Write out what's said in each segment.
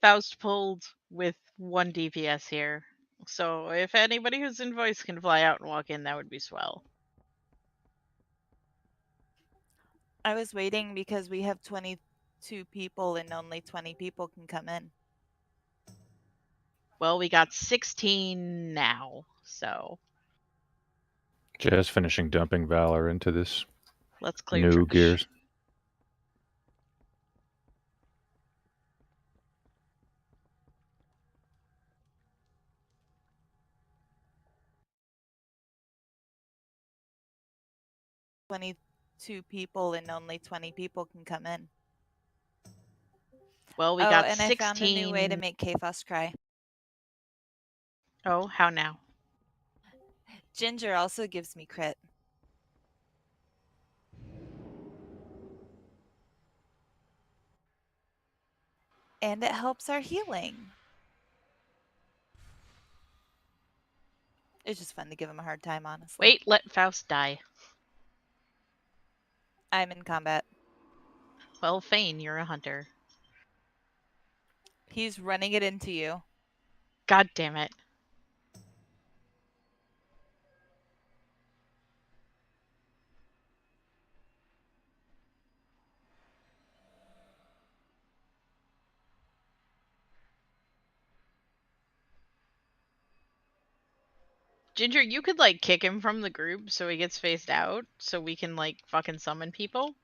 Faust pulled with 1 DPS here. So if anybody who's in voice can fly out and walk in, that would be swell. I was waiting because we have 22 people and only 20 people can come in. Well, we got 16 now, so Just finishing dumping Valor into this let's clear new trash. gears. Two people and only 20 people can come in. Well, we got and 16. I found a new way to make Kphos cry. Oh, how now? Ginger also gives me crit. And it helps our healing. It's just fun to give him a hard time, honestly. Wait, let Faust die. I'm in combat. Well, Fane, you're a hunter. He's running it into you. God damn it. Ginger, you could, like, kick him from the group so he gets phased out, so we can, like, fucking summon people.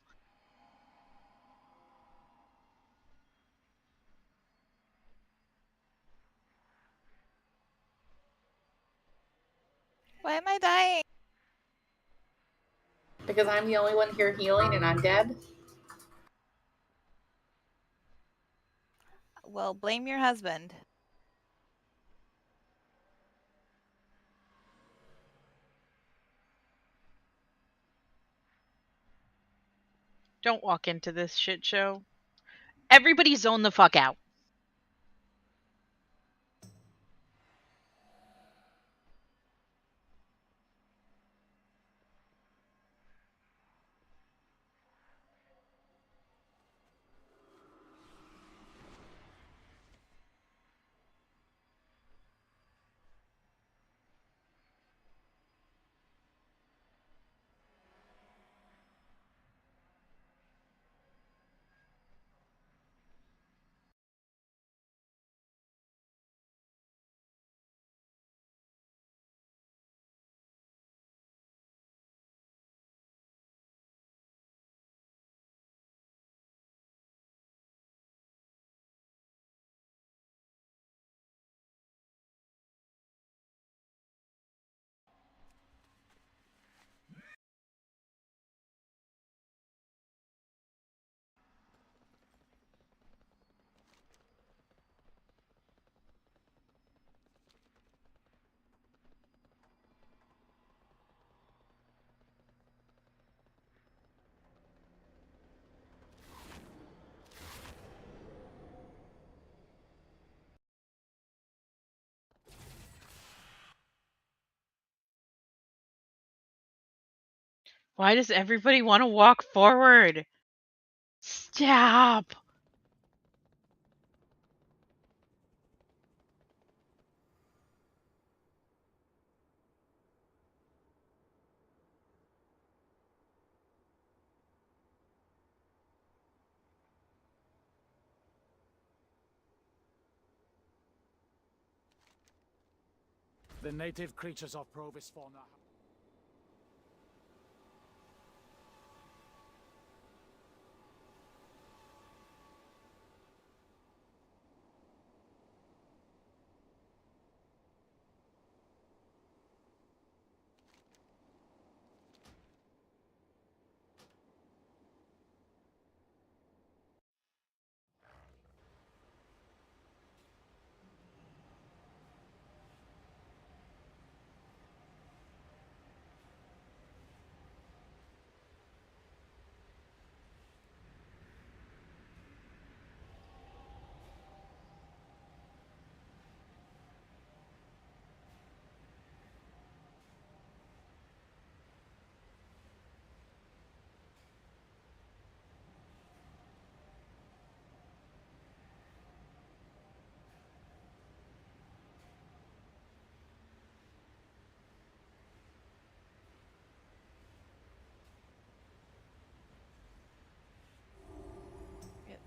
Why am I dying? Because I'm the only one here healing and I'm dead? Well, blame your husband. Don't walk into this shit show. Everybody zone the fuck out. Why does everybody want to walk forward? Stop! The native creatures of Provis fauna.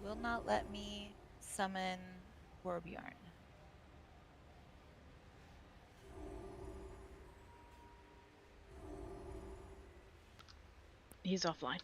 will not let me summon Torbjorn. He's offline.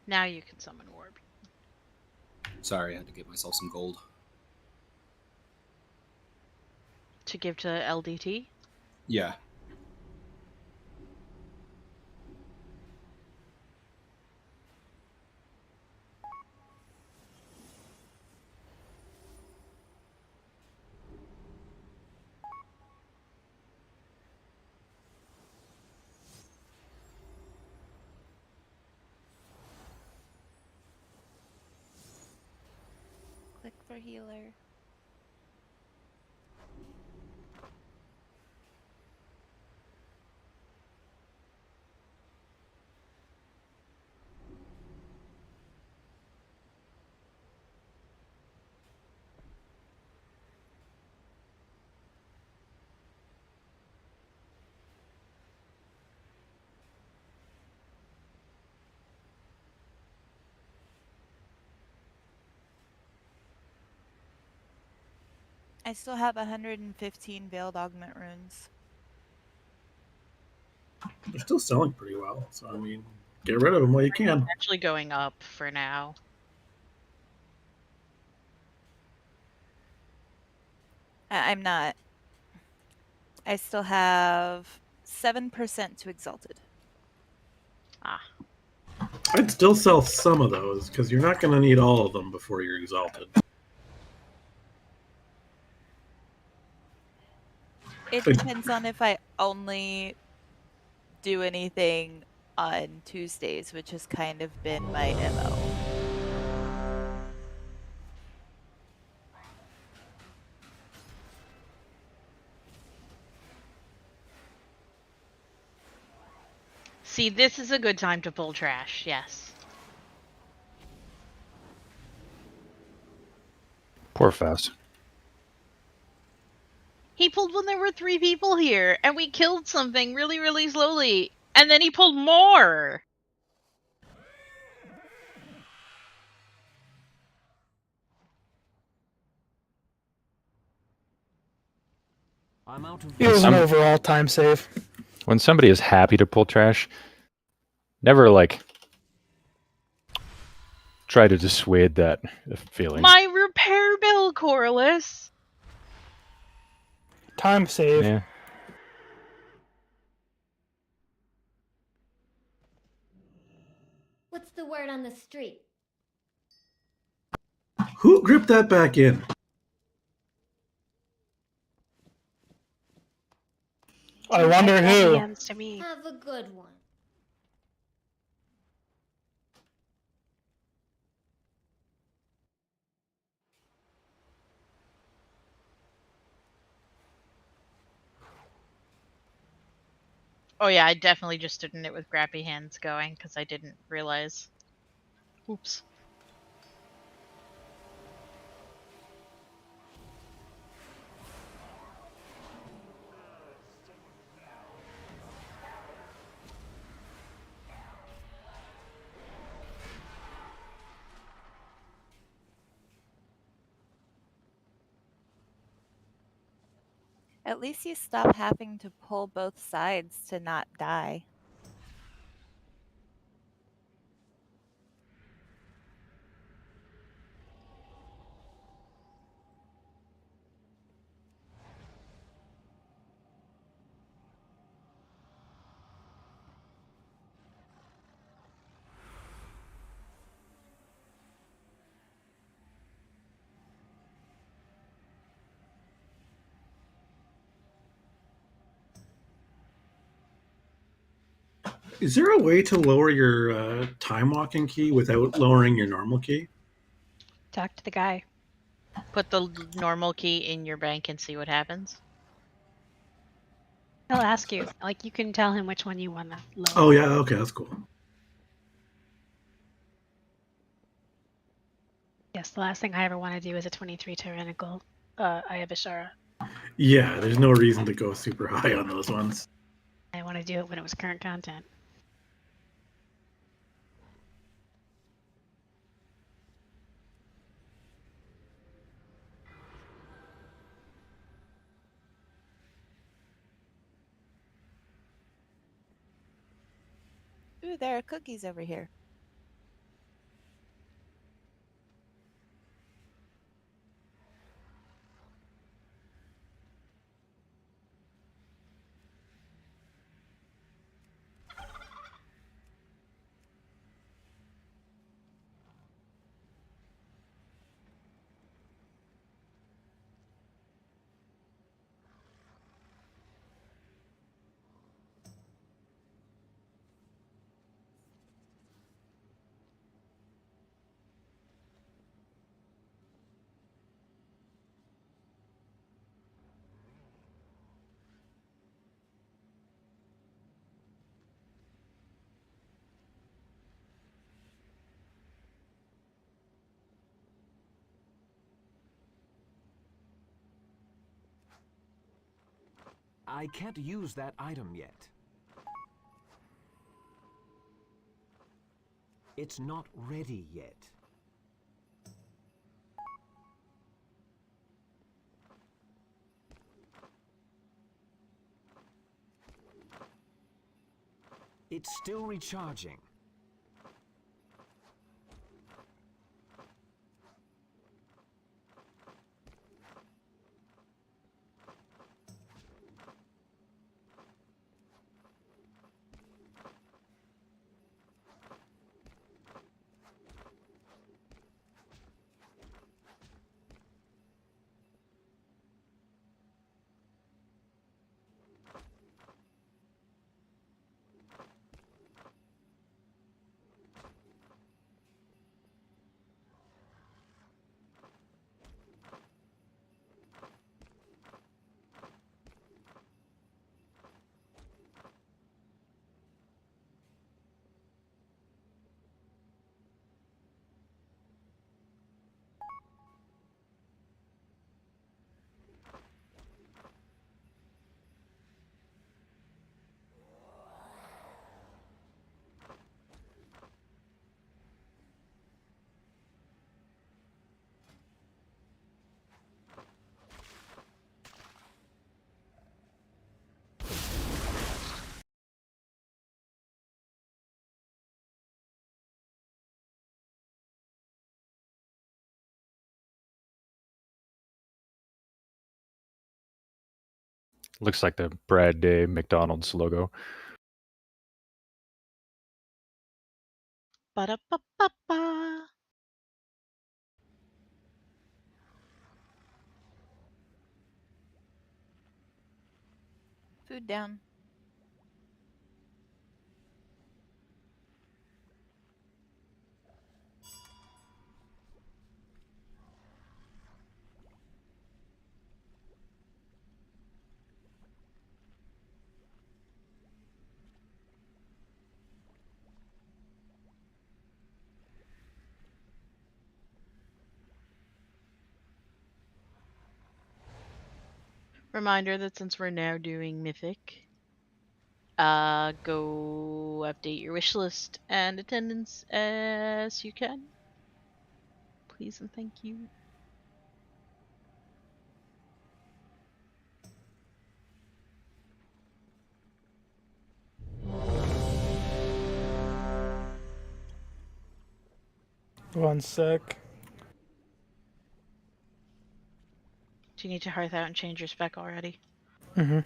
Now you can summon Warb. Sorry, I had to get myself some gold. To give to LDT? Yeah. Click for healer. I still have 115 Veiled Augment runes. They're still selling pretty well, so I mean, get rid of them while you can. Actually going up for now. I'm not. I still have 7% to Exalted. Ah. I'd still sell some of those because you're not going to need all of them before you're exalted. It depends on if I only do anything on Tuesdays, which has kind of been my MO. See, this is a good time to pull trash, yes. Poor Fast. He pulled when there were 3 people here, and we killed something really, really slowly. And then he pulled more! I'm out of It was an Some- overall time save. When somebody is happy to pull trash, never like try to dissuade that feeling. My repair bill, Corliss! Time save. Yeah. What's the word on the street? Who gripped that back in? I wonder who. To me. Have a good one. Oh yeah, I definitely just stood in it with grappy hands going, because I didn't realize. Oops. At least you stop having to pull both sides to not die. Is there a way to lower your time walking key without lowering your normal key? Talk to the guy. Put the normal key in your bank and see what happens. He'll ask you. Like, you can tell him which one you want to lower. Oh yeah, okay, that's cool. Yes, the last thing I ever want to do is a 23 tyrannical Ayabashara. Yeah, there's no reason to go super high on those ones. I want to do it when it was current content. Ooh, there are cookies over here. I can't use that item yet. It's not ready yet. It's still recharging. Looks like the Brad Day McDonald's logo. Ba-da-ba-ba-ba. Food down. Reminder that since we're now doing Mythic, go update your wish list and attendance as you can. Please and thank you. One sec. Do you need to hearth out and change your spec already? Mm-hmm.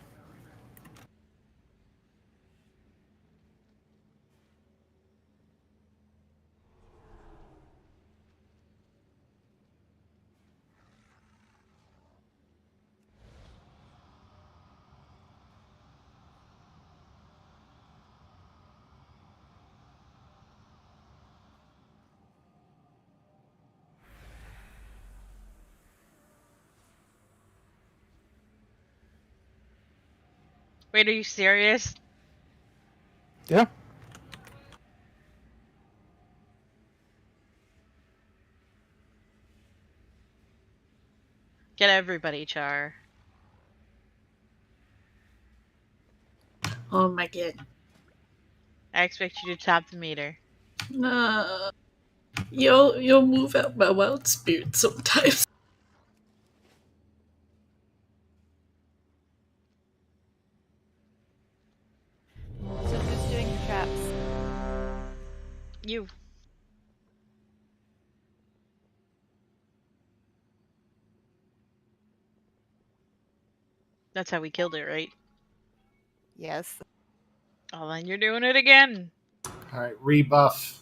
Wait, are you serious? Yeah. Get everybody, Char. Oh my god. I expect you to top the meter. Nah. You'll move out my wild spirit sometimes. So who's doing the traps? You. That's how we killed it, right? Yes. Oh, then you're doing it again. Alright, rebuff.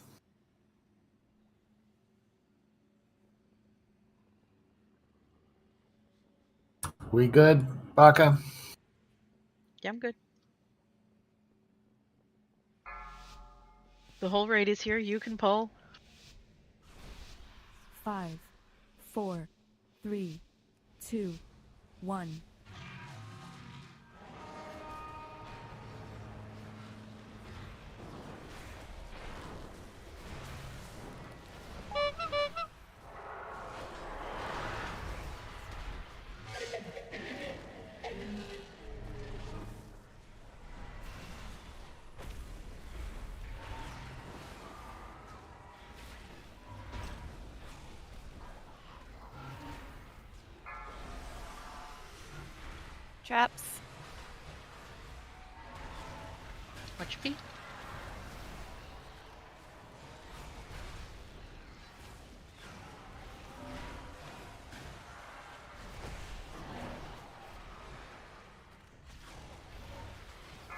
We good, Baka? Yeah, I'm good. The whole raid is here. You can pull. 5, 4, 3, 2, 1. Traps. Watch your feet.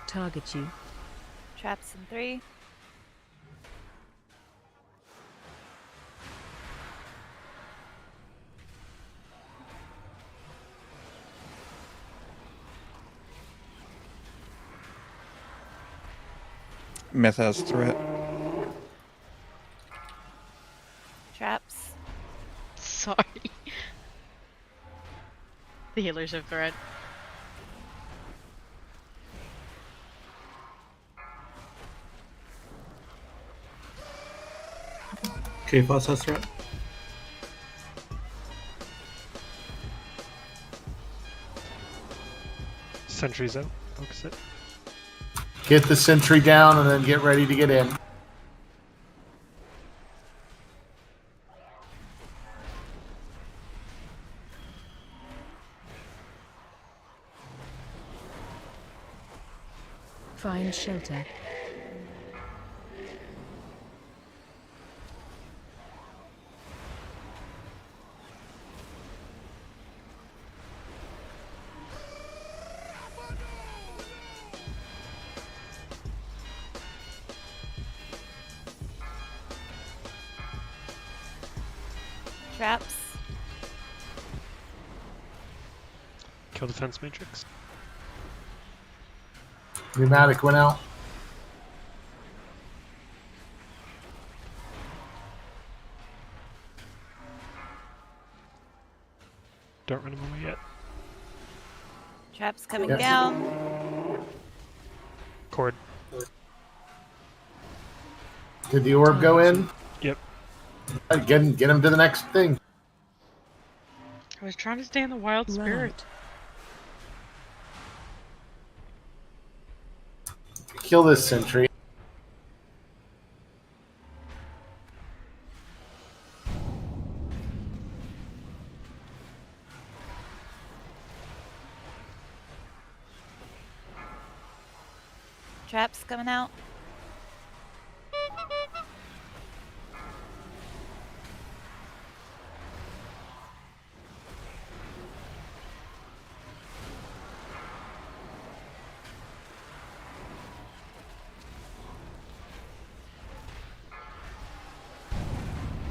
Target you. Traps in 3. Myth has threat. Traps. Sorry. The healers have threat. K-Foss has threat. Sentry's out. Focus it. Get the sentry down and then get ready to get in. Find shelter. Traps. Kill defense matrix. Pneumatic went out. Don't run him away yet. Traps coming Yep. down. Cord. Did the orb go in? Yep. Get him to the next thing. I was trying to stay in the wild spirit. Kill this sentry. Traps coming out.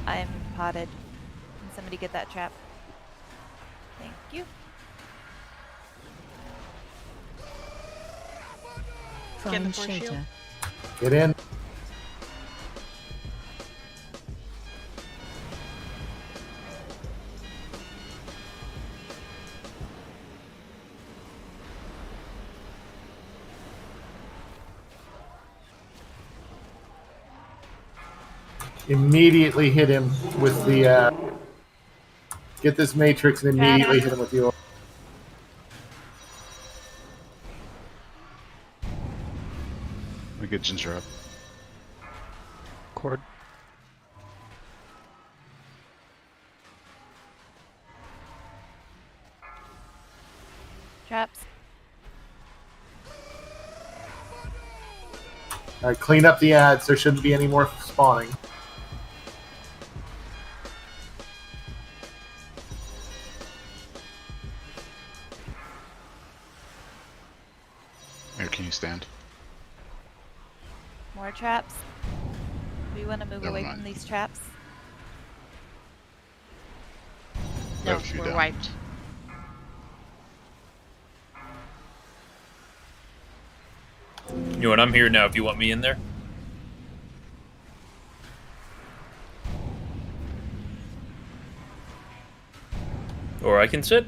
I'm potted. Can somebody get that trap? Thank you. Get the Find force shield. shelter. Get in. Immediately hit him with the. Get this matrix and immediately hit him with the orb. We get Ginger up. Cord. Traps. All right, clean up the ads. There shouldn't be any more spawning. Here, can you stand? More traps. We want to move Never away mind. from these traps. We have No, a few we're down. wiped. You know what? I'm here now if you want me in there. Or I can sit.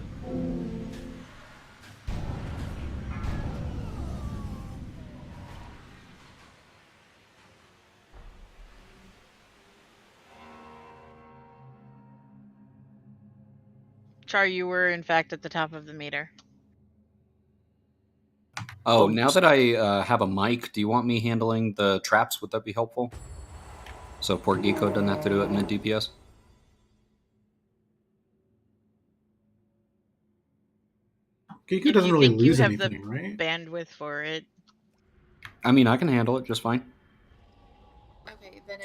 Char, you were in fact at the top of the meter. Oh, now that I have a mic, do you want me handling the traps? Would that be helpful? So poor Geeko doesn't have to do it mid DPS. Geeko If doesn't you really think you lose have anything, the right? bandwidth for it. I mean, I can handle it just fine. Okay, then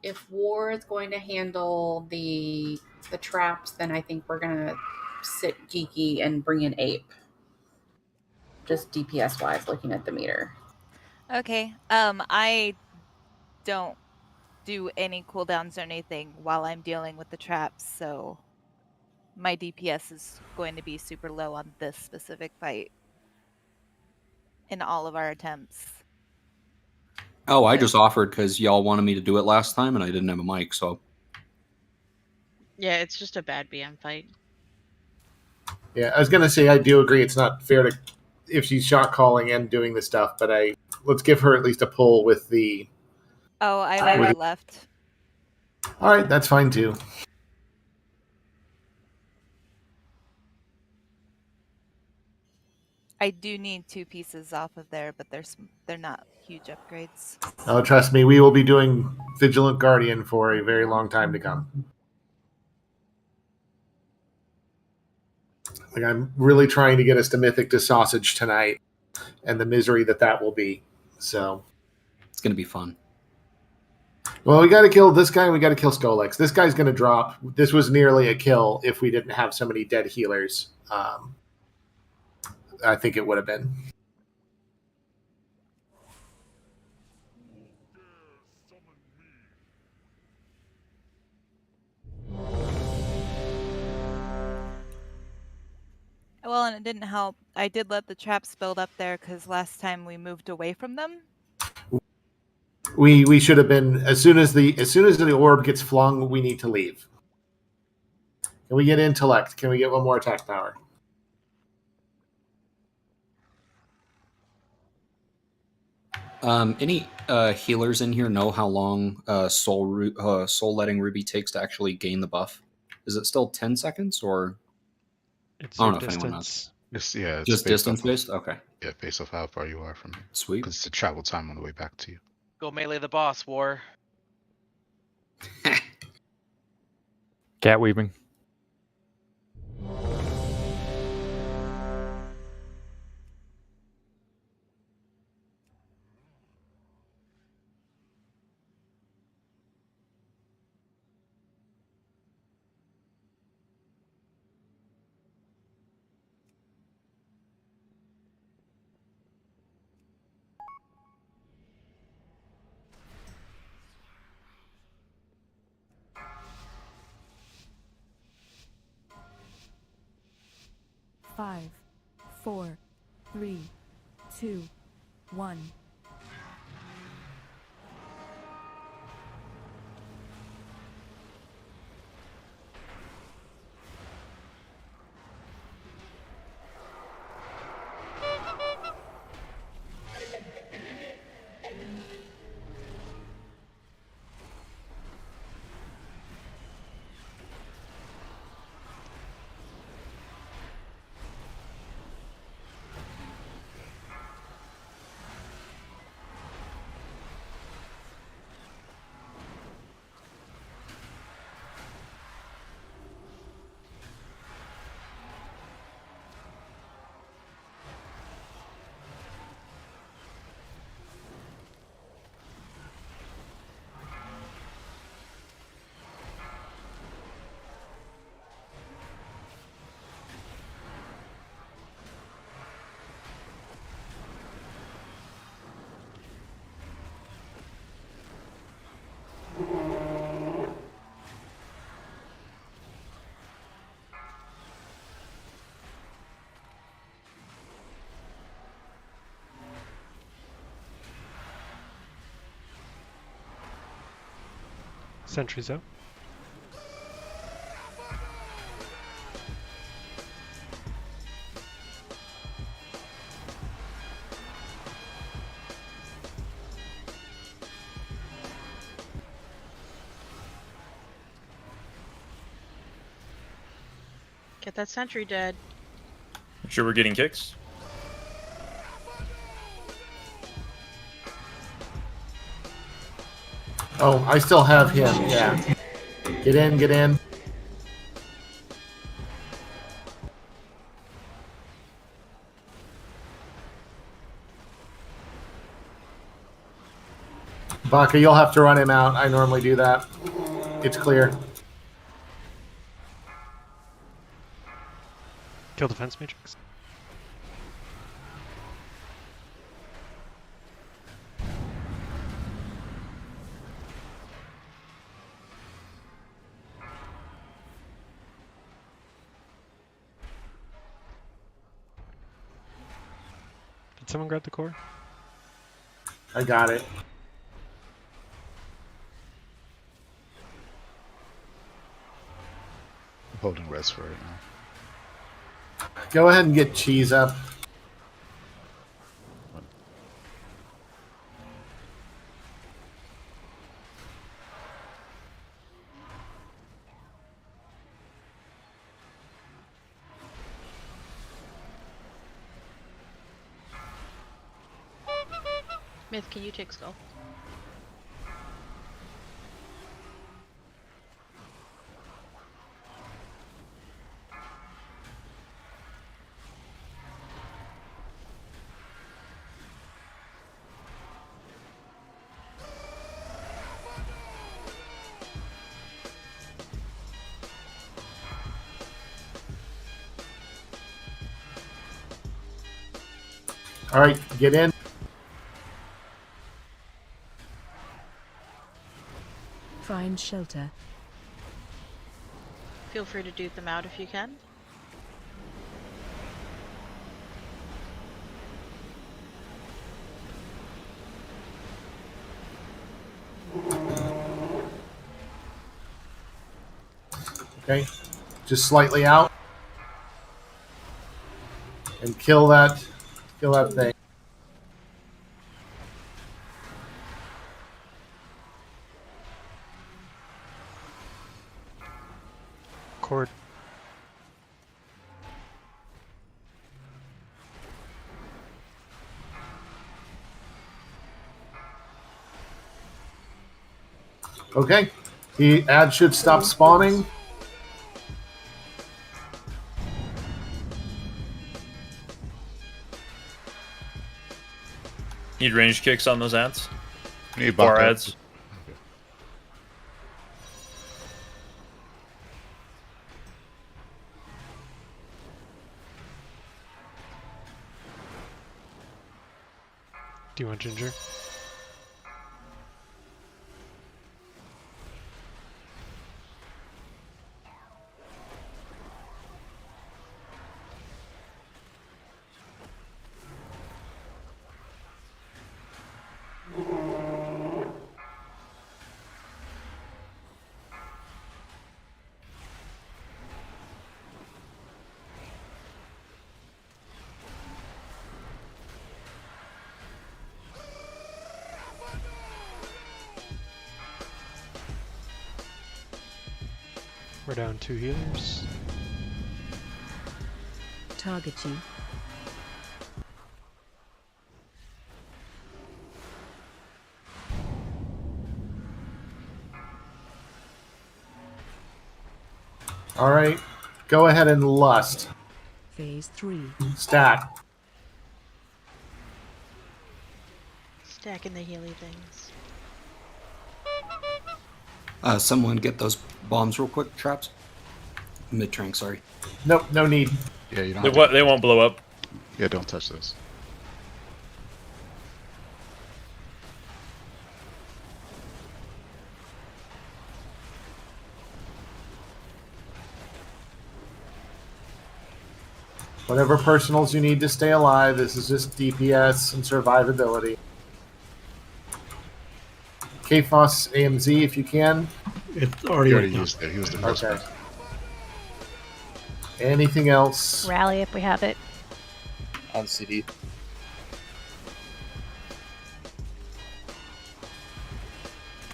if War is going to handle the traps, then I think we're gonna sit Geeky and bring in Ape. Just DPS wise, looking at the meter. Okay. I don't do any cooldowns or anything while I'm dealing with the traps, so my DPS is going to be super low on this specific fight in all of our attempts. Oh, I just offered because y'all wanted me to do it last time and I didn't have a mic, so. Yeah, it's just a bad BM fight. Yeah, I was gonna say I do agree it's not fair to if she's shot calling and doing the stuff, but let's give her at least a pull with the. Oh, I already left. All right, that's fine too. I do need 2 pieces off of there, but they're not huge upgrades. Oh, trust me, we will be doing Vigilant Guardian for a very long time to come. Like, I'm really trying to get us to Mythic to Sausage tonight, and the misery that will be. So it's gonna be fun. Well, we got to kill this guy, and we got to kill Skolex. This guy's going to drop. This was nearly a kill if we didn't have so many dead healers. I think it would have been. Well, and it didn't help. I did let the traps build up there because last time we moved away from them. We should have been as soon as the orb gets flung, we need to leave. Can we get intellect? Can we get one more attack power? Any healers in here know how long soul letting Ruby takes to actually gain the buff? Is it still 10 seconds or? It's I don't your know if anyone distance. knows. It's Just based distance off of- based? Okay. Yeah, based off how far you are from it. Sweet. Because it's the travel time on the way back to you. Go melee the boss, War. Cat weaving. Five, 4, 3, 2, 1. Sentry's out. Get that sentry dead. Make sure we're getting kicks. Oh, I still have him. Yeah. Get in, get in. Baka, you'll have to run him out. I normally do that. It's clear. Kill defense matrix. Did someone grab the core? I got it. I'm holding res for it now. Go ahead and get cheese up. Myth, can you take skull? All right, get in. Find shelter. Feel free to dupe them out if you can. Okay, just slightly out. And kill that thing. Cord. Okay, the ad should stop spawning. Need range kicks on those ads. Need Bar backup. ads. Do you want ginger? We're down 2 healers. Target you. All right, go ahead and lust. Phase 3. Stack. Stacking the Healy things. Someone get those bombs real quick, traps. Mid-trank, sorry. Nope, no need. Yeah, you don't. They won't blow up. Yeah, don't touch those. Whatever personals you need to stay alive, this is just DPS and survivability. KFOS AMZ if you can. It's already He went already down. used it. He was the first Okay. one. Anything else? Rally if we have it. On CD.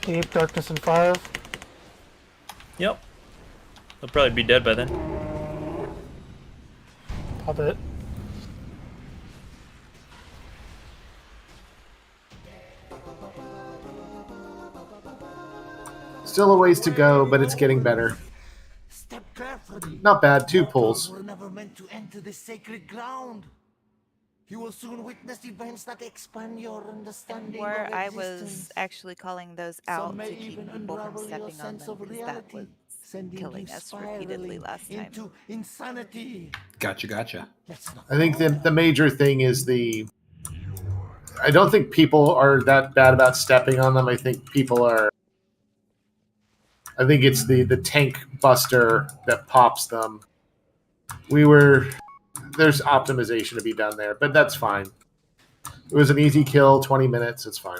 Deep Darkness and Fire. Yep. They'll probably be dead by then. Pop it. Still a ways to go, but it's getting better. Step carefully. Not bad. 2 pulls. We're never meant to enter this sacred ground. You will soon witness events that expand your understanding Where of I existence. was actually calling those Some out may to keep even people from unravel your stepping on sense them of because that reality, was sending killing you us repeatedly spiraling last time. into insanity. Gotcha. I think the major thing is I don't think people are that bad about stepping on them. I think it's the tank buster that pops them. There's optimization to be done there, but that's fine. It was an easy kill, 20 minutes, it's fine.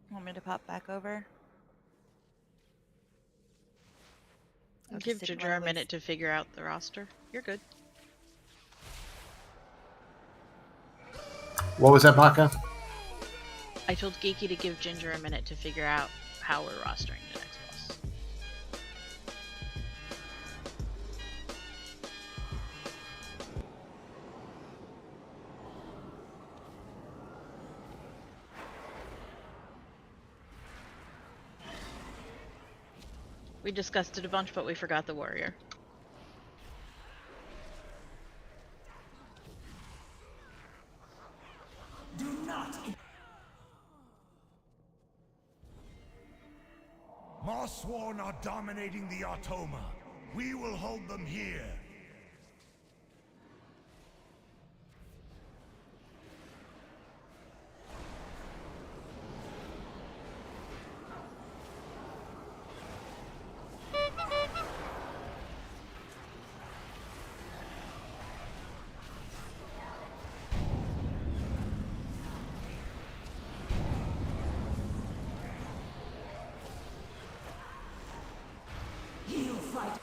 Want me to pop back over? I'll Give just take Ginger my a minute to figure out the roster. You're good. What was that, Baka? I told Geeky to give Ginger a minute to figure out how we're rostering the next boss. We discussed it a bunch, but we forgot the warrior. Do not. Mossworn are dominating the Automa. We will hold them here. You fight.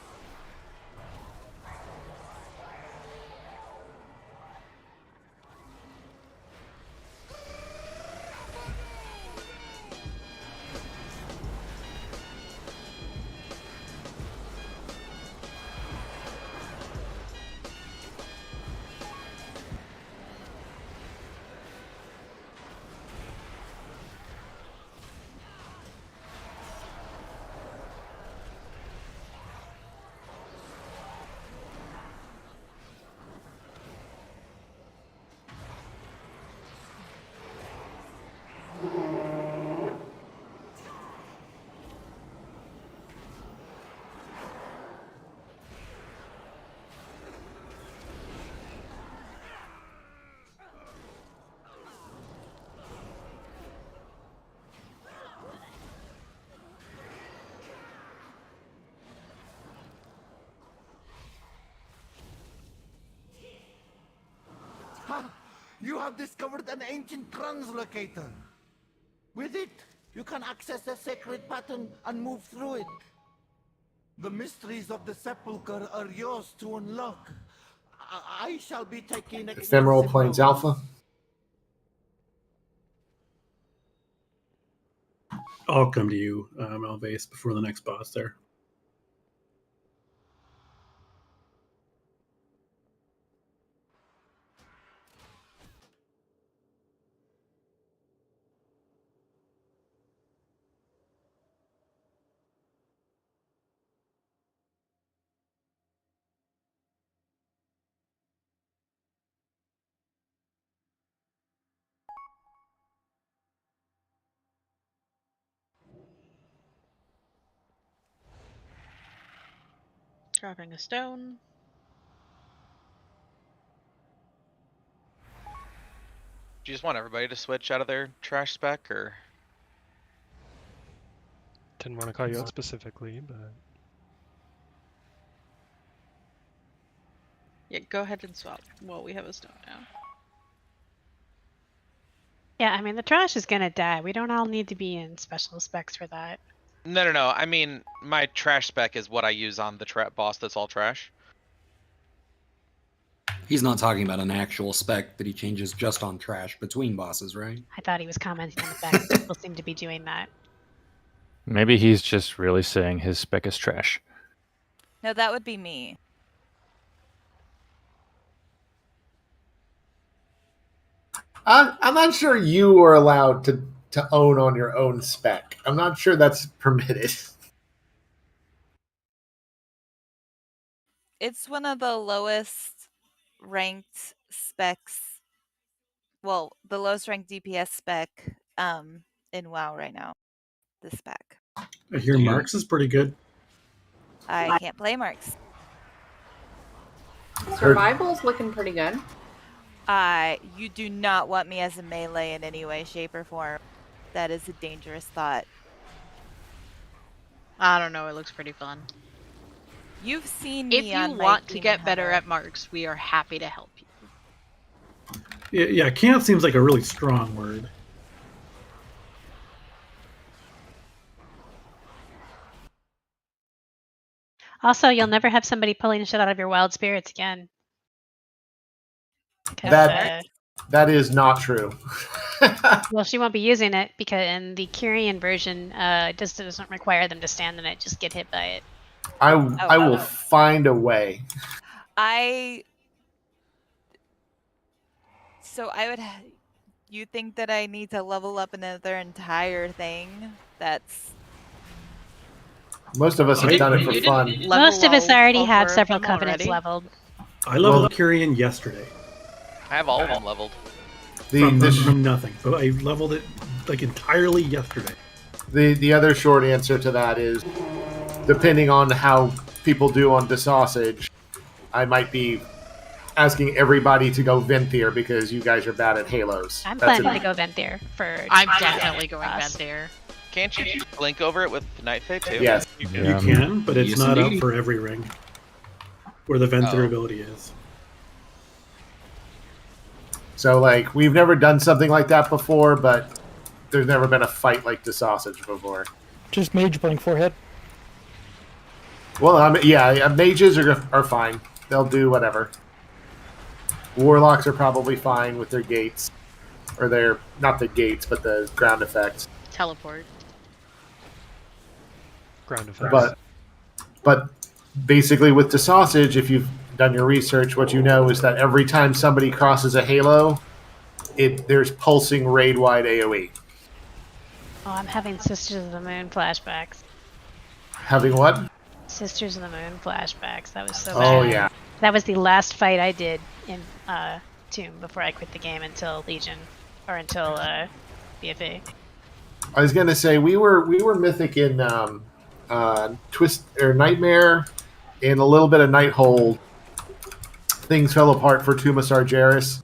You have discovered an ancient translocator. With it, you can access a sacred pattern and move through it. The mysteries of the sepulchre are yours to unlock. I shall be taking Ephemeral extensive Plains notes. Alpha. I'll come to you, Malvase, before the next boss there. Dropping a stone. Do you just want everybody to switch out of their trash spec, or? Didn't want to call you out specifically, but Yeah, go ahead and swap. Well, we have a stone now. Yeah, I mean, the trash is gonna die. We don't all need to be in special specs for that. No. I mean, my trash spec is what I use on the trap boss that's all trash. He's not talking about an actual spec that he changes just on trash between bosses, right? I thought he was commenting on the fact that people seem to be doing that. Maybe he's just really saying his spec is trash. No, that would be me. I'm not sure you are allowed to own on your own spec. I'm not sure that's permitted. It's one of the lowest ranked specs. Well, the lowest ranked DPS spec in WoW right now. The spec. I hear Marks is pretty good. I can't play Marks. Survival's looking pretty good. You do not want me as a melee in any way, shape, or form. That is a dangerous thought. I don't know. It looks pretty fun. You've seen If me you on my want to Demon get better Hunter. at marks, we are happy to help you. Yeah, can't seems like a really strong word. Also, you'll never have somebody pulling shit out of your wild spirits again. 'Cause, That is not true. well, she won't be using it because in the Kyrian version, it just doesn't require them to stand in it; just get hit by it. I will find a way. So I would. You think that I need to level up another entire thing? That's. Most of us have done it for fun. Most of us already have over several them covenants already. leveled. I leveled Kyrian yesterday. I have all of them leveled. From nothing, but I leveled it like entirely yesterday. The other short answer to that is, depending on how people do on DeSausage, I might be asking everybody to go Venthyr because you guys are bad at Halos. I'm That's planning to go Venthyr for. I'm definitely going us. Venthyr. Can't you blink over it with Night Fae too? Yes. You can, but it's Yes, not up indeed. for every ring where the Venthyr Oh. ability is. So, like, we've never done something like that before, but there's never been a fight like DeSausage before. Just Mage Blink forehead. Well, mages are fine. They'll do whatever. Warlocks are probably fine with their gates. Or their, not the gates, but the ground effects. Teleport. Ground effects. But basically with DeSausage, if you've done your research, what you know is that every time somebody crosses a Halo, there's pulsing raid-wide AoE. Oh, I'm having Sisters of the Moon flashbacks. Having what? Sisters of the Moon flashbacks. That was so Oh, bad. yeah. That was the last fight I did in Tomb before I quit the game until Legion or until BFA. I was gonna say we were mythic in Twist or Nightmare, and a little bit of Nighthold. Things fell apart for Tomb of Sargeras,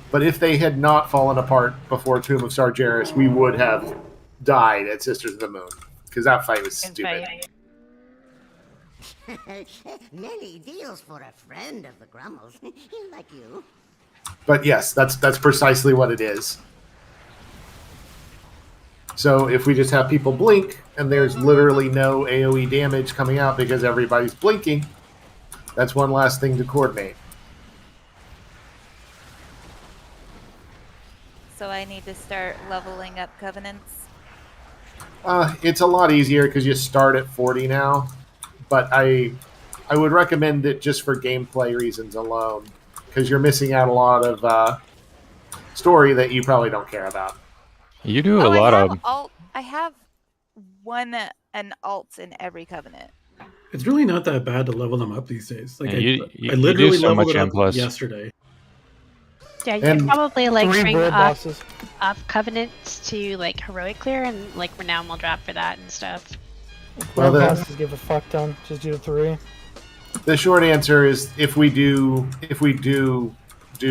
but if they had not fallen apart before Tomb of Sargeras, we would have died at Sisters of the Moon because that fight was stupid. Many deals for a friend of the Grummels, like you. But yes, that's precisely what it is. So if we just have people blink and there's literally no AoE damage coming out because everybody's blinking, that's one last thing to coordinate. So I need to start leveling up covenants. It's a lot easier because you start at 40 now, but I would recommend it just for gameplay reasons alone because you're missing out a lot of story that you probably don't care about. You do a lot of. I have an alt in every covenant. It's really not that bad to level them up these days. Like Yeah, I you literally do so leveled much it up M+. yesterday. Yeah, you And could probably like 3 bring bird up bosses. covenants to like heroic clear and like renown will drop for that and stuff. Well, Bird the- bosses give a fuck ton. Just do 3. The short answer is if we do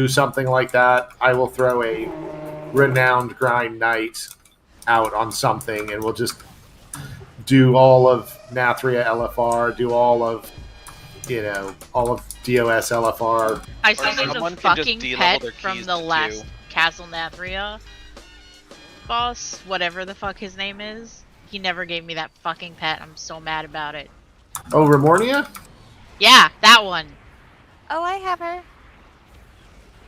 something like that, I will throw a renowned grind knight out on something, and we'll just do all of Nathria LFR, do all of DOS LFR. I saw there's a someone can just fucking de-level pet their from keys the to last 2. Castle Nathria boss, whatever the fuck his name is, he never gave me that fucking pet. I'm so mad about it. Oh, Remornia? Yeah, that one. Oh, I have her.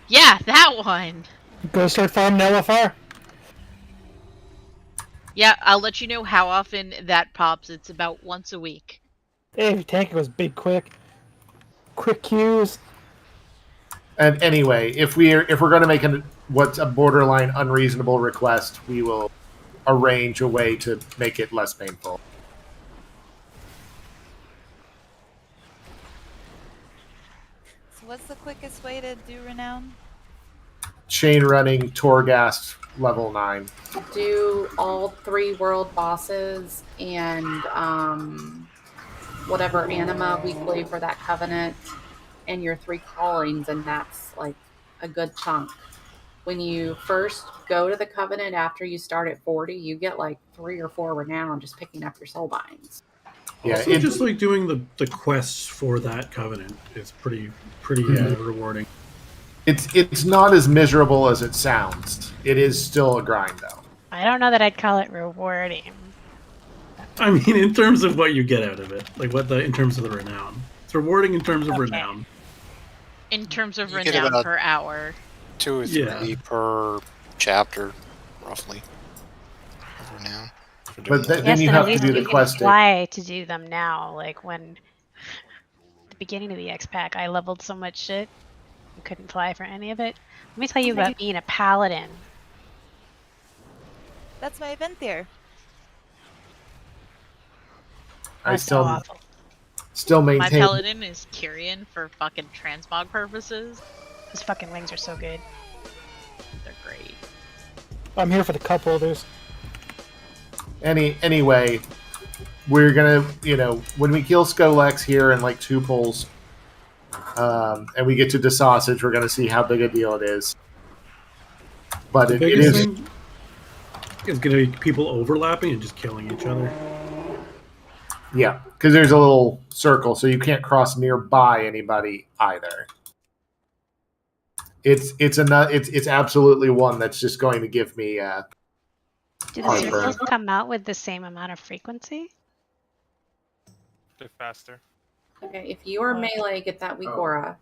Yeah, that one. Go start farming LFR. Yeah, I'll let you know how often that pops. It's about once a week. Hey, tank goes big quick. Quick queues. And anyway, if we're going to make what's a borderline unreasonable request, we will arrange a way to make it less painful. So what's the quickest way to do renown? Chain running Torghast level 9. Do all 3 world bosses and whatever anima we play for that covenant and your 3 callings, and that's like a good chunk. When you first go to the covenant after you start at 40, you get like 3 or 4 renown just picking up your soul binds. Yeah, also, just like doing the quests for that covenant is pretty rewarding. It's not as miserable as it sounds. It is still a grind, though. I don't know that I'd call it rewarding. I mean, in terms of what you get out of it, like in terms of the renown, it's rewarding in terms of renown. In terms of You get renown about per hour. 2 or 3 per chapter, roughly. Of renown. But then Yes, you and have at to least do you the can questing. fly to do them now. Like when at the beginning of the X Pack, I leveled so much shit, I couldn't fly for any of it. Let me tell you about being a paladin. That's my event there. I That's so still My maintain. paladin is Kyrian for fucking transmog purposes. Those fucking wings are so good. They're great. I'm here for the cup holders. Anyway, we're gonna, when we kill Skolex here in like 2 pulls, and we get to the sausage, we're gonna see how big a deal it is. But it biggest is. thing is going to be people overlapping and just killing each other. Yeah, because there's a little circle, so you can't cross nearby anybody either. It's absolutely one that's just going to give me. Do the circles come out with the same amount of frequency? They're faster. Okay, if you are melee, get that weak aura.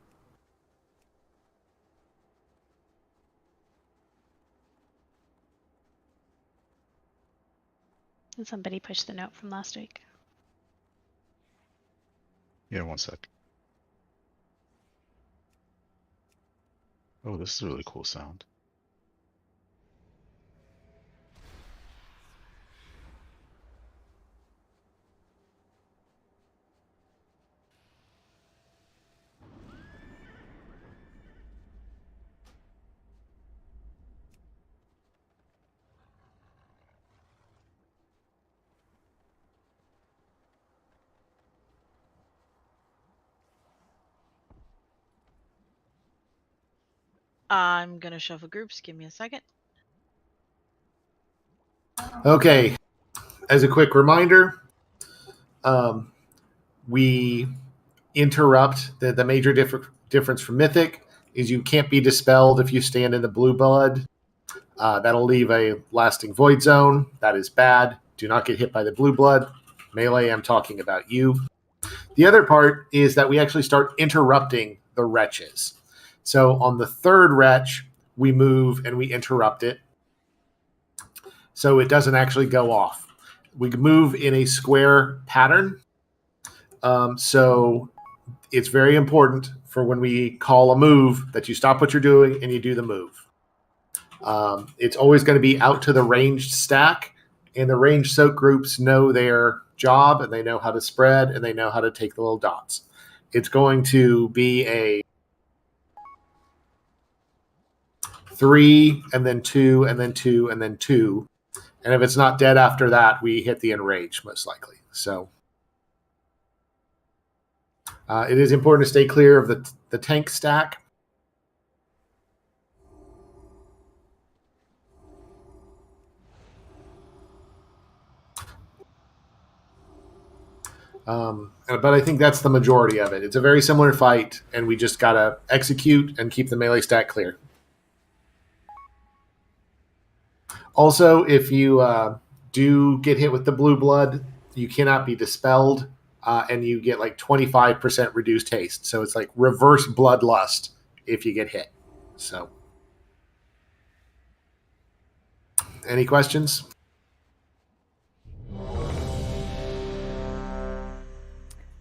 Did somebody push the note from last week? Yeah, 1 sec. Oh, this is a really cool sound. I'm gonna shuffle groups. Give me a second. Okay, as a quick reminder, we interrupt the major difference from Mythic is you can't be dispelled if you stand in the blue blood. That'll leave a lasting void zone. That is bad. Do not get hit by the blue blood. Melee, I'm talking about you. The other part is that we actually start interrupting the wretches. So on the 3rd wretch, we move and we interrupt it. So it doesn't actually go off. We move in a square pattern. So it's very important for when we call a move that you stop what you're doing and you do the move. It's always going to be out to the ranged stack, and the ranged soak groups know their job and they know how to spread and they know how to take the little dots. It's going to be a 3 and then 2 and then 2 and then 2. And if it's not dead after that, we hit the enrage most likely. So it is important to stay clear of the tank stack. But I think that's the majority of it. It's a very similar fight, and we just got to execute and keep the melee stack clear. Also, if you do get hit with the blue blood, you cannot be dispelled, and you get like 25% reduced haste. So it's like reverse bloodlust if you get hit. So, any questions?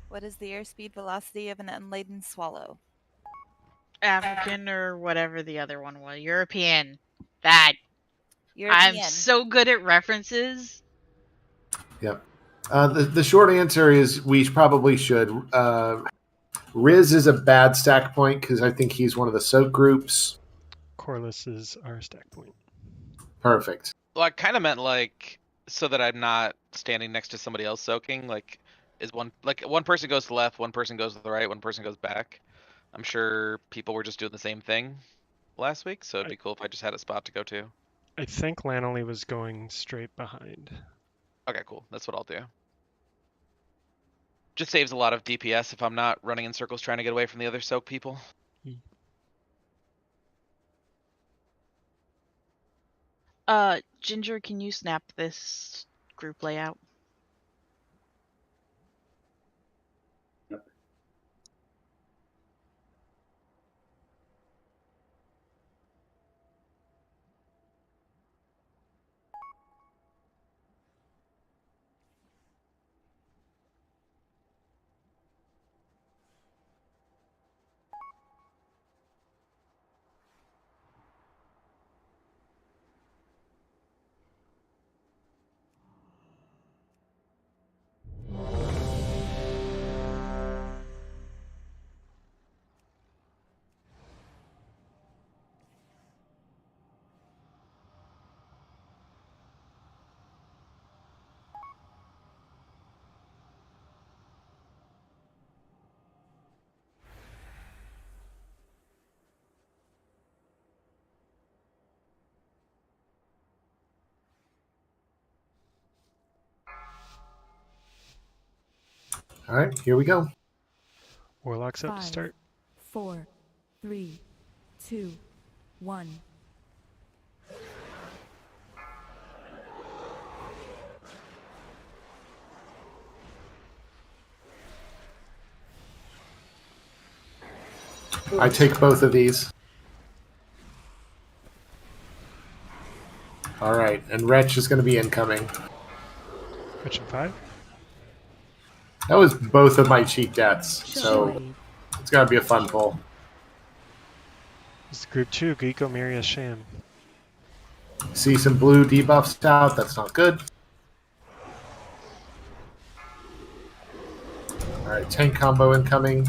What is the airspeed velocity of an unladen swallow? African or whatever the other one was. European. That. European. I'm so good at references. Yep. The short answer is we probably should. Riz is a bad stack point because I think he's one of the soak groups. Corliss is our stack point. Perfect. Well, I kind of meant like so that I'm not standing next to somebody else soaking. Like, is one person goes to the left, one person goes to the right, one person goes back. I'm sure people were just doing the same thing last week, so it'd be cool if I just had a spot to go to. I think Lanolly was going straight behind. Okay, cool. That's what I'll do. Just saves a lot of DPS if I'm not running in circles trying to get away from the other soak people. Ginger, can you snap this group layout? All right, here we go. Warlock's up to 5, start. 4, 3, 2, 1. I take both of these. All right, and Wretch is going to be incoming. Wretch in 5. That was both of my cheat deaths, so it's got to be a fun pull. This is group 2, Geeko, Miria, Sham. See some blue debuffs out. That's not good. All right, tank combo incoming.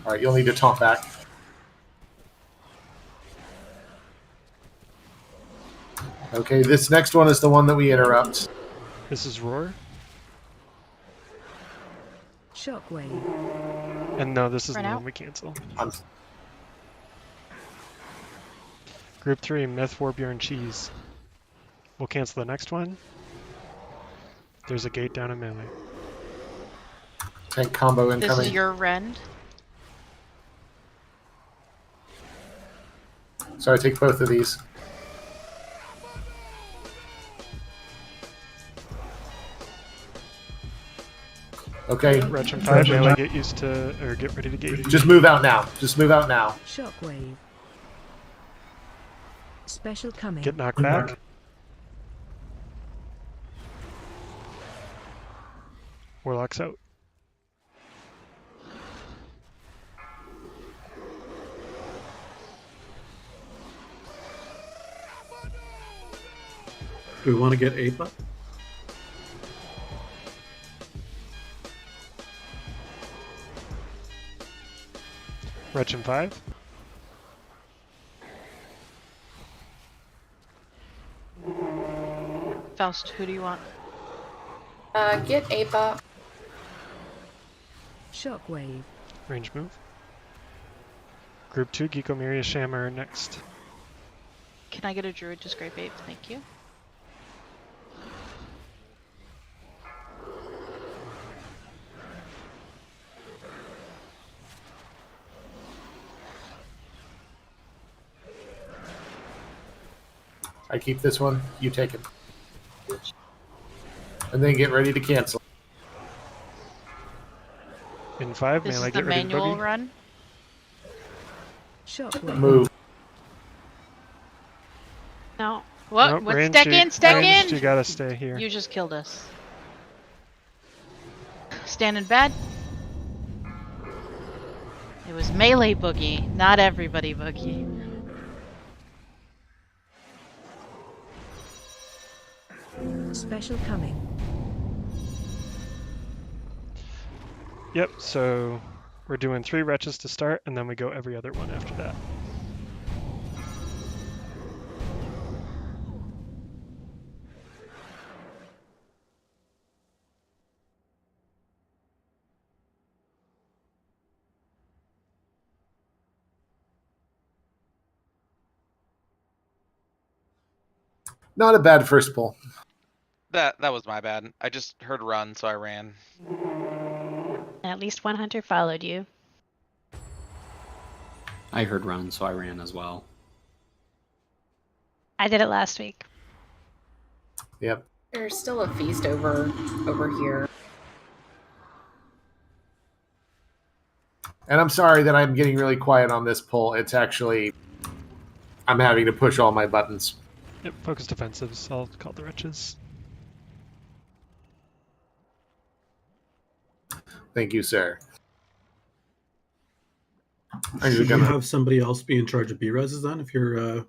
All right, you'll need to taunt back. Okay, this next one is the one that we interrupt. This is Roar. Shockwave. And no, this is For the now? one we cancel. I'm... Group 3, Myth, Warbjorn, Cheese. We'll cancel the next one. There's a gate down in melee. Tank combo This incoming. is your rend. So I take both of these. Okay. Wretch in 5, melee, get used to, or get ready to gate. Just move out now. Just move out now. Shockwave. Special coming. Get knocked back. Warlock's out. Do we want to get 8 up? Wretch in 5. Faust, who do you want? Get Apa. Shockwave. Range move. Group 2, Geeko, Miria, Sham are next. Can I get a druid to scrape ape? Thank you. I keep this one. You take it. And then get ready to cancel. In 5, This may I is the get ready to manual boogie? run. Shockwave. Move. No. What? Nope, What? ranged, Stack you- in, stack ranged, in. You gotta stay here. You just killed us. Standing bad. It was melee boogie, not everybody boogie. Special coming. Yep, so we're doing 3 wretches to start, and then we go every other one after that. Not a bad first pull. That was my bad. I just heard run, so I ran. At least one hunter followed you. I heard run, so I ran as well. I did it last week. Yep. There's still a feast over here. And I'm sorry that I'm getting really quiet on this pull. It's actually, I'm having to push all my buttons. Yep, focus defensives. I'll call the wretches. Thank you, sir. Should you have somebody else be in charge of B-reses then if your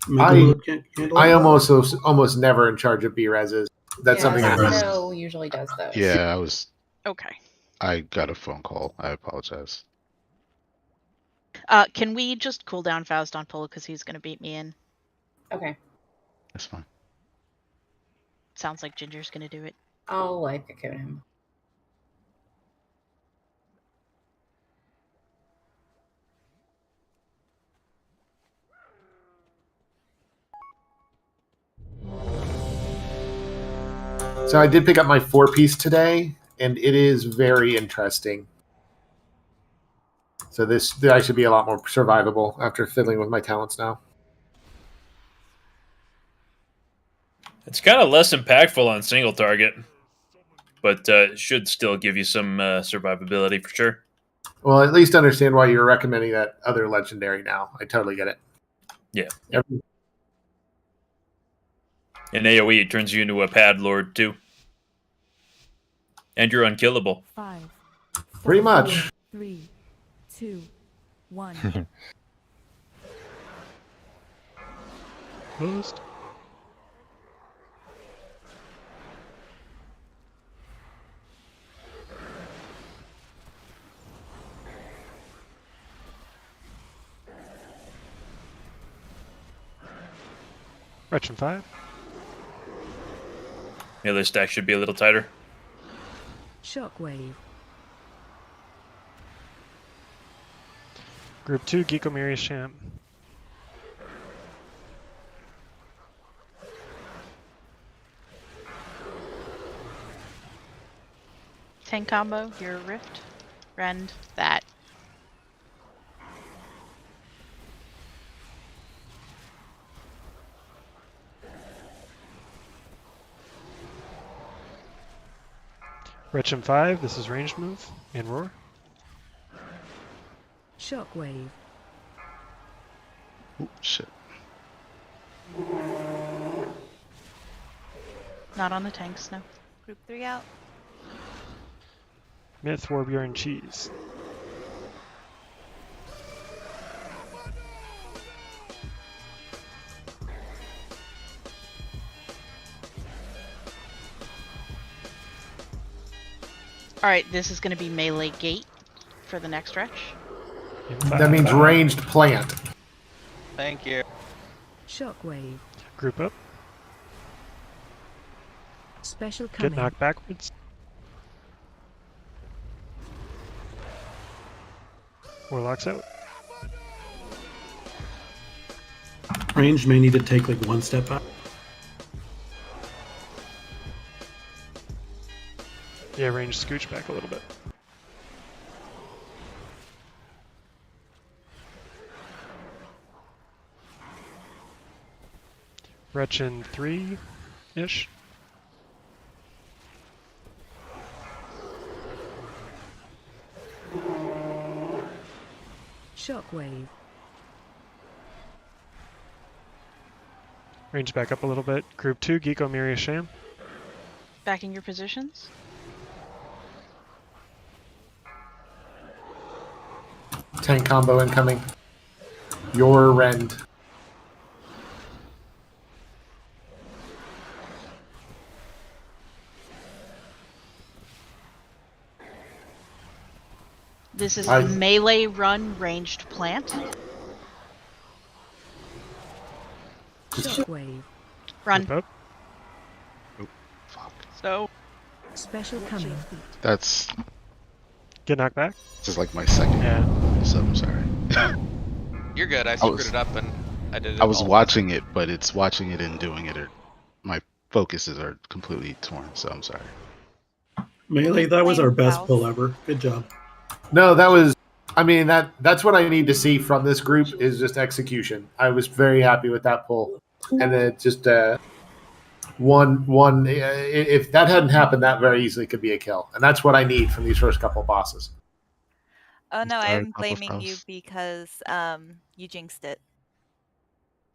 mental I load can't handle I it? almost never in charge of B-reses. That's something I missed. Snow usually does those. Yeah, Okay. I got a phone call. I apologize. Can we just cool down Faust on pull because he's gonna beat me in? Okay. That's fine. Sounds like Ginger's gonna do it. I'll like him. So I did pick up my 4-piece today, and it is very interesting. So this should be a lot more survivable after fiddling with my talents now. It's kind of less impactful on single target, but should still give you some survivability for sure. Well, at least understand why you're recommending that other legendary now. I totally get it. Yeah. Every- In AoE, it turns you into a pad lord too. And you're unkillable. 5. Pretty much. 3, 2, 1. Closed. Wretch in 5. Melee stack should be a little tighter. Shockwave. Group 2, Geeko Miri Sham. Tank combo, your rift, rend, that. Wretch in 5, this is ranged move, and roar. Shockwave. Ooh, shit. Not on the tanks, no. Group 3 out. Myth, Warbjorn, Cheese. Alright, this is gonna be melee gate for the next stretch. That means ranged plant. Thank you. Shockwave. Group up. Special coming. Get knocked backwards. Warlock's out. Range may need to take like one step back. Yeah, range scooch back a little bit. Wretchin 3-ish. Shockwave. Range back up a little bit. Group 2, Geeko Miria Sham. Back in your positions. Tank combo incoming. Your Rend. This is the melee run ranged plant. Shockwave. Run. Up. So. Special coming. That's Get knocked back. this is like my second. Yeah. So I'm sorry. You're good. I screwed it up and I did it. I was all. watching it, but it's watching it and doing it. My focuses are completely torn. So I'm sorry. Melee, that was our best pull ever. Good job. No, that was. I mean that's what I need to see from this group is just execution. I was very happy with that pull, and then just one. If that hadn't happened, that very easily could be a kill, and that's what I need from these first couple bosses. Oh no, Sorry, I'm Papa blaming you Faust. because you jinxed it.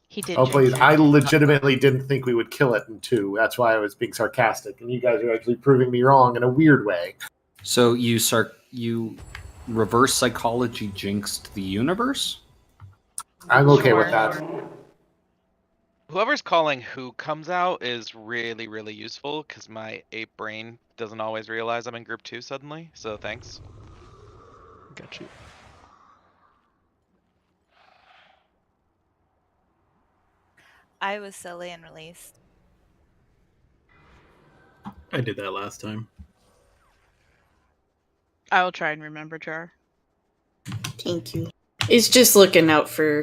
He did. Oh please! jinx it. I legitimately didn't think we would kill it in 2. That's why I was being sarcastic, and you guys are actually proving me wrong in a weird way. So you reverse psychology jinxed the universe? I'm okay with that. Whoever's calling who comes out is really, really useful because my ape brain doesn't always realize I'm in group 2 suddenly. So thanks. Got you. I was silly and released. I did that last time. I will try and remember, Jar. Thank you. It's just looking out for.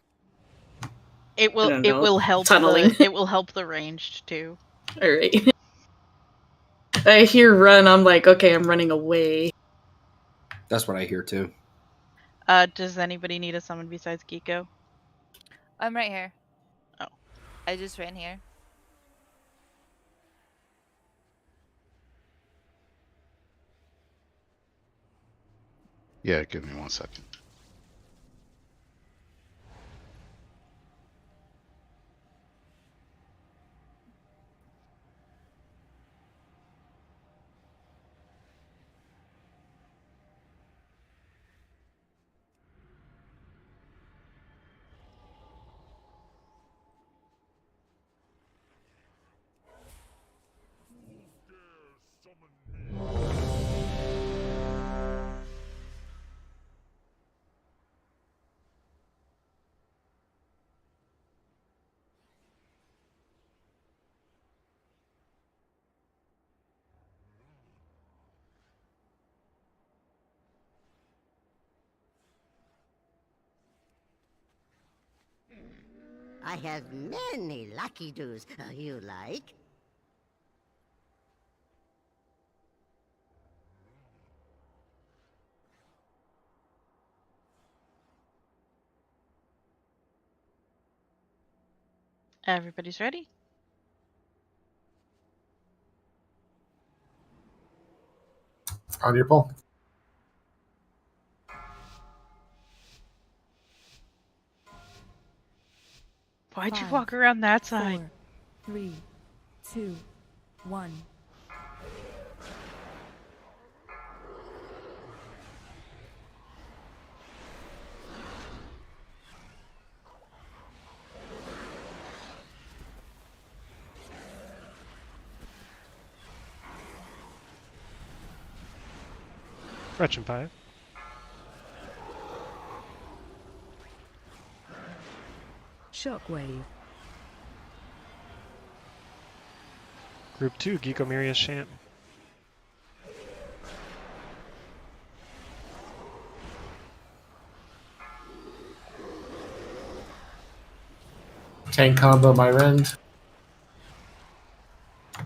It will. don't It know, will help. tunneling. It will help the ranged too. All right. I hear run. I'm like, okay, I'm running away. That's what I hear too. Does anybody need a summon besides Geeko? I'm right here. Oh. I just ran here. Yeah, give me 1 second. I have many lucky doos. You like? Everybody's ready? On your pull. Why'd you walk around that side? 4, 3, 2, 1. Wretchin 5. Shockwave. Group 2, Geeko Miria Sham. Tank combo, my Rend.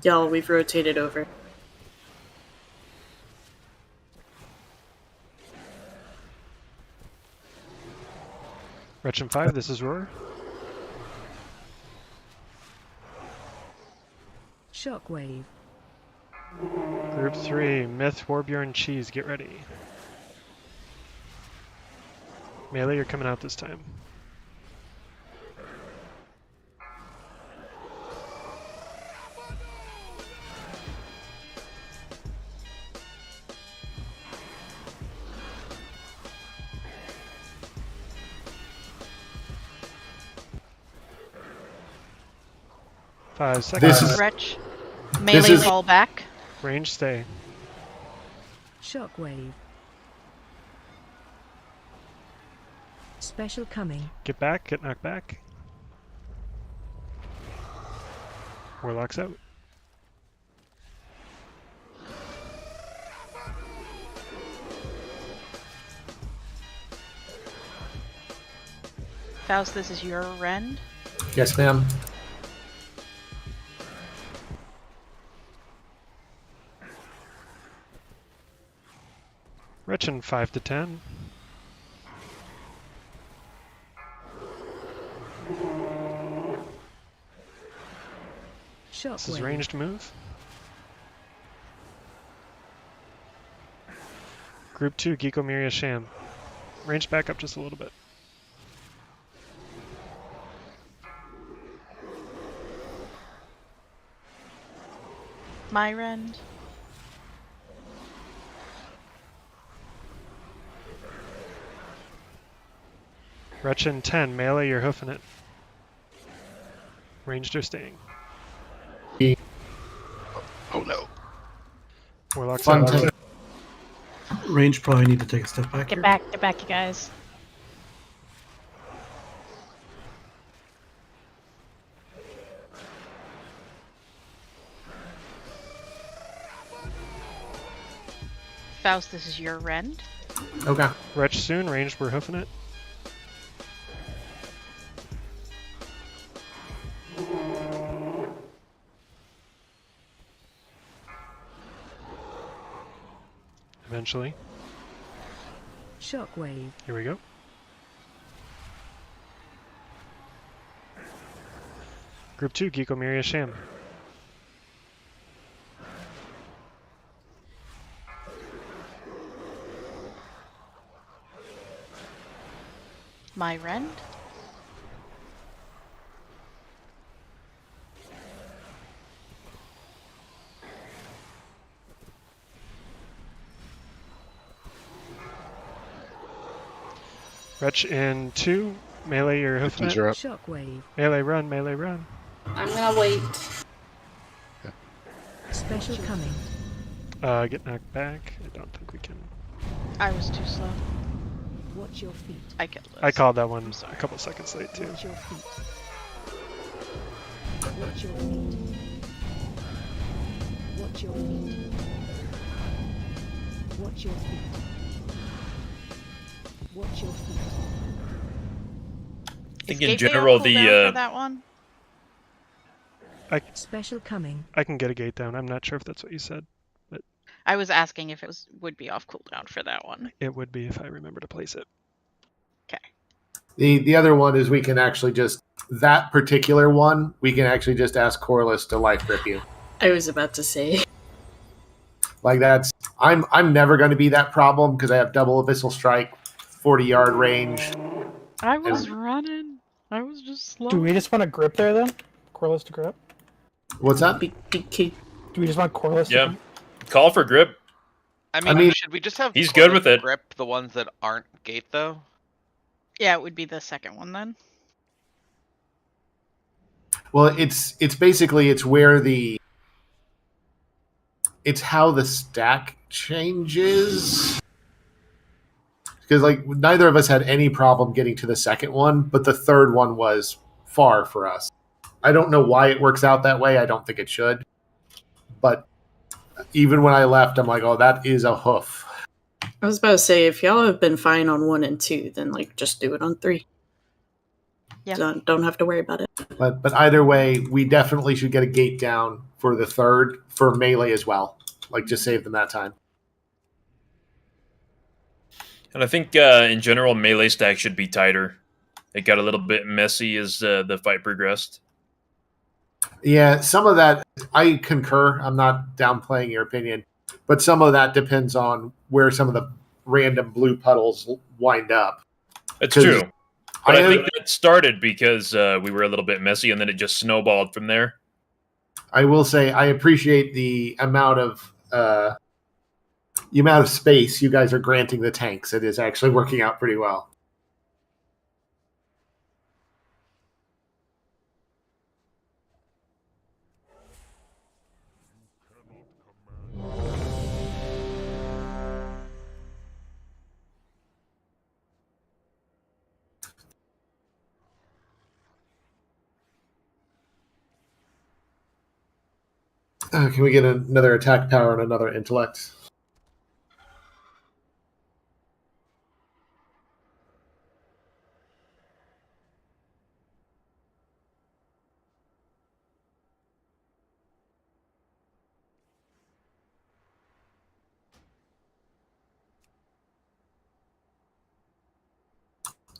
Y'all, we've rotated over. Wretchin 5, this is Roar. Shockwave. Group 3, Myth, Warbjorn, Cheese, get ready. Melee, you're coming out this time. Five seconds. This is Wretch. Melee is- fall back. Range stay. Shockwave. Special coming. Get back, get knocked back. Warlock's out. Faust, this is your rend. Yes, ma'am. Wretchin 5 to 10. Shockwave. This is ranged move. Group 2, Geeko Miria Sham. Range back up just a little bit. My rend. Wretchin 10, melee, you're hoofing it. Ranged or staying. Oh no. Warlock's Fun out. time. Range probably need to take a step back. Get back, you guys. Faust, this is your rend. Okay. Wretch soon, ranged, we're hoofing it. Eventually. Shockwave. Here we go. Group 2, Geeko Miria Sham. My rend. Wretch in 2, melee, you're hoofing it. You're up. Shockwave. Melee run, melee run. I'm gonna wait. Special coming. Get knocked back. I don't think we can. I was too slow. Watch your feet. I killed this. I called that one I'm sorry. a couple seconds late too. Watch your feet. Watch your feet. Watch your feet. Watch your feet. Watch your feet. I think Is in Gateway on general cooldown for that one. Special coming. I can get a gate down. I'm not sure if that's what you said, but I was asking if it would be off cooldown for that one. it would be if I remember to place it. Okay. The other one is we can actually just that particular one we can actually just ask Corliss to life grip you. I was about to say. Like that's I'm never going to be that problem because I have double abyssal strike, 40-yard range. I was running. I was just slow. Do we just want to grip there then? Corliss to grip? What's that? Big key. Do we just want Corliss Yeah. to grip? Call for grip. I mean, mean, should we just have he's good Corliss with it. grip the ones that aren't gate though? Yeah, it would be the second one then. Well, it's basically it's where it's how the stack changes. Because like neither of us had any problem getting to the second one, but the third one was far for us. I don't know why it works out that way. I don't think it should. But even when I left, I'm like, oh, that is a hoof. I was about to say, if y'all have been fine on 1 and 2, then like just do it on 3. Yeah. Don't have to worry about it. But either way, we definitely should get a gate down for the third for melee as well. Like just save them that time. And I think in general, melee stack should be tighter. It got a little bit messy as the fight progressed. Yeah, some of that I concur. I'm not downplaying your opinion, but some of that depends on where some of the random blue puddles wind up. It's 'Cause true. But I I- think that started because we were a little bit messy, and then it just snowballed from there. I will say I appreciate the amount of space you guys are granting the tanks. It is actually working out pretty well. Can we get another attack power and another intellect?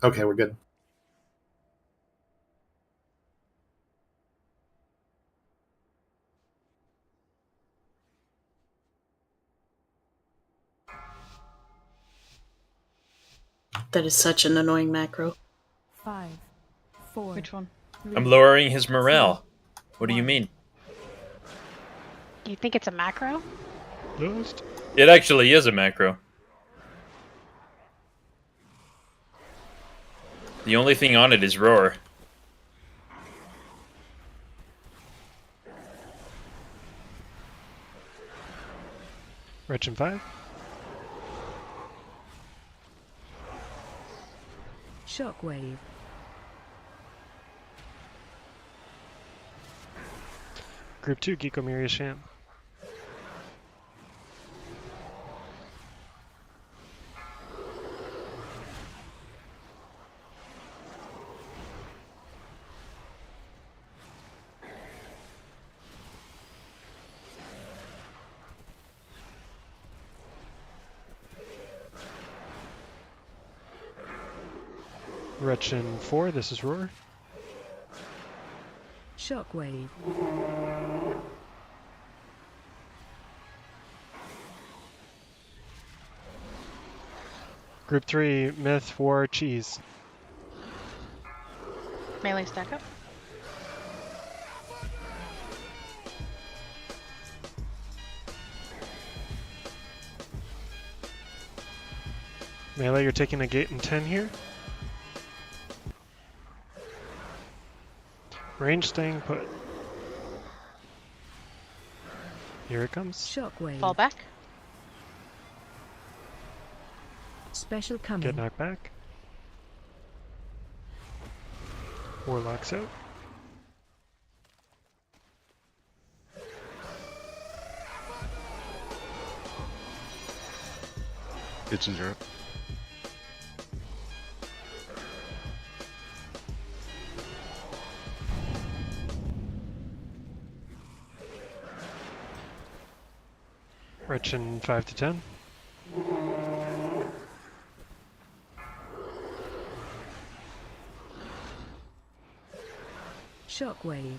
Okay, we're good. That is such an annoying macro. 5, 4. Which one? I'm lowering his morale. What do you mean? Do you think it's a macro? Lost. It actually is a macro. The only thing on it is roar. Wretched 5. Shockwave. Group 2, Geeko Miria Sham. Wretched 4, this is Roar. Shockwave. Group 3, Myth, War, Cheese. Melee stack up. Melee, you're taking a gate in 10 here. Range staying put. Here it comes. Shockwave. Fall back. Special coming. Get knocked back. Warlock's out. Kitchens are up. Wretched 5 to 10. Shockwave.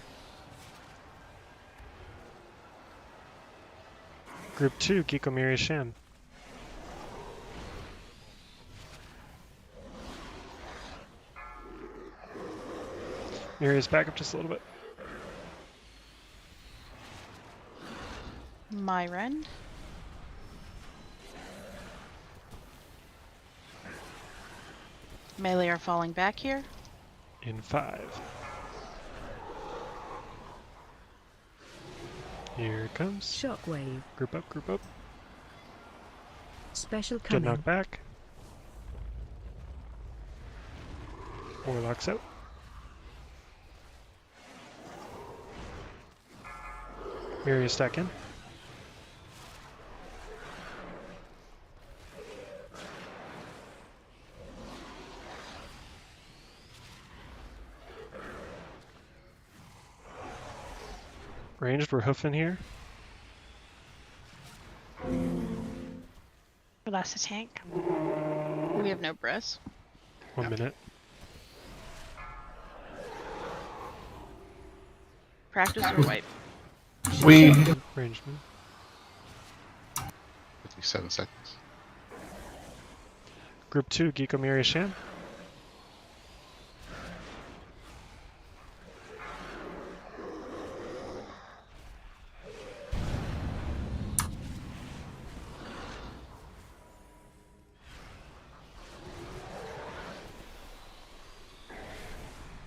Group 2, Geeko Miria Sham. Miria's back up just a little bit. My rend. Melee are falling back here. In 5. Here it comes. Shockwave. Group up, group up. Special Get coming. knocked back. Warlock's out. Miria stack in. Ranged, we're hoofing here. We lost a tank. We have no breaths. 1 minute. Practice or wipe? We Range move. 57 seconds. Group 2, Geeko Miria Shan.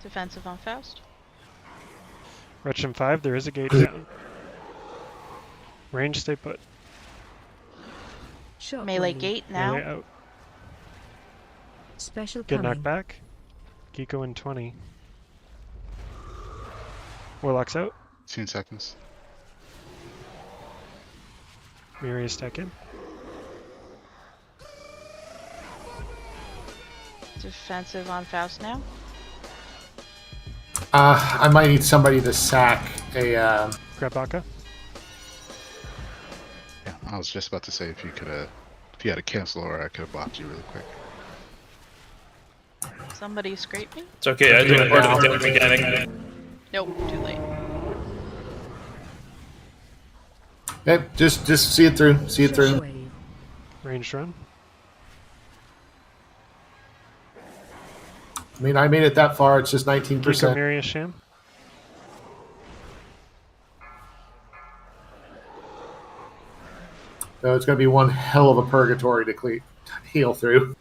Defensive on Faust. Retcham 5, there is a gate down. Range, stay put. Melee gate now. Melee out. Special Get coming. knocked back. Geeko in 20. Warlock's out. 15 seconds. Miria stack in. Defensive on Faust now. I might need somebody to sack a. Grabaka. Yeah, I was just about to say if you had a cancel or I could have blocked you really quick. Somebody scrape me? It's okay, I do it part of the mechanic. Nope, too late. Okay, just see it through. See it through. Ranged run. I mean, I made it that far. It's just Geeko 19%. Miria Shan. So it's going to be one hell of a purgatory to heal through.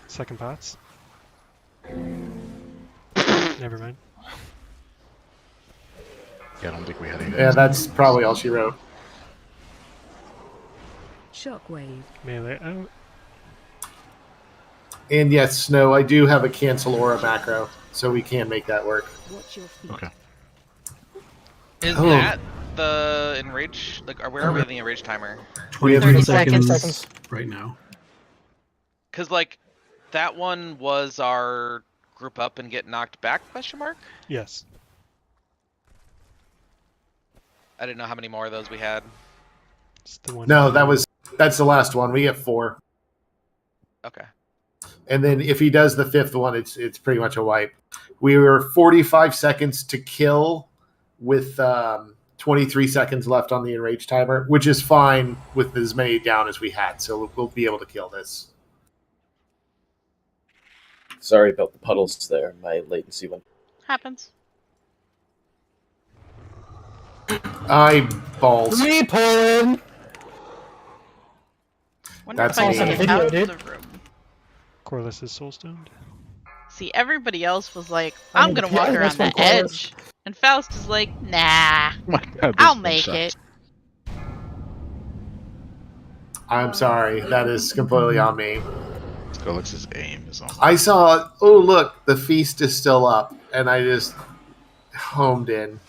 Second pots. Never mind. Yeah, I don't think we had any. Yeah, that's probably all she wrote. Shockwave. Melee out. And yes, Snow, I do have a cancel aura macro, so we can make that work. Watch your feet. Okay. Is Oh. that the enrage? Like, where are we in the enrage timer? 23 30 seconds right now. Because like, that one was our group up and get knocked back? Question mark. Yes. I didn't know how many more of those we had. It's the one. No, that's the last one. We get 4. Okay. And then if he does the 5th one, it's pretty much a wipe. We were 45 seconds to kill with 23 seconds left on the enrage timer, which is fine with as many down as we had. So we'll be able to kill this. Sorry about the puddles there. My latency went. Happens. Eyeballs. Me pulling. Wonder That's if I awesome can get video, out of dude. the room. Corliss is soulstoned. See, everybody else was like, I I'm mean, gonna yeah, walk that's around the one Corliss. edge. And Faust is like, nah, Oh my God, I'll this make one it. shot. I'm sorry. That is completely on me. Skrillex' aim is on. I saw, oh, look, the feast is still up. And I just homed in. I'm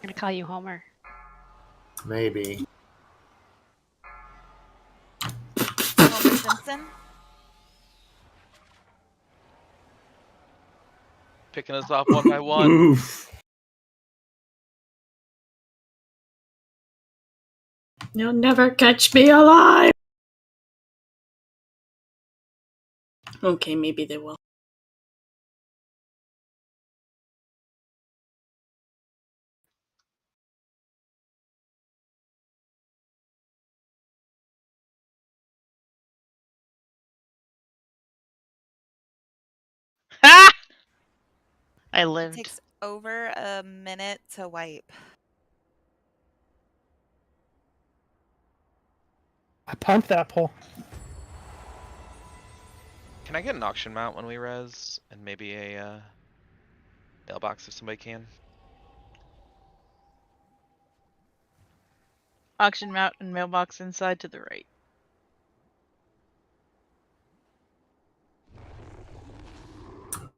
gonna call you Homer. Maybe. Homer Simpson. Picking us off one by one. Oof. You'll never catch me alive. Okay, maybe they will. Ha! I It lived. takes over a minute to wipe. I pumped that pull. Can I get an auction mount when we res, and maybe a mailbox if somebody can? Auction mount and mailbox inside to the right.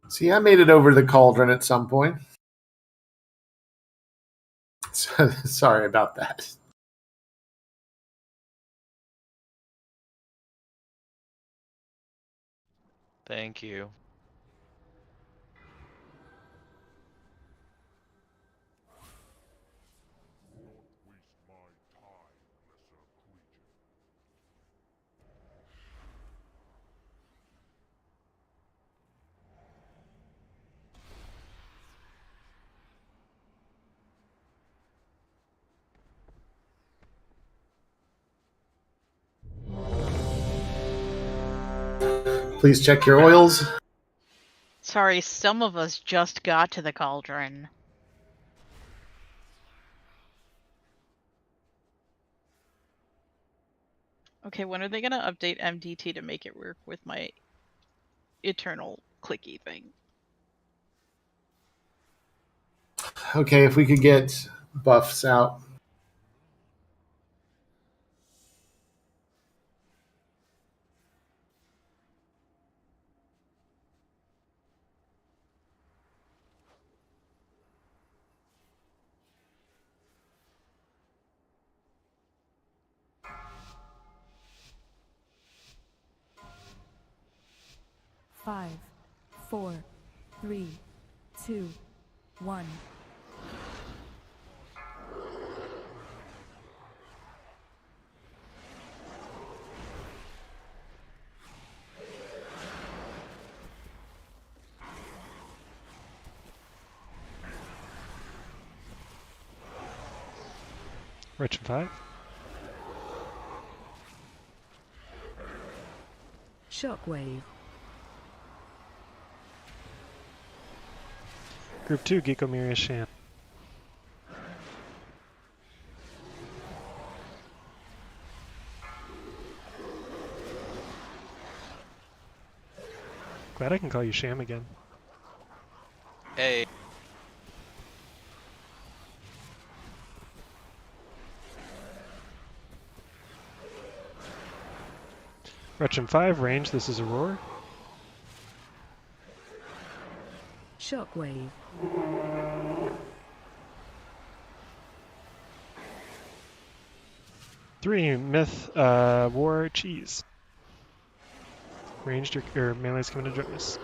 See, I made it over the cauldron at some point. Sorry about that. Thank you. please check your oils. Sorry, some of us just got to the cauldron. Okay, when are they gonna update MDT to make it work with my eternal clicky thing? Okay, if we could get buffs out. Five, 4, 3, 2, 1. Rich and 5. Shockwave. Group 2, Geeko Miria Sham. Glad I can call you Sham again. Hey. Wretchem 5, range, this is a roar. Shockwave. Three, Myth, War, Cheese. Ranged or melee's coming to join us.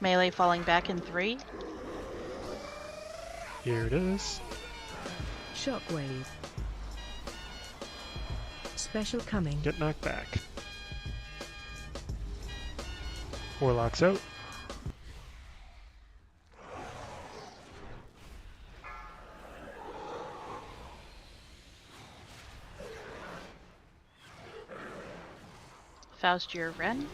Melee falling back in 3. Here it is. Shockwave. Special coming. Get knocked back. Warlock's out. Faust, your rend.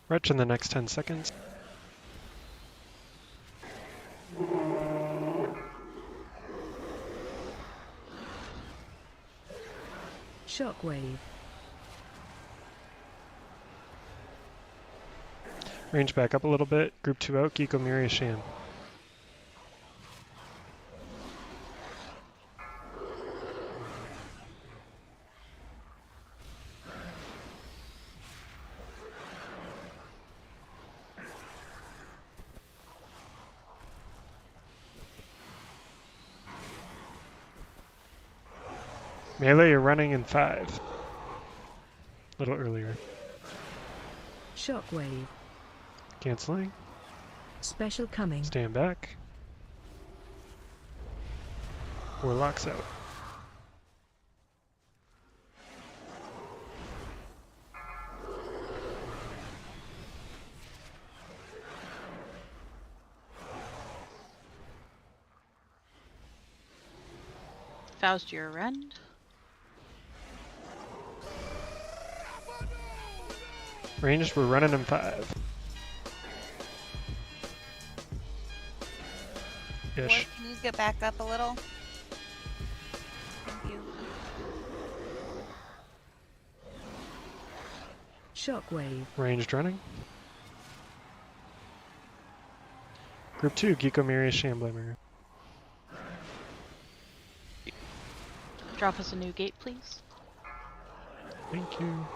Wretch in the next 10 seconds. Shockwave. Range back up a little bit. Group 2 out. Geeko Miria Sham. Melee, you're running in 5. A little earlier. Shockwave. Canceling. Special coming. Stand back. Warlock's out. Faust, your rend. Ranged, we're running in 5. Ward, Ish. can you get back up a little? Thank you. Shockwave. Ranged running. Group 2, Geeko Miria Shambler. Drop us a new gate, please. Thank you.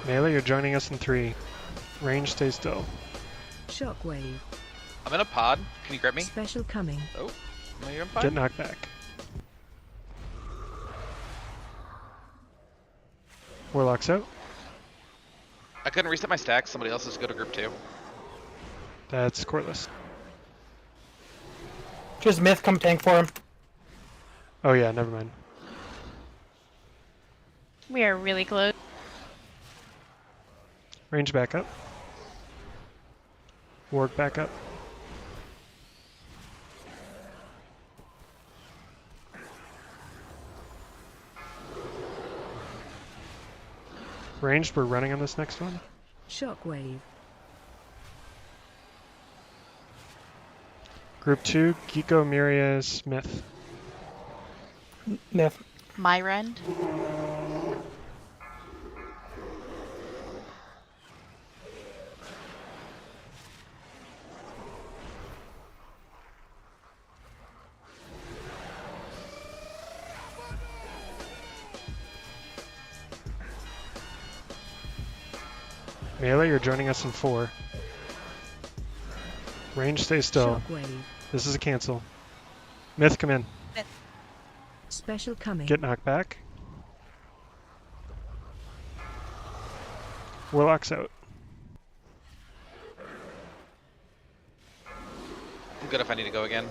Melee, you're joining us in 3. Range, stay still. Shockwave. I'm in a pod. Can you grab me? Special coming. Oh, am I in pod? Get knocked back. Warlock's out. I couldn't reset my stacks. Somebody else has to go to group 2. That's Corliss. Just Myth, come tank for him. Oh yeah, never mind. We are really close. Range back up. Ward back up. Ranged, we're running on this next one. Shockwave. Group 2, Geeko, Miria, Smith. Myth. My rend. Melee, you're joining us in 4. Range, stay still. Shockwave. This is a cancel. Myth, come in. Special coming. Get knocked back. Warlock's out. I'm good if I need to go again.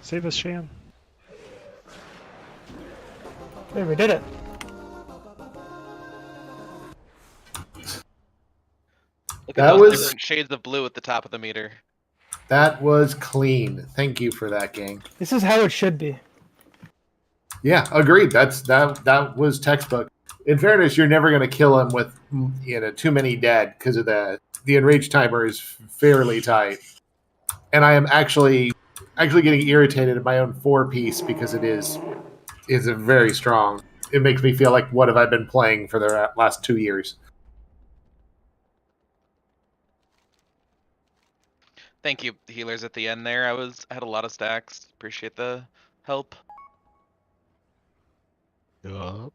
Save us, Shan. Hey, we did it. Look That at those was- different shades of blue at the top of the meter. That was clean. Thank you for that, gang. This is how it should be. Yeah, agreed. That was textbook. In fairness, you're never going to kill him with too many dead because of the enrage timer is fairly tight. And I am actually getting irritated at my own 4-piece because it is a very strong. It makes me feel like what have I been playing for the last 2 years? Thank you, healers at the end there. I had a lot of stacks. Appreciate the help. Yup.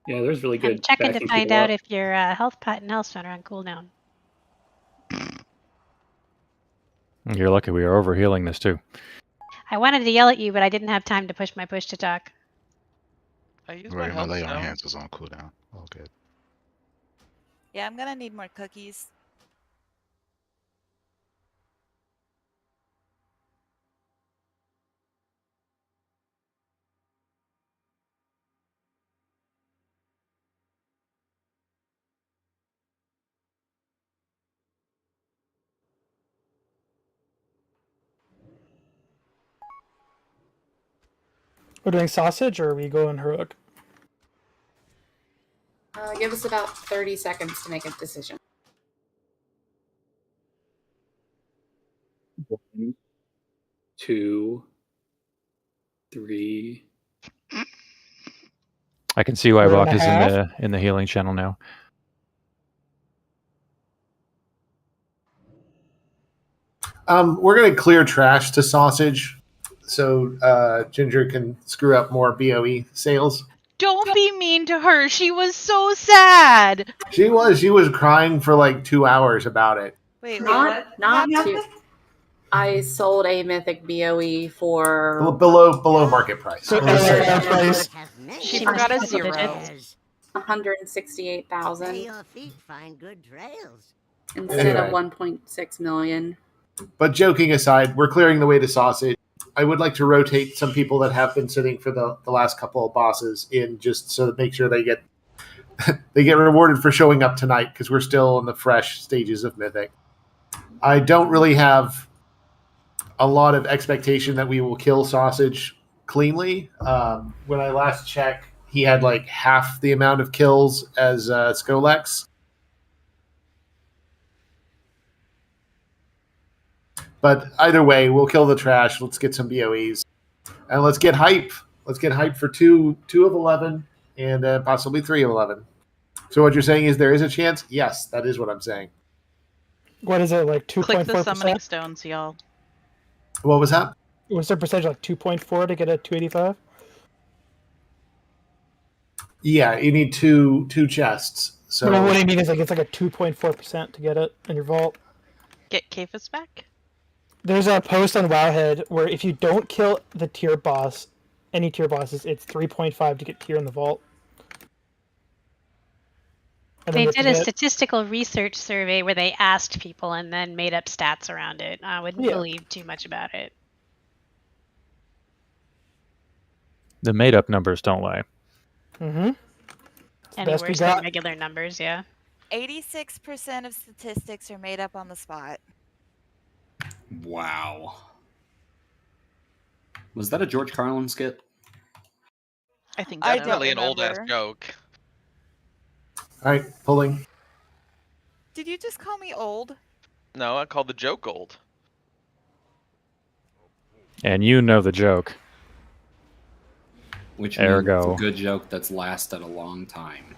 Yeah, there's really good. I'm checking to backing find people out up. if your health pot and healthstone are on cooldown. You're lucky we are overhealing this too. I wanted to yell at you, but I didn't have time to push my push to talk. I use Right, my lay on now. hands was on cooldown. All good. Yeah, I'm gonna need more cookies. We're doing sausage, or are we going heroic? Give us about 30 seconds to make a decision. 1, 2, 3. I can see why One and Rock a is half. in the healing channel now. We're going to clear trash to sausage so Ginger can screw up more BOE sales. Don't be mean to her. She was so sad. She was crying for like 2 hours about it. Wait, Not too. I sold a mythic BOE for Below market price. She forgot a zero. 168,000 Your feet find good trails. instead of Anyway. 1.6 million. But joking aside, we're clearing the way to sausage. I would like to rotate some people that have been sitting for the last couple of bosses in just so to make sure they get they get rewarded for showing up tonight because we're still in the fresh stages of Mythic. I don't really have a lot of expectation that we will kill sausage cleanly. When I last checked, he had like half the amount of kills as Skolex. But either way, we'll kill the trash. Let's get some BOEs. And let's get hype. Let's get hype for 2 of 11 and possibly 3 of 11. So what you're saying is there is a chance? Yes, that is what I'm saying. What is it, like Click the summoning 2.4%? stones, y'all. What was that? Was there a percentage like 2.4 to get a 285? Yeah, you need two chests. So No, what I mean is like it's like a 2.4% to get it in your vault. Get Kafis back? There's a post on Wowhead where if you don't kill the tier boss, any tier bosses, it's 3.5 to get tier in the vault. And They then did a statistical research survey where they asked people and then made up stats around it. I wouldn't believe too much about it. The made up numbers don't lie. Mm-hmm. Any worse than regular numbers, yeah. 86% of statistics are made up on the spot. Wow. Was that a George Carlin skit? I think I Definitely don't an old ass remember. joke. All right, pulling. Did you just call me old? No, I called the joke old. And you know the joke. Which means Ergo. it's a good joke that's lasted a long time.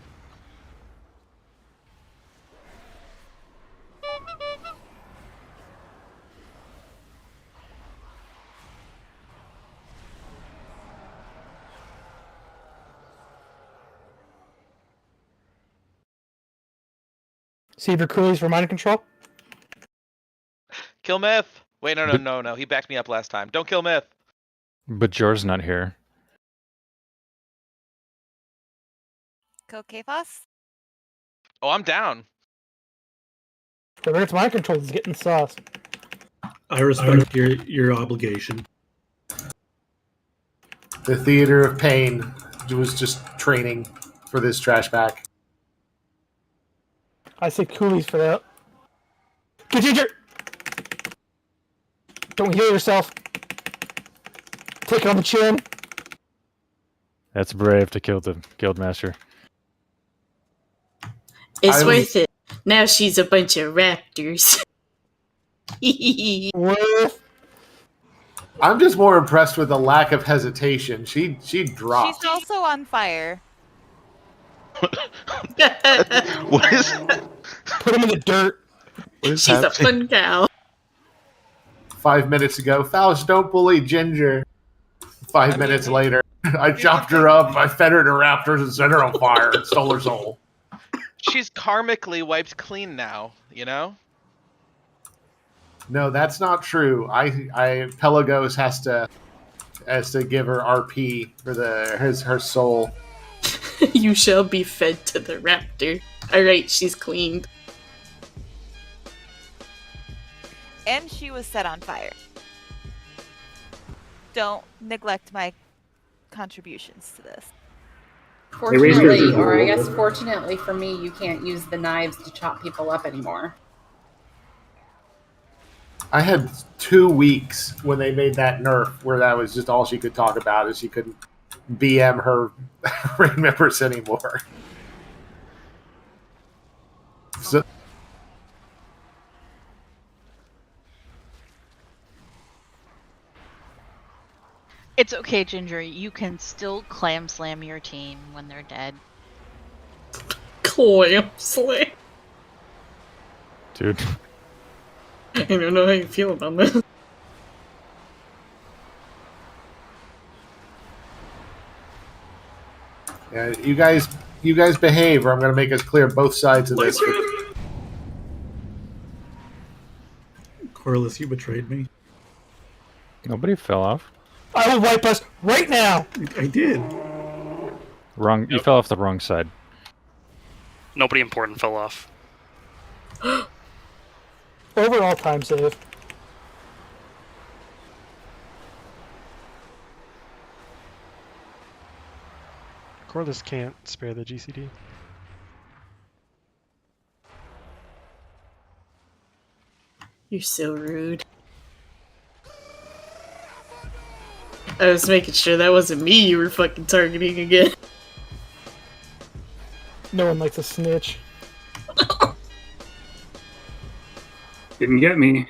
Saber Coolies for mind control. Kill Myth. Wait, no. He backed me up last time. Don't kill Myth. But Jor's not here. Kill Kphos? Oh, I'm down. The Rick's mind control is getting sauce. I respect your obligation. The Theater of Pain was just training for this trash pack. I say Coolies for that. Get Ginger! Don't heal yourself. Take it on the chin. That's brave to kill the Guildmaster. It's worth it. Now she's a bunch of raptors. I'm just more impressed with the lack of hesitation. She dropped. She's also on fire. What is? Put him in the dirt. What is She's a happening? fun cow. 5 minutes ago, Faust, don't bully Ginger. 5 minutes later, I chopped her up, I fed her to raptors and set her on fire and stole her soul. She's karmically wiped clean now, you know? No, that's not true. I Pelagos has to give her RP for her soul. You shall be fed to the raptor. Alright, she's cleaned. And she was set on fire. Don't neglect my contributions to this. Fortunately, or I guess fortunately for me, you can't use the knives to chop people up anymore. I had 2 weeks when they made that nerf where that was just all she could talk about is she couldn't BM her ring members anymore. So It's okay, Ginger. You can still clam slam your team when they're dead. Clam slam. Dude. I don't know how you feel about this. yeah, you guys behave, or I'm going to make us clear both sides of this. Corliss, you betrayed me. Nobody fell off. I will wipe us right now. I did. Wrong. You fell off the wrong side. Nobody important fell off. Overall time save. Corliss can't spare the GCD. You're so rude. I was making sure that wasn't me you were fucking targeting again. No one likes a snitch. Didn't get me.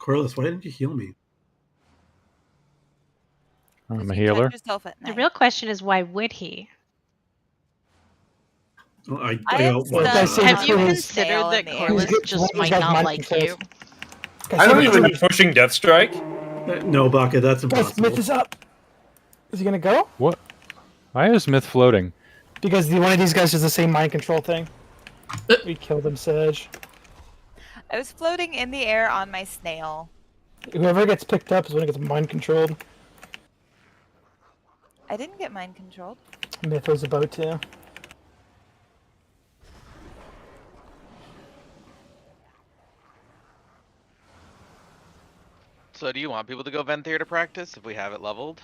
Corliss, why didn't you heal me? I'm a healer. Yourself at The night. real question is why would he? Well, I I am out- stunned Guys, say Have it's you cool. considered that He's Corliss good- just he's might got not mind like controls. you? Guys, I don't say even- it's cool. Pushing Death Strike? No, Baka, that's Guys, impossible. Myth is up. Is he gonna go? What? Why is Myth floating? Because one of these guys does the same mind control thing. We killed him, Sedge. I was floating in the air on my snail. Whoever gets picked up is when it gets mind controlled. I didn't get mind controlled. Myth was about to. So do you want people to go Ven Theater practice if we have it leveled?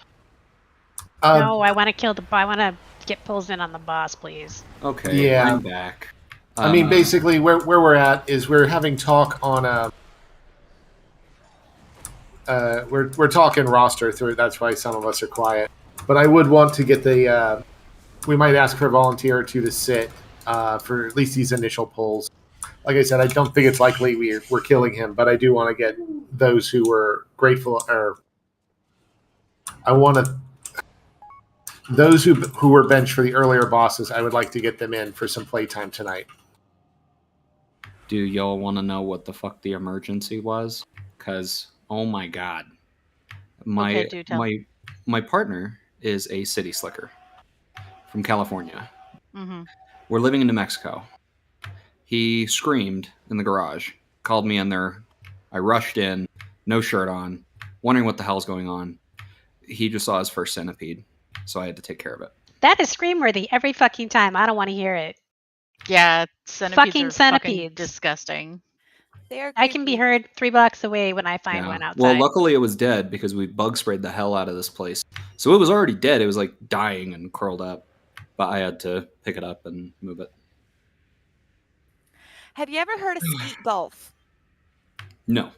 No, I want to kill the. I want to get pulls in on the boss, please. Okay, Yeah. I'm back. I mean, basically, where we're at is we're having talk on we're talking roster through. That's why some of us are quiet. But I would want to get the. We might ask for a volunteer or two to sit for at least these initial pulls. Like I said, I don't think it's likely we're killing him, but I do want to get those who were grateful, or I want to. Those who were benched for the earlier bosses, I would like to get them in for some playtime tonight. Do y'all want to know what the fuck the emergency was? Because, oh my god. My Okay, do tell. my partner is a city slicker from California. Mm-hmm. We're living in New Mexico. He screamed in the garage, called me in there. I rushed in, no shirt on, wondering what the hell's going on. He just saw his first centipede, so I had to take care of it. That is scream worthy every fucking time. I don't want to hear it. Yeah, centipedes Fucking are centipedes. fucking disgusting. They are I can be heard 3 blocks away when I find Yeah. one outside. Well, luckily it was dead because we bug sprayed the hell out of this place. So it was already dead. It was like dying and curled up. But I had to pick it up and move it. Have you ever heard of skeet golf? No.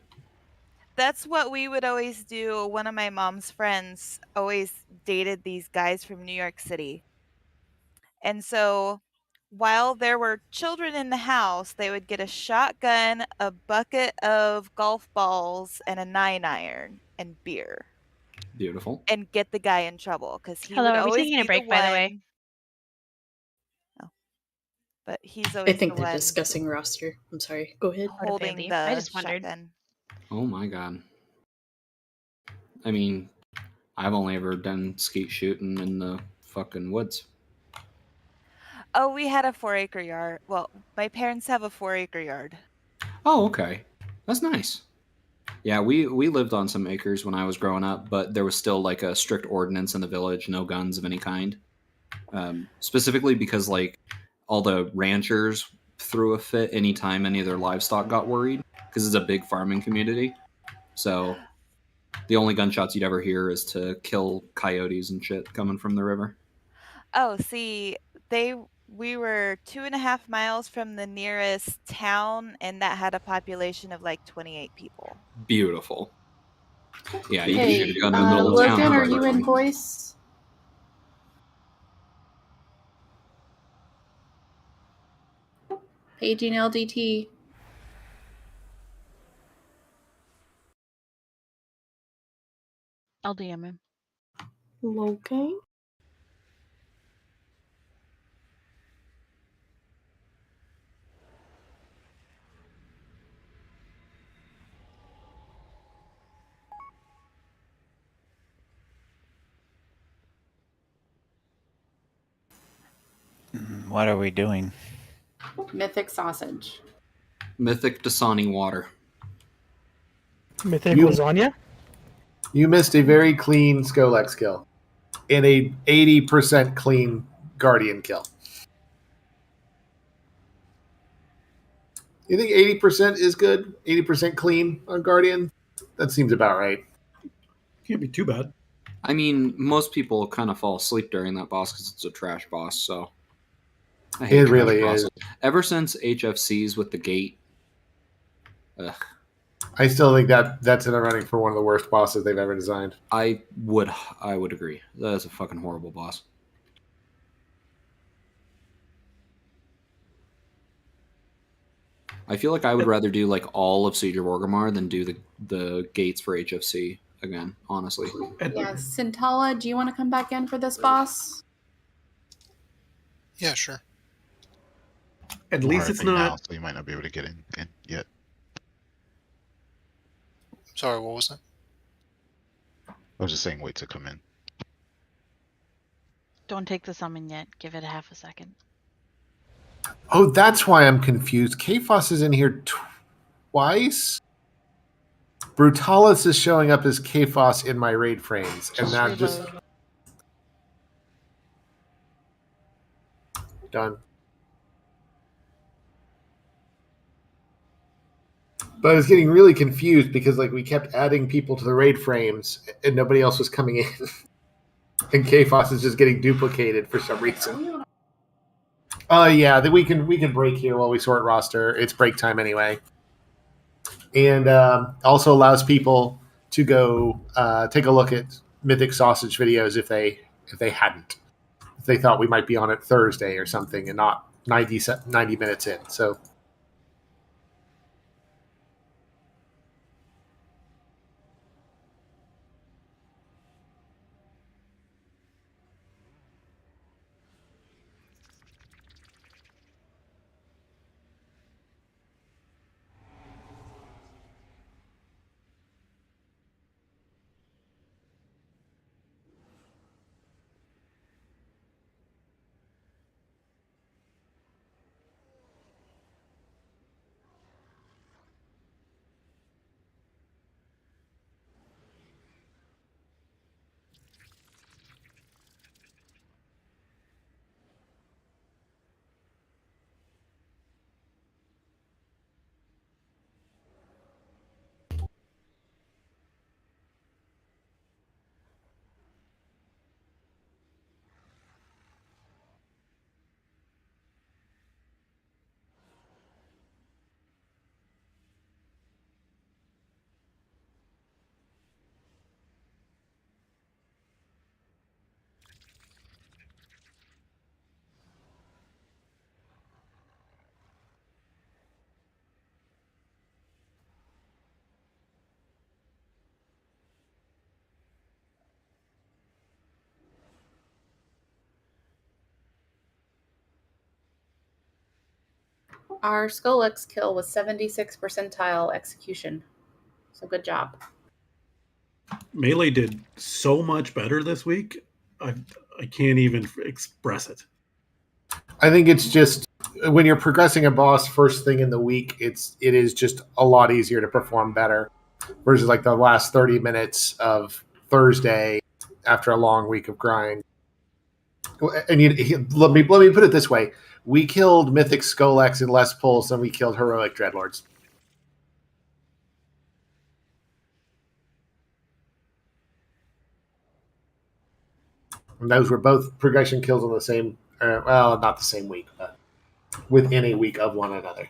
That's what we would always do. One of my mom's friends always dated these guys from New York City. And so while there were children in the house, they would get a shotgun, a bucket of golf balls, and a 9-iron and beer Beautiful. and get the guy in trouble because he Hello, would are we always taking a be break, the by the one. way? No. But he's I always think the they're one discussing roster. I'm sorry. Go ahead. holding Bailey. the I just wondered. shotgun. Oh my god. I mean, I've only ever done skeet shooting in the fucking woods. Oh, we had a 4-acre yard. Well, my parents have a 4-acre yard. Oh, okay. That's nice. Yeah, we lived on some acres when I was growing up, but there was still like a strict ordinance in the village, no guns of any kind. Specifically because like all the ranchers threw a fit anytime any of their livestock got worried, because it's a big farming community. So the only gunshots you'd ever hear is to kill coyotes and shit coming from the river. Oh, see, we were 2.5 miles from the nearest town, and that had a population of like 28 people. Beautiful. Yeah, you Hey, can shoot a gun in the middle of town. Logan, are right? you in voice? Paging LDT. I'll DM him. Logan? What are we doing? Mythic sausage. Mythic Dasani water. Mythic You- lasagna? You missed a very clean Skolex kill and a 80% clean Guardian kill. You think 80% is good? 80% clean on Guardian? That seems about right. Can't be too bad. I mean, most people kind of fall asleep during that boss because it's a trash boss, so. I hate It trash really bosses. is. Ever since HFCs with the gate. Ugh. I still think that's in a running for one of the worst bosses they've ever designed. I would agree. That's a fucking horrible boss. I feel like I would rather do like all of Siege of Orgrimmar than do the gates for HFC again, honestly. Yeah, Sintala, do you want to come back in for this boss? Yeah, sure. At Well, least I it's think now, not. so you might not be able to get in yet. Sorry, what was that? I was just saying, wait to come in. Don't take the summon yet. Give it a half a second. Oh, that's why I'm confused. Kphos is in here twice. Brutalis is showing up as Kphos in my raid frames, and that just done. But I was getting really confused because like we kept adding people to the raid frames, and nobody else was coming in, and Kphos is just getting duplicated for some reason. Yeah, that we can break here while we sort roster. It's break time anyway, and also allows people to go take a look at Mythic Sausage videos if they hadn't, if they thought we might be on it Thursday or something and not 90 minutes in. So Our Skolex kill was 76 percentile execution. So good job. Melee did so much better this week. I can't even express it. I think it's just when you're progressing a boss first thing in the week, it is just a lot easier to perform better versus like the last 30 minutes of Thursday after a long week of grind. And let me put it this way: we killed Mythic Skolex in less pulls than we killed Heroic Dreadlords. And those were both progression kills on the same, well, not the same week, but within a week of one another.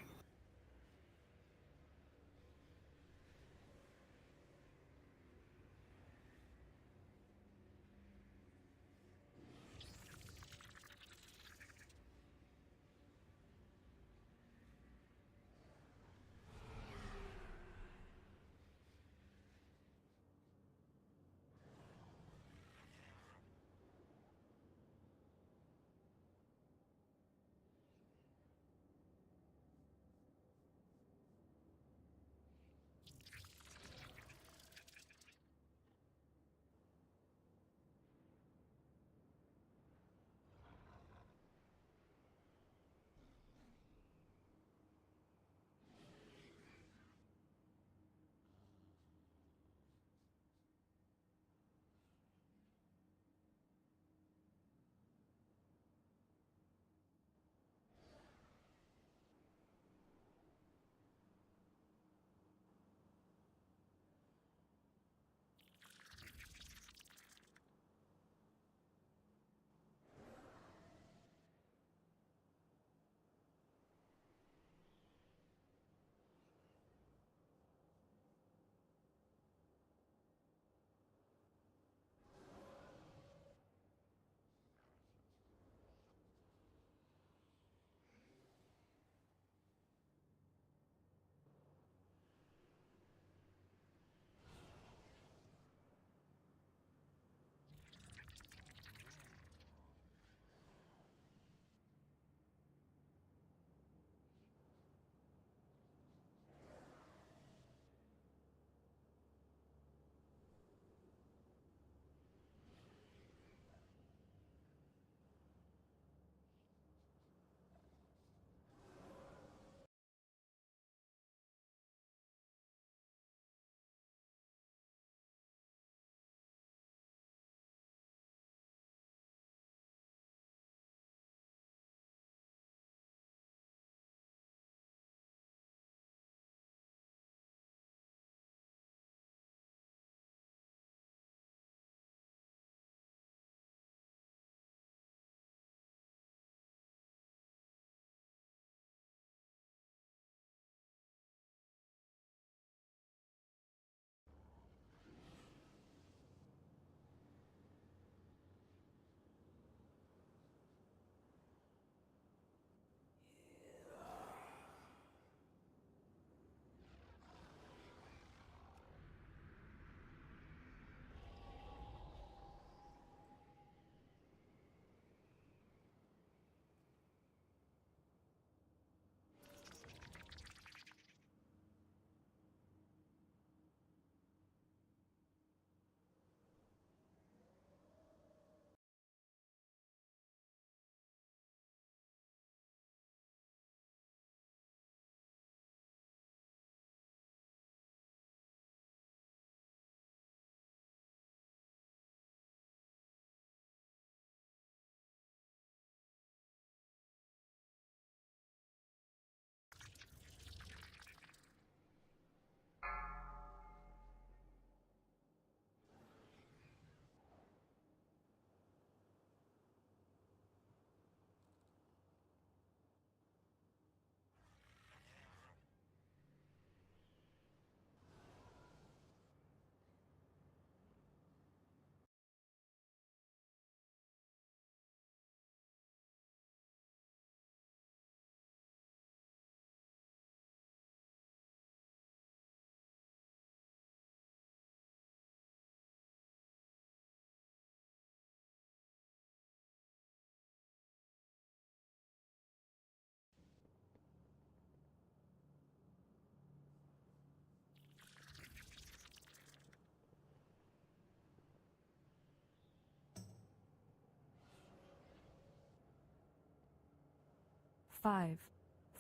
5,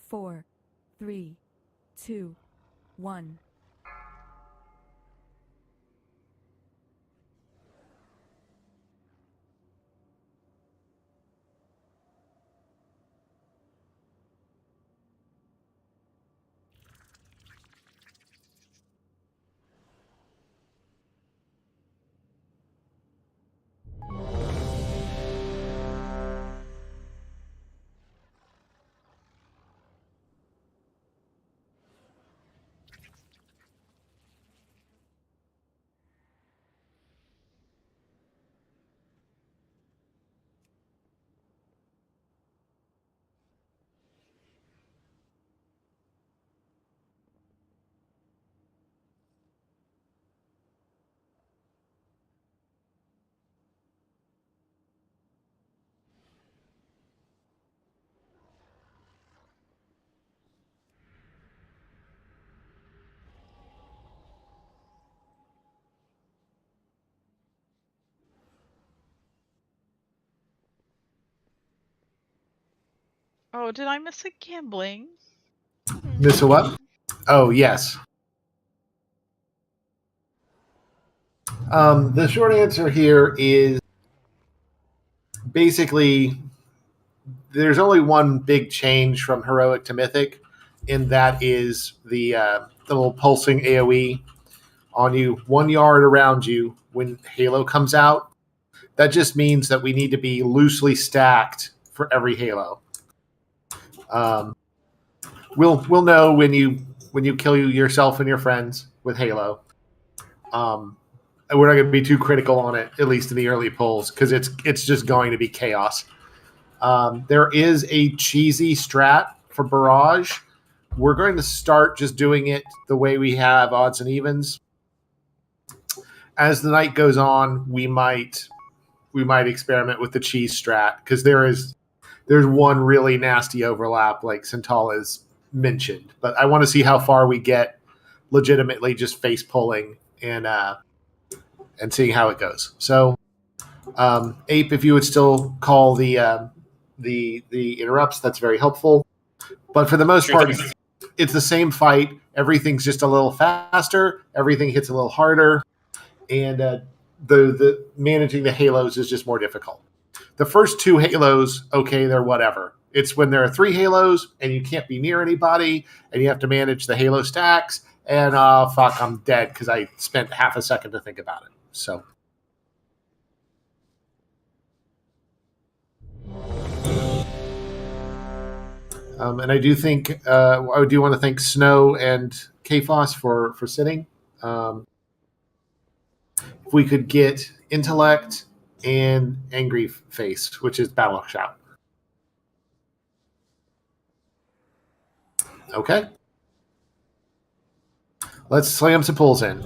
4, 3, 2, 1. Oh, did I miss a gambling? Miss a what? Oh, yes. The short answer here is basically there's only one big change from heroic to mythic, and that is the little pulsing AoE on you 1 yard around you when Halo comes out. That just means that we need to be loosely stacked for every Halo. We'll know when you kill yourself and your friends with Halo. And we're not going to be too critical on it, at least in the early pulls, because it's just going to be chaos. There is a cheesy strat for Barrage. We're going to start just doing it the way we have odds and evens. As the night goes on, we might experiment with the cheese strat, because there's one really nasty overlap, like Centala's mentioned. But I want to see how far we get legitimately just face pulling and seeing how it goes. So, Ape, if you would still call the interrupts, that's very helpful. But for the most part, it's the same fight. Everything's just a little faster. Everything hits a little harder, and the managing the halos is just more difficult. The first 2 halos, okay, they're whatever. It's when there are 3 halos and you can't be near anybody, and you have to manage the halo stacks. And fuck, I'm dead because I spent half a second to think about it. So. And I do think I do want to thank Snow and Kphos for sitting. If we could get Intellect and Angry Face, which is Battle Shout. Okay. Let's slam some pulls in.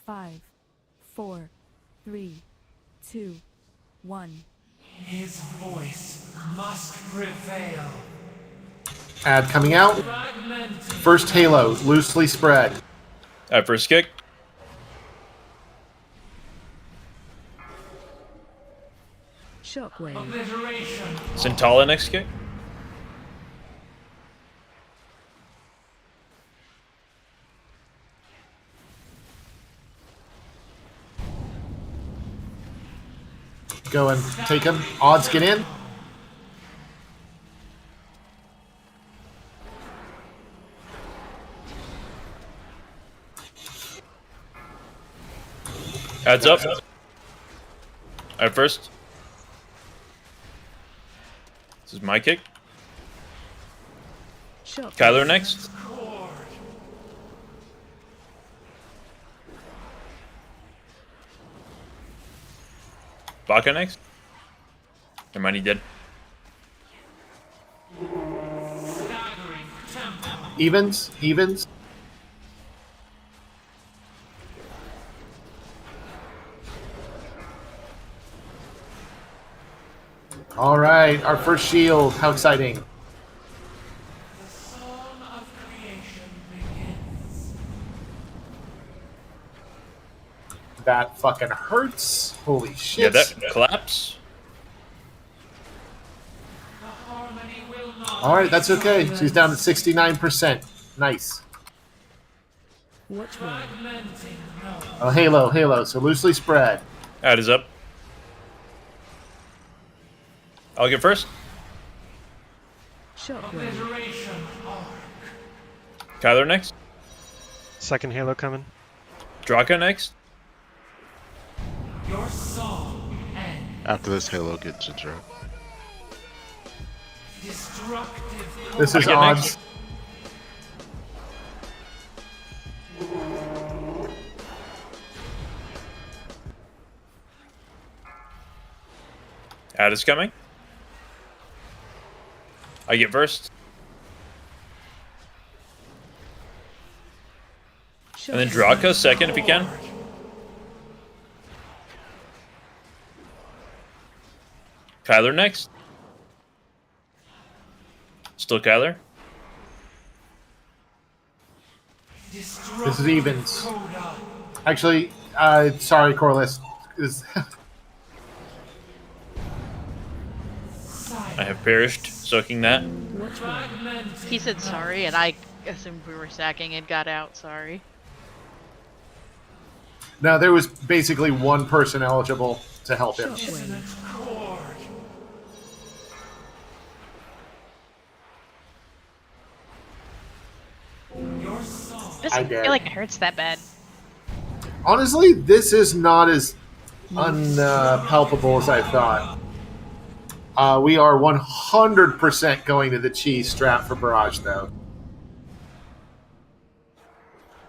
Five, 4, 3, 2, 1. His voice must prevail. Ad coming out. First Halo, loosely spread. First kick. Shockwave. Obliteration. Centala next kick. Go and take him. Odds get in. Adds up. At first. This is my kick. Kyler next. Baka next. Never mind, he did. Evens. All right, our first shield. How exciting! The song of creation begins. That fucking hurts. Holy shit! Yeah, that collapse. The harmony will not. All right, that's okay. She's down to 69%. Nice. Fragmenting no. Oh, Halo. So loosely spread. Ad is up. I'll get first. Obliteration arc. Kyler next. Second Halo coming. Draka next. Your song ends. After this, Halo gets a drop. Destructive. This is I get odds. next. Ad is coming. I get first. And then Draka second if you can. Kyler next. Still Kyler. This is evens. Actually, sorry, Corliss. I have perished, soaking that. He said sorry, and I assumed we were stacking and got out. Sorry. No, there was basically one person eligible to help him. Doesn't feel like it hurts that bad. Honestly, this is not as unpalpable as I thought. We are 100% going to the cheese strap for Barrage, though.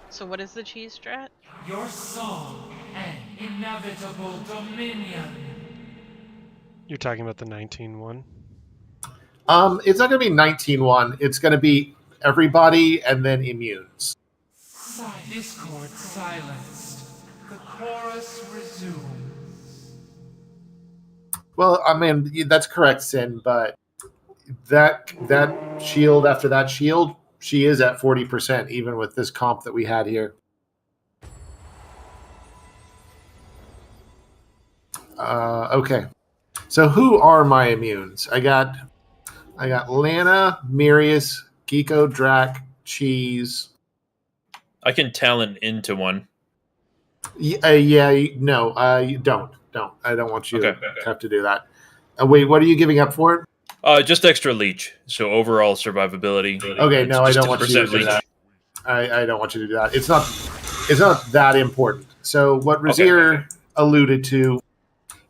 So what is the cheese strat? Your song and inevitable dominion. You're talking about the 19-1? It's not going to be 19-1. It's going to be everybody and then immunes. Discord silenced. The chorus resumes. Well, I mean, that's correct, Sin, but that shield after that shield, she is at 40%, even with this comp that we had here. Okay. So who are my immunes? I got Lana, Mirius, Geeko, Drac, Cheese. I can talent into one. You don't. I don't want you Okay. to have to do that. Wait, what are you giving up for it? Just extra leech. So overall survivability. Okay, no, I Just don't want you to 10% do that. I don't want you to do that. It's not that important. So what Razir alluded to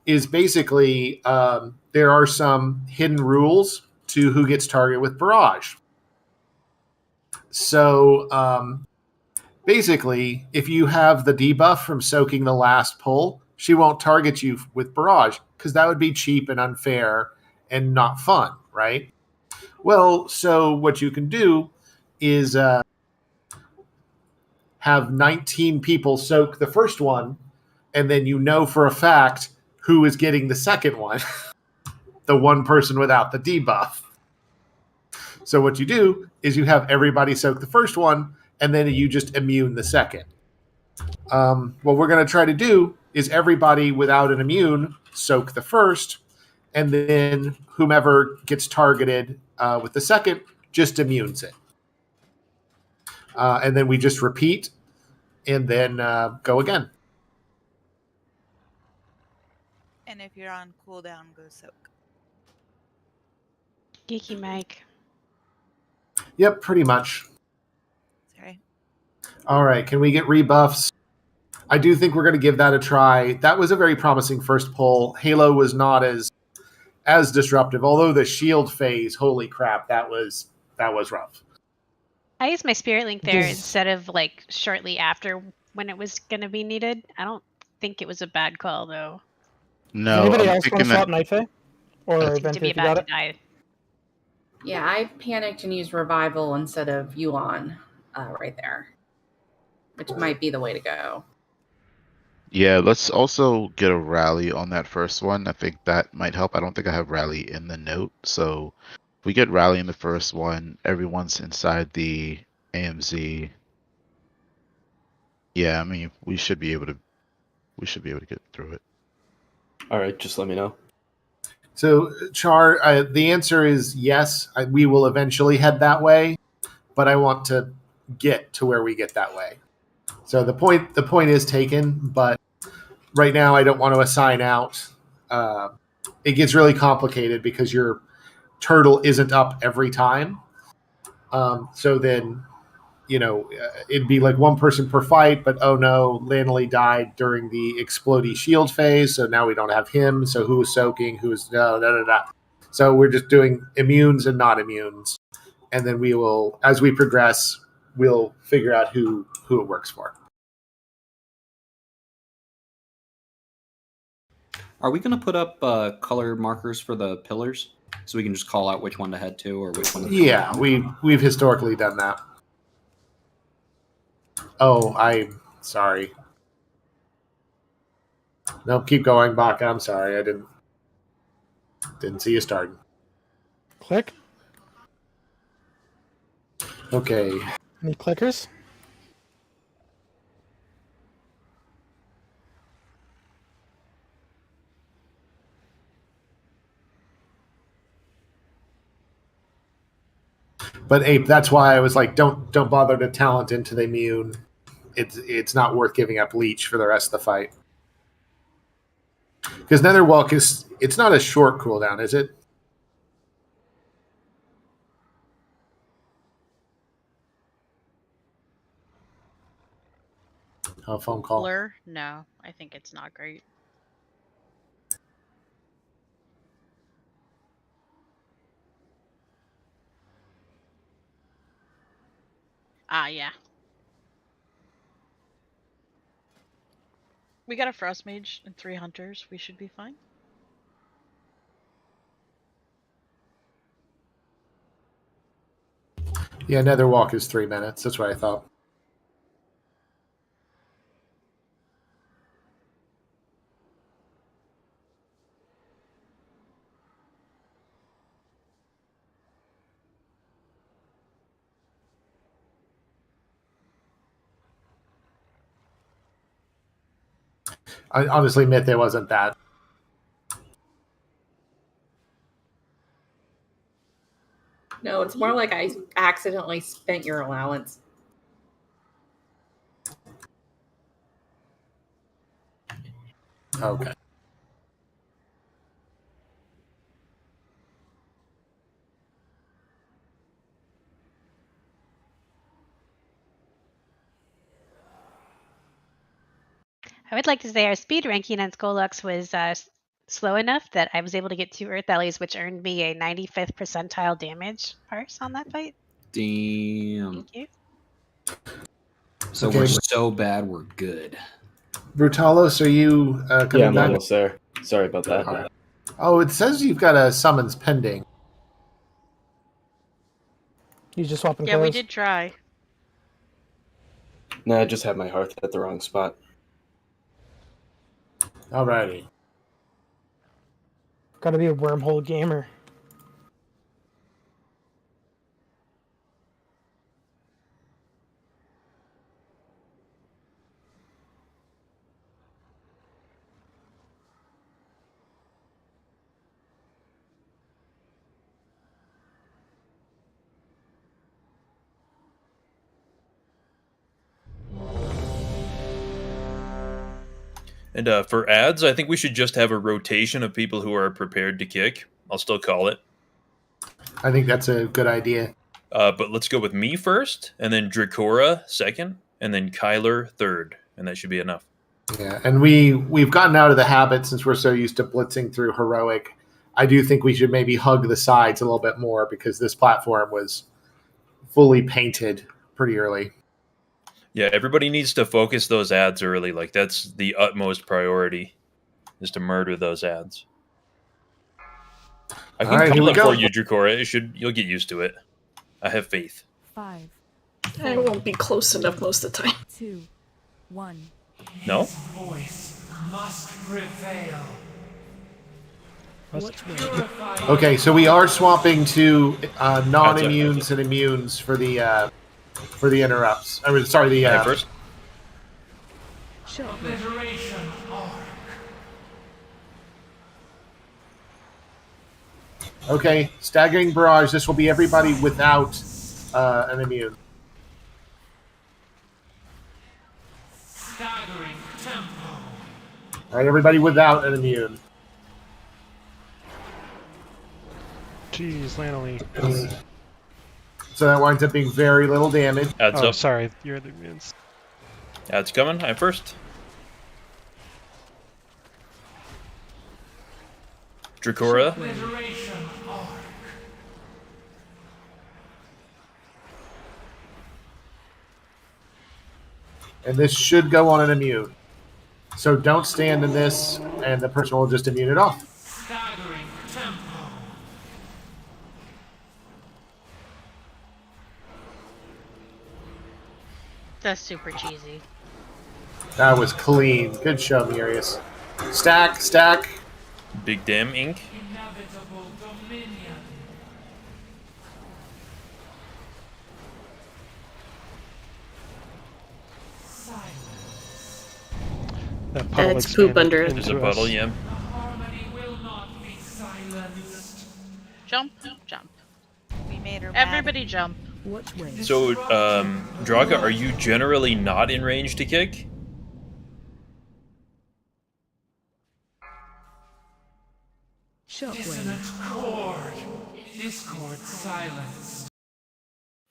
is basically there are some hidden rules to who gets targeted with Barrage. So basically, if you have the debuff from soaking the last pull, she won't target you with Barrage because that would be cheap and unfair and not fun, right? Well, so what you can do is have 19 people soak the first one, and then you know for a fact who is getting the second one, the one person without the debuff. So what you do is you have everybody soak the first one, and then you just immune the second. What we're going to try to do is everybody without an immune soak the first, and then whomever gets targeted with the second just immunes it. And then we just repeat and then go again. And if you're on cooldown, go soak. Geeky Mike. Yep, pretty much. Sorry. All right, can we get rebuffs? I do think we're going to give that a try. That was a very promising first pull. Halo was not as disruptive, although the shield phase, holy crap, that was rough. I used my Spirit Link there Does- instead of like shortly after when it was going to be needed. I don't think it was a bad call though. No, Anybody I'm else want to thinking swap that Night Fae? Or Seemed to Venti be if you got about it? to die. Yeah, I panicked and used Revival instead of Yuan right there, which might be the way to go. Yeah, let's also get a rally on that first one. I think that might help. I don't think I have rally in the note, so if we get rally in the first one, everyone's inside the AMZ. Yeah, I mean we should be able to get through it. All right, just let me know. So, Char, the answer is yes. We will eventually head that way, but I want to get to where we get that way. So the point is taken, but right now I don't want to assign out. It gets really complicated because your turtle isn't up every time. So then, it'd be like one person per fight, but oh no, Lanley died during the explodey shield phase, so now we don't have him. So who is soaking? Who's no. So we're just doing immunes and not immunes, and then we will, as we progress, we'll figure out who it works for. Are we going to put up color markers for the pillars so we can just call out which one to head to or which one? Yeah, we've historically done that. Oh, I'm sorry. No, keep going, Baka. I'm sorry. I didn't see you starting. Click. Okay. Any clickers? But Ape, that's why I was like, don't bother to talent into the immune. It's not worth giving up leech for the rest of the fight. Because Netherwalk it's not a short cooldown, is it? Oh, phone call. Blur? No, I think it's not great. Ah, yeah. We got a Frost Mage and 3 Hunters. We should be fine. Yeah, Netherwalk is 3 minutes. That's what I thought. I honestly admit it wasn't that. No, it's more like I accidentally spent your allowance. Okay. I would like to say our speed ranking on Skolux was slow enough that I was able to get 2 Earth Allies, which earned me a 95th percentile damage parse on that fight. Damn. Thank you. So Okay. we're so bad, we're good. Brutalos, are you coming Yeah, I'm back? almost there. Sorry about that. Right. Oh, it says you've got a summons pending. You just swapping Yeah, colors? we did try. No, I just had my hearth at the wrong spot. Alrighty. Gotta be a wormhole gamer. And for ads, I think we should just have a rotation of people who are prepared to kick. I'll still call it. I think that's a good idea. But let's go with me first, and then Dracora second, and then Kyler third, and that should be enough. Yeah, and we've gotten out of the habit since we're so used to blitzing through heroic. I do think we should maybe hug the sides a little bit more because this platform was fully painted pretty early. Yeah, everybody needs to focus those ads early. Like, that's the utmost priority, is to murder those ads. I can Alright, here call we it go. for you, Dracora. You'll get used to it. I have faith. 5, I won't be close enough most of the time. 2, 1. No? His voice must prevail. Okay, so we are swapping to non-immunes and immunes for the interrupts. I mean, sorry, the first. Obliteration arc. Okay, staggering barrage. This will be everybody without an immune. Staggering tempo. All right, everybody without an immune. Jeez, Lanolly. So that winds up being very little damage. Adds Oh, up. sorry, you're the immunes. Ad's coming. I'm first. Dracora. Obliteration arc. And this should go on an immune. So don't stand in this, and the person will just immune it off. Staggering tempo. That's super cheesy. That was clean. Good show, Murius. Stack, stack. Big damn ink. Inevitable dominion. That puddle It's poop expanded under it. There's a into puddle, us. yeah. Harmony will not be silenced. Jump, jump. We made her mad. Everybody jump. Which way? So, Draka, are you generally not in range to kick? Dissonant chord. Discord silenced.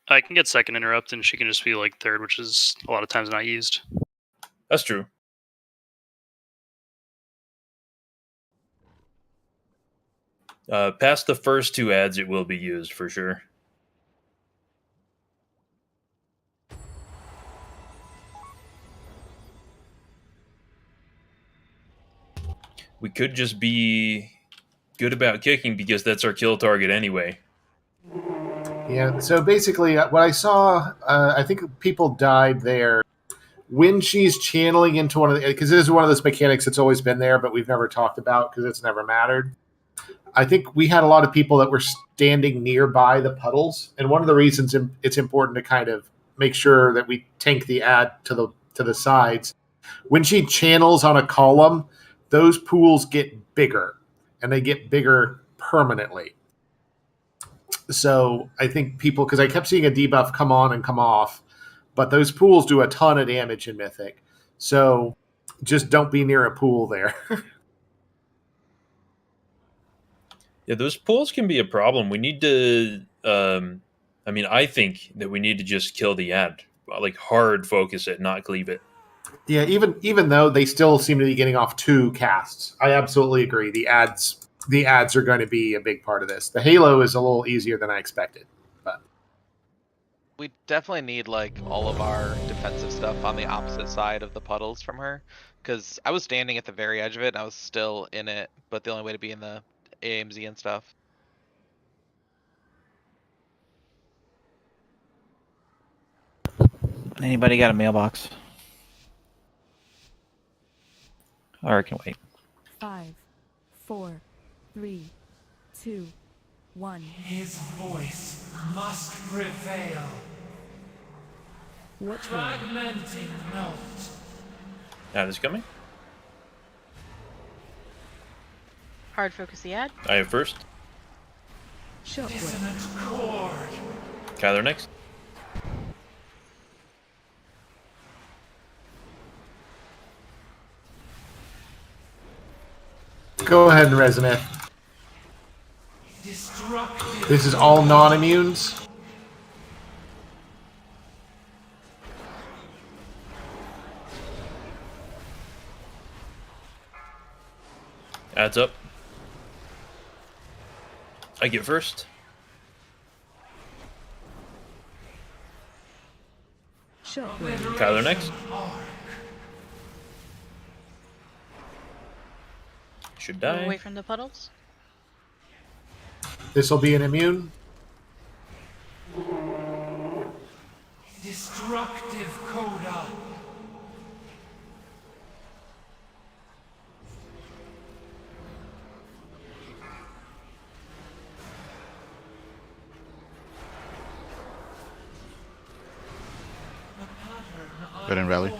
I can get second interrupt, and she can just be like third, which is a lot of times not used. That's true. Past the first two ads, it will be used for sure. We could just be good about kicking because that's our kill target anyway. Yeah, so basically what I saw, I think people died there. When she's channeling into one of the... Because this is one of those mechanics that's always been there, but we've never talked about because it's never mattered. I think we had a lot of people that were standing nearby the puddles, and one of the reasons it's important to kind of make sure that we tank the ad to the sides. When she channels on a column, those pools get bigger, and they get bigger permanently. So I think people, because I kept seeing a debuff come on and come off, but those pools do a ton of damage in Mythic. So just don't be near a pool there. Yeah, those pools can be a problem. We need to... I think that we need to just kill the ad. Like, hard focus it, not cleave it. Yeah, even though they still seem to be getting off 2 casts. I absolutely agree. The ads are going to be a big part of this. The Halo is a little easier than I expected. But We definitely need like all of our defensive stuff on the opposite side of the puddles from her, because I was standing at the very edge of it and I was still in it, but the only way to be in the AMZ and stuff. Anybody got a mailbox? Or I can wait. 5, 4, 3, 2, 1. His voice must prevail. Which way? Fragmenting note. Ad is coming. Hard focus the ad. I have first. Dissonant chord. Kyler next. go ahead and resonate. Destructive. This is all non-immunes. Adds up. I get first. Kyler next. Should Move die. away from the puddles. This will be an immune. Destructive coda. Good and rally.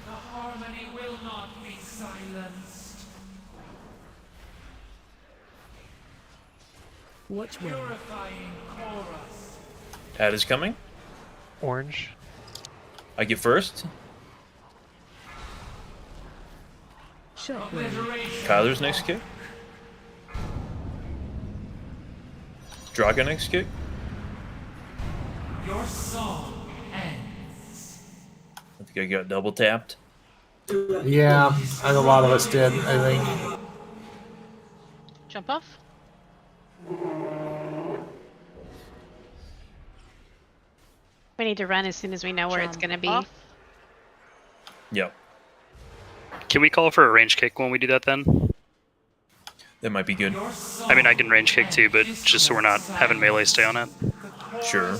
The harmony will not be silenced. Watch well. Purifying chorus. Ad is coming. Orange. I get first. Kyler's next kick. Draga next kick. Your song ends. I think I got double tapped. Yeah, I think a lot of us did, I think. Jump off. We need to run as soon as we know where it's going to be. Off. Yep. Can we call for a range kick when we do that then? That might be good. I mean, I can range kick too, but just so we're not having melee stay on it. Sure.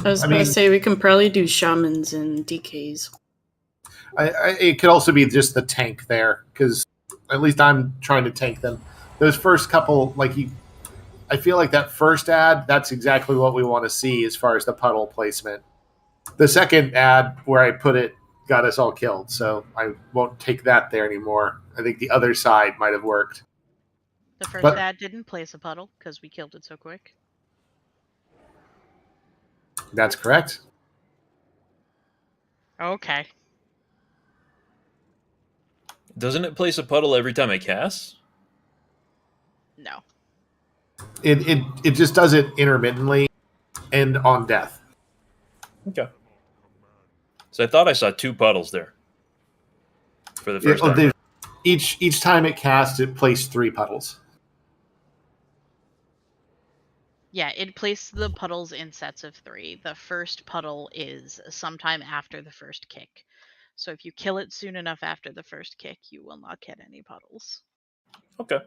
I was about to say we can probably do shamans and DKs. It could also be just the tank there, because at least I'm trying to tank them. Those first couple, I feel like that first ad, that's exactly what we want to see as far as the puddle placement. The second ad where I put it got us all killed, so I won't take that there anymore. I think the other side might have worked. The first ad didn't place a puddle because we killed it so quick. That's correct. Okay. Doesn't it place a puddle every time I cast? No. It just does it intermittently and on death. Okay. So I thought I saw 2 puddles there for the first time. Each time it casts, it placed 3 puddles. Yeah, it placed the puddles in sets of 3. The first puddle is sometime after the first kick. So if you kill it soon enough after the first kick, you will not get any puddles. Okay.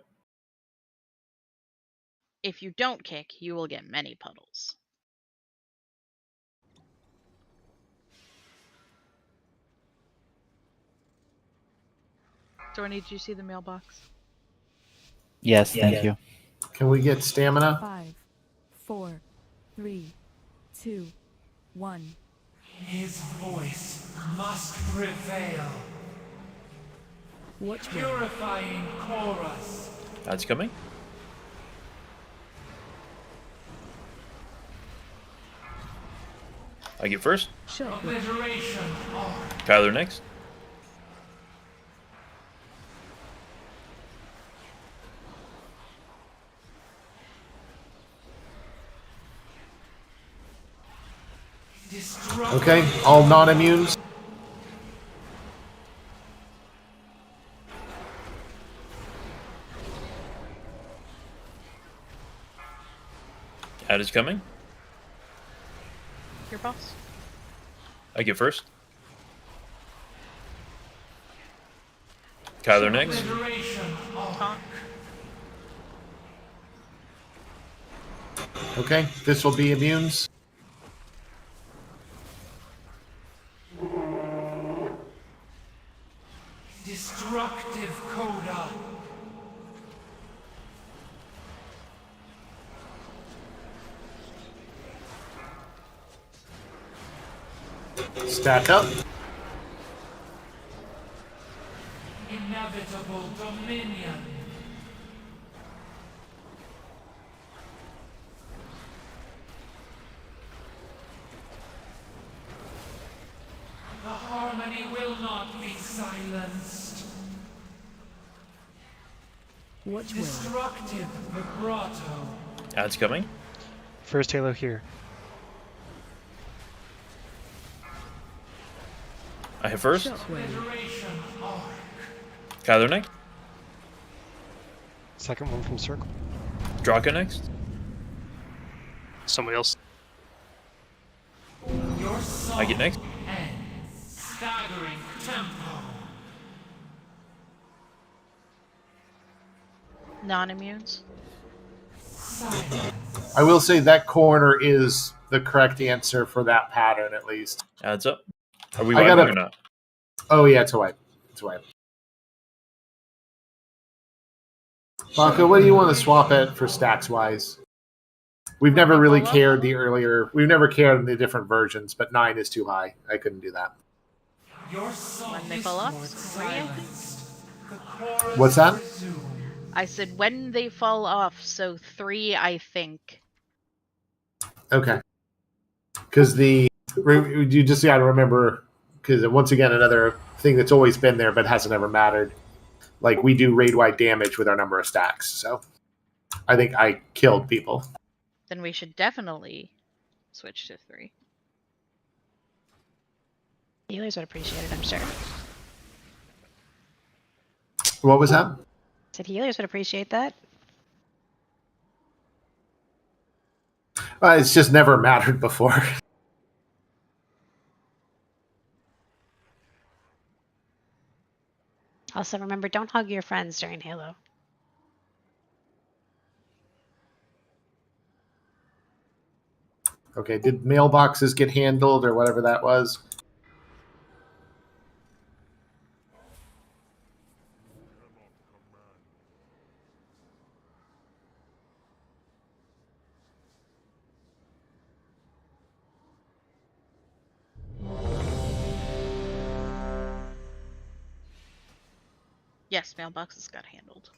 If you don't kick, you will get many puddles. Dorney, did you see the mailbox? Yes, thank you. Can we get stamina? 5, 4, 3, 2, 1. His voice must prevail. Watch Purifying chorus. Ad's coming. I get first. Obliteration. Kyler next. Okay, all non-immunes. Ad is coming. Your boss. I get first. Kyler next. Okay, this will be immunes. Destructive coda. Stack up. Inevitable dominion. The harmony will not be silenced. Watch well. Destructive vibrato. Ad's coming. First Halo here. I have first. Obliteration arc. Kyler next. Second one from circle. Draka next. Somebody else. Your song I get next. ends. Staggering tempo. Non-immunes. Silence. I will say that corner is the correct answer for that pattern, at least. Adds up. Are we I wiping gotta- or not? Oh yeah, it's a wipe. It's a wipe. Baka, what do you want to swap it for stacks wise? We've never really cared the earlier. We've never cared in the different versions, but 9 is too high. I couldn't do that. When they fall off, 3, I think. What's that? I said when they fall off, so 3, I think. Okay. Because you just got to remember, because once again, another thing that's always been there but hasn't ever mattered. Like, we do raid-wide damage with our number of stacks, so I think I killed people. Then we should definitely switch to 3. Healers would appreciate it, I'm sure. What was that? Said healers would appreciate that. It's just never mattered before. Also, remember, don't hug your friends during Halo. Okay, did mailboxes get handled or whatever that was? Yes, mailboxes got handled.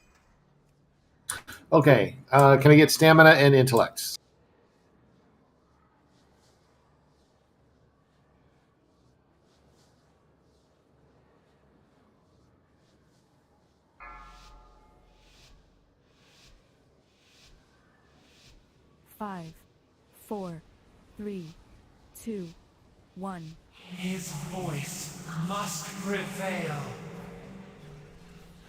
Okay, can I get stamina and intellect? Five, 4, 3, 2, 1. His voice must prevail.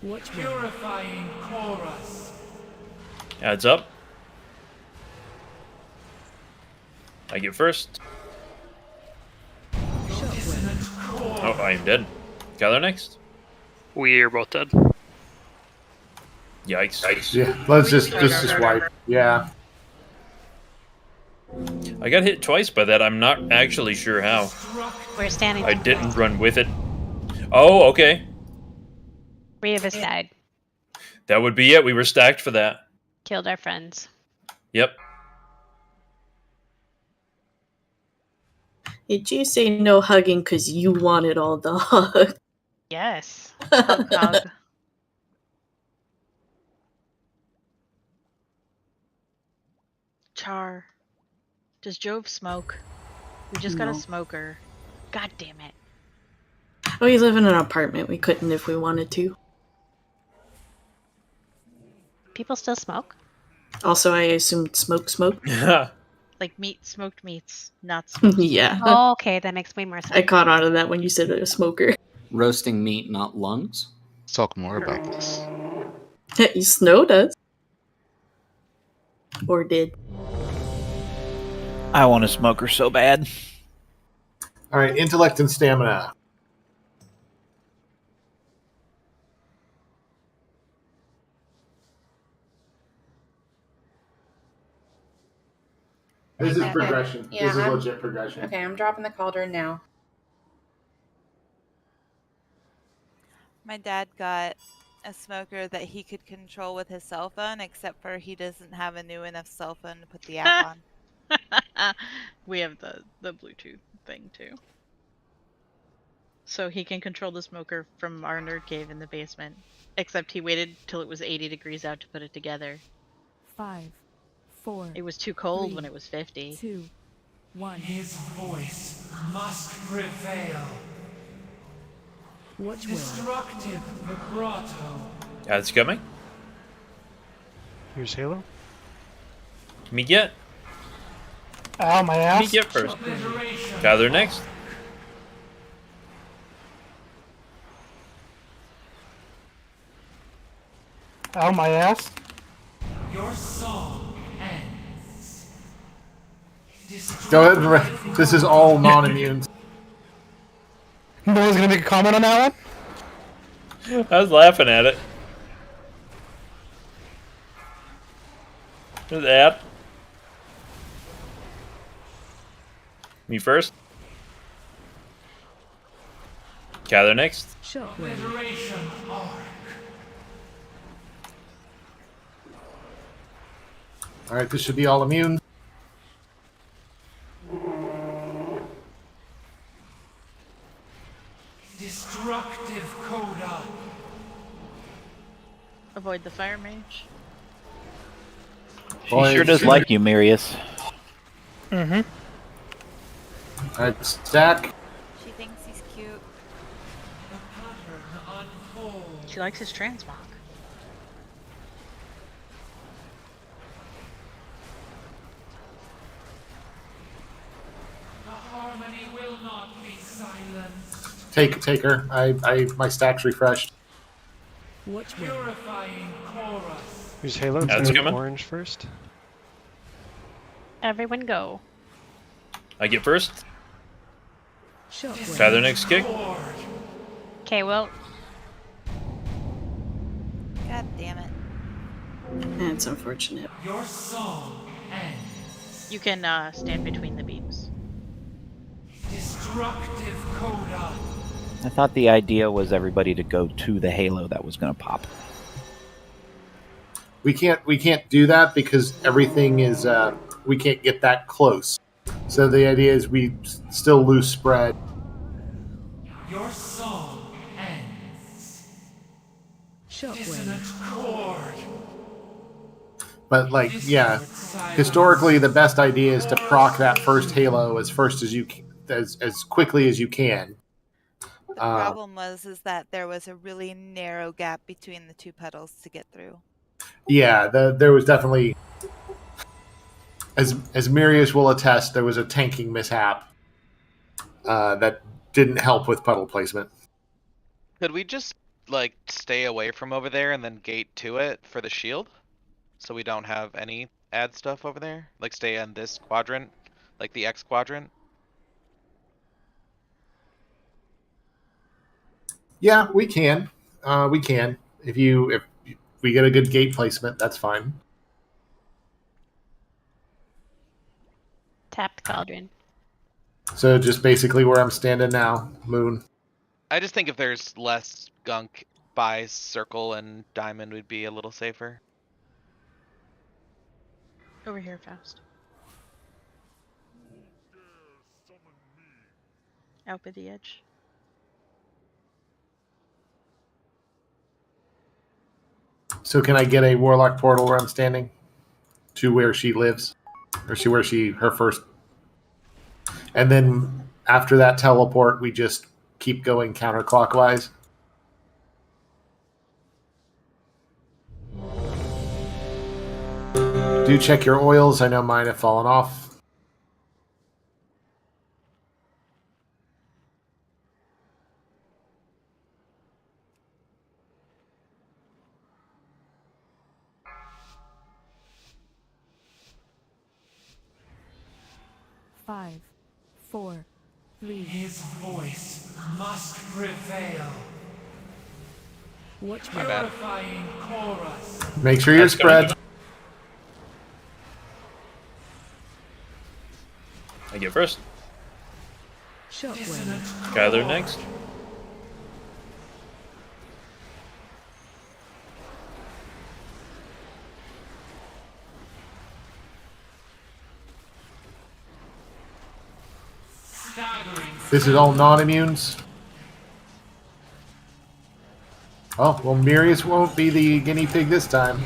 Watch me. Purifying chorus. Adds up. I get first. Oh, I am dead. Kyler next. We are both dead. Yikes. Yeah, let's just wipe. Yeah. I got hit twice by that. I'm not actually sure how. We're standing. I didn't run with it. Oh, okay. 3 of us died. That would be it. We were stacked for that. Killed our friends. Yep. Did you say no hugging because you wanted all the hug? Yes. Hug, hug. Char. Does Jove smoke? We just got No. a smoker. God damn it. We live in an apartment. We couldn't if we wanted to. People still smoke? Also, I assumed smoke. Like smoked meats, not smoked. Yeah. Oh, okay, that makes way more sense. I caught on to that when you said a smoker. Roasting meat, not lungs. Let's talk more about this. Snow does. Or did. I want a smoker so bad. All right, intellect and stamina. This is Okay. progression. Yeah, This is I'm- legit progression. Okay, I'm dropping the cauldron now. My dad got a smoker that he could control with his cell phone, except for he doesn't have a new enough cell phone to put the app on. We have the Bluetooth thing too. So he can control the smoker from our nerd cave in the basement. Except he waited till it was 80 degrees out to put it together. 5, 4. It was too cold 3, when it was 50. 2, 1. His voice must prevail. Watch well. Destructive vibrato. Ad's coming. Here's Halo. Me get. Ow, my Me ass. get first. Obliteration. Kyler next. Ow, my ass. Your song ends. Go ahead and this is all non-immune. No one's gonna make a comment on that one? I was laughing at it. There's Ad. Me first. Kyler next. Shockwave. Obliteration arc. All right, this should be all immune. Destructive Coda. Avoid the fire mage. She sure does like you, Marius. Mm-hmm. All right, stack. She thinks he's cute. She likes his transmog. The harmony will not be silenced. Take her. My stack's refreshed. Purifying chorus. Who's Halo? That's coming. Orange first. Everyone go. I get first. Kyler next kick. Okay, well, God damn it. That's unfortunate. Your song ends. You can stand between the beams. Destructive Coda. I thought the idea was everybody to go to the Halo that was going to pop. We can't do that because everything is we can't get that close. So the idea is we still lose spread. Your song ends. Dissonant chord. But yeah, historically the best idea is to proc that first Halo as quickly as you can. The problem is that there was a really narrow gap between the two pedals to get through. Yeah, there was definitely, as Marius will attest, there was a tanking mishap that didn't help with puddle placement. Could we just stay away from over there and then gate to it for the shield, so we don't have any ad stuff over there? Like stay on this quadrant, like the X quadrant. Yeah, we can. We can. If we get a good gate placement, that's fine. tapped cauldron. So just basically where I'm standing now, Moon. I just think if there's less gunk by circle and diamond, would be a little safer. Over here, Faust. Out by the edge. So can I get a warlock portal where I'm standing? To where she lives? Or her first... And then after that teleport, we just keep going counterclockwise? Do check your oils. I know mine have fallen off. Five, 4, 3. His voice must prevail. Watch My bad. Purifying chorus. Make sure you're spread. I get first. Shockwave. Skylar next. This is all non-immunes. Oh, well, Marius won't be the guinea pig this time.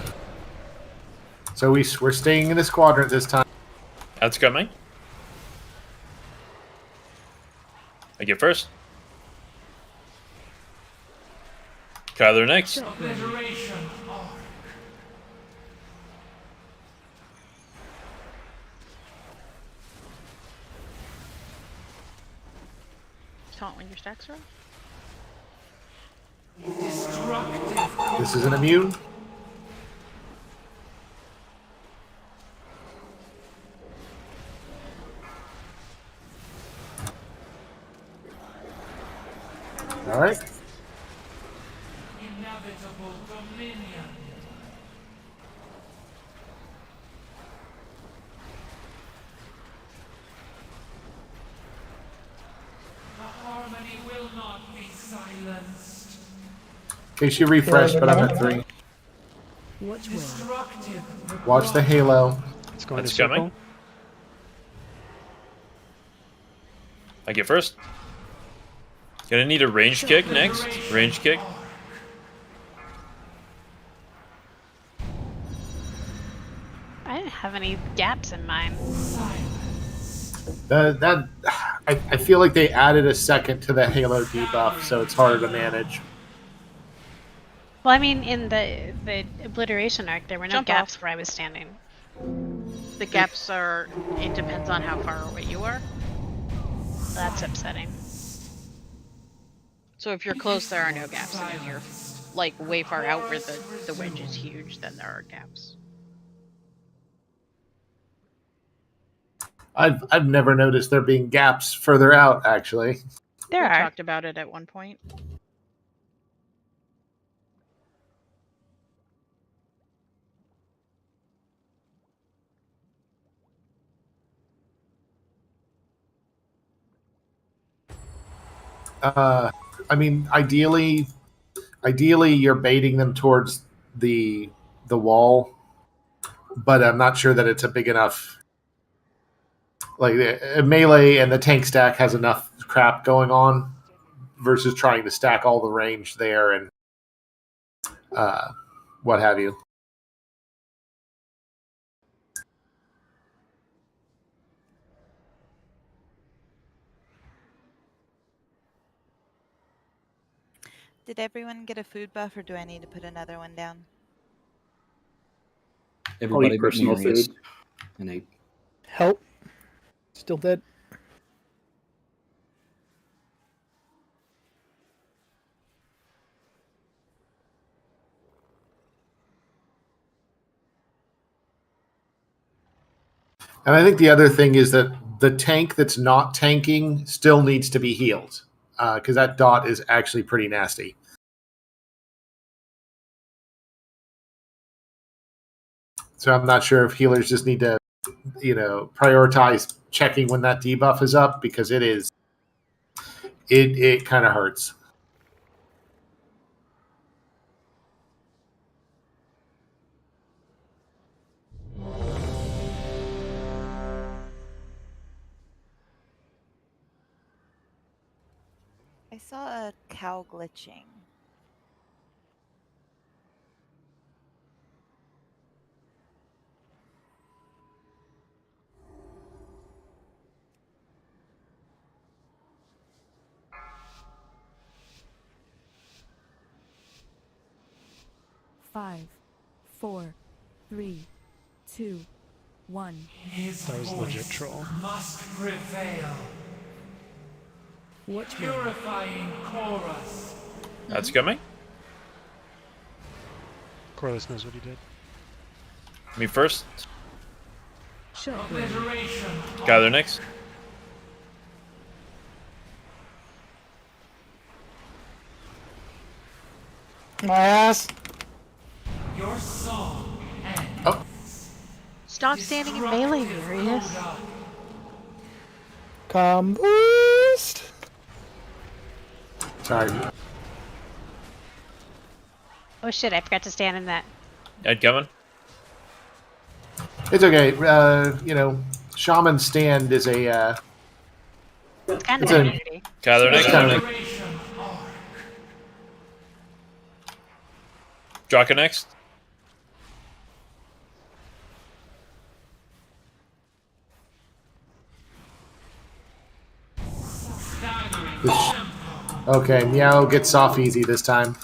So we're staying in this quadrant this time. That's coming. I get first. Kyler next. Obliteration arc. Taunt when your stacks are off. Destructive. This is an immune. All right. Inevitable dominion. The harmony will not be silenced. In case you refresh, but I'm at 3. Watch where? Destructive. Watch the halo. It's going That's to circle. coming. I get first. Gonna need a range kick next. Range kick. I didn't have any gaps in mine. I feel like they added a second to the halo debuff, so it's harder to manage. Well, I mean, in the obliteration arc, there were no Jump gaps off. where I was standing. The gaps are. It depends on how far away you are. That's upsetting. So if you're close, there are no gaps. And if you're like way far out where the wedge is huge, then there are gaps. I've never noticed there being gaps further out, actually. There we are. talked about it at one point. I mean, ideally, you're baiting them towards the wall, but I'm not sure that it's a big enough. Like melee and the tank stack has enough crap going on versus trying to stack all the range there and what have you. Did everyone get a food buff, or do I need to put another one down? Everybody eat but personal Marius food. and Ape. Help. Still dead. And I think the other thing is that the tank that's not tanking still needs to be healed because that dot is actually pretty nasty. So I'm not sure if healers just need to, prioritize checking when that debuff is up because it kind of hurts. I saw a cow glitching. Five, 4, 3, 2, 1. His That was legit troll. must prevail. Watch where? Purifying chorus. That's coming. Corliss knows what he did. Me first. Shot where? Obliteration. Gather next. My ass. Your song ends. Oh. Stop standing in melee, Marius. Come boost. Sorry. Oh shit, I forgot to stand in that. Ed coming. It's okay. Shaman stand is a. It's kind It's of a- immunity. Gather next. It's kind of- Obliteration arc. Draka next. Staggering This- tempo. Okay, Meow gets off easy this time.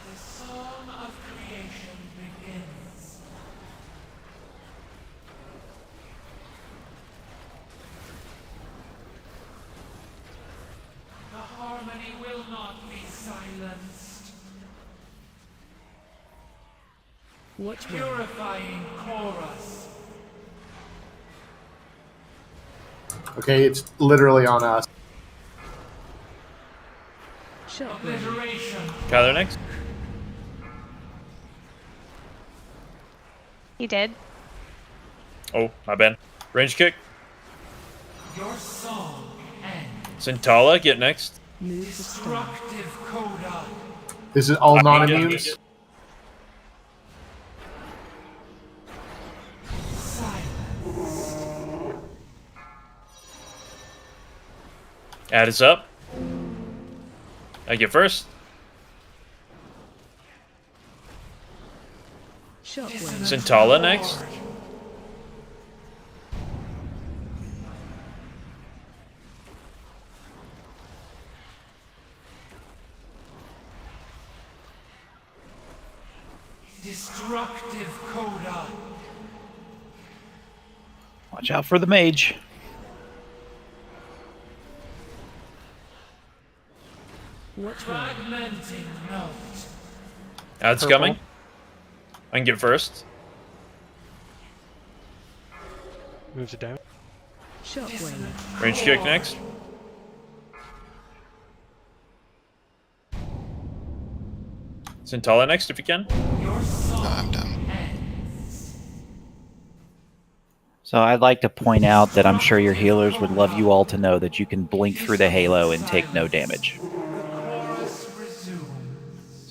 The song of creation begins. The harmony will not be silenced. Watch where? Purifying chorus. Okay, it's literally on us. Shot where? Obliteration. Gather next. He did. Oh, my bad. Range kick. Your song ends. Sintala, get next. Destructive Coda. This is all I can get non-immunes. this. Add us up. I get first. Sintala next. Destructive Coda. Watch out for the mage. Fragmenting note. Ad's Purple. coming. I can get first. Moves it down. Shockwave. Range kick next. Sintala next if you can. I'm done. So I'd like to point out that I'm sure your healers would love you all to know that you can blink through the halo and take no damage.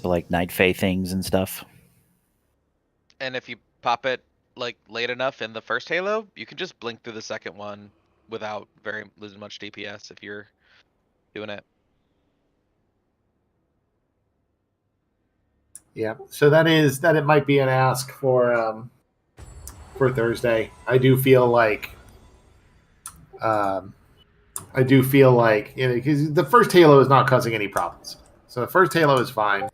So like Night Fae things and stuff. And if you pop it like late enough in the first Halo, you can just blink through the second one without losing much DPS if you're doing it. Yeah, so that it might be an ask for Thursday. I do feel like because the first Halo is not causing any problems. So the first Halo is fine,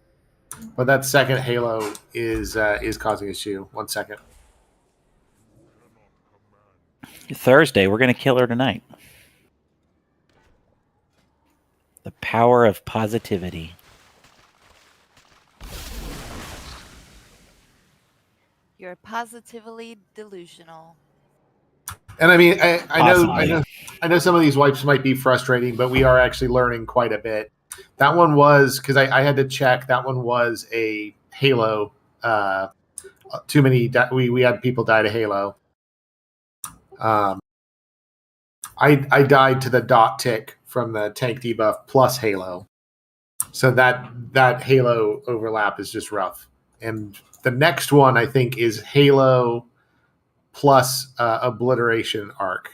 but that second Halo is causing issue. 1 second. Thursday, we're going to kill her tonight. The power of positivity. You're positively delusional. And I mean, I know some of these wipes might be frustrating, but we are actually learning quite a bit. That one was because I had to check. That one was a Halo. Too many. We had people die to Halo. I died to the dot tick from the tank debuff plus Halo, so that Halo overlap is just rough. And the next one I think is Halo plus obliteration arc.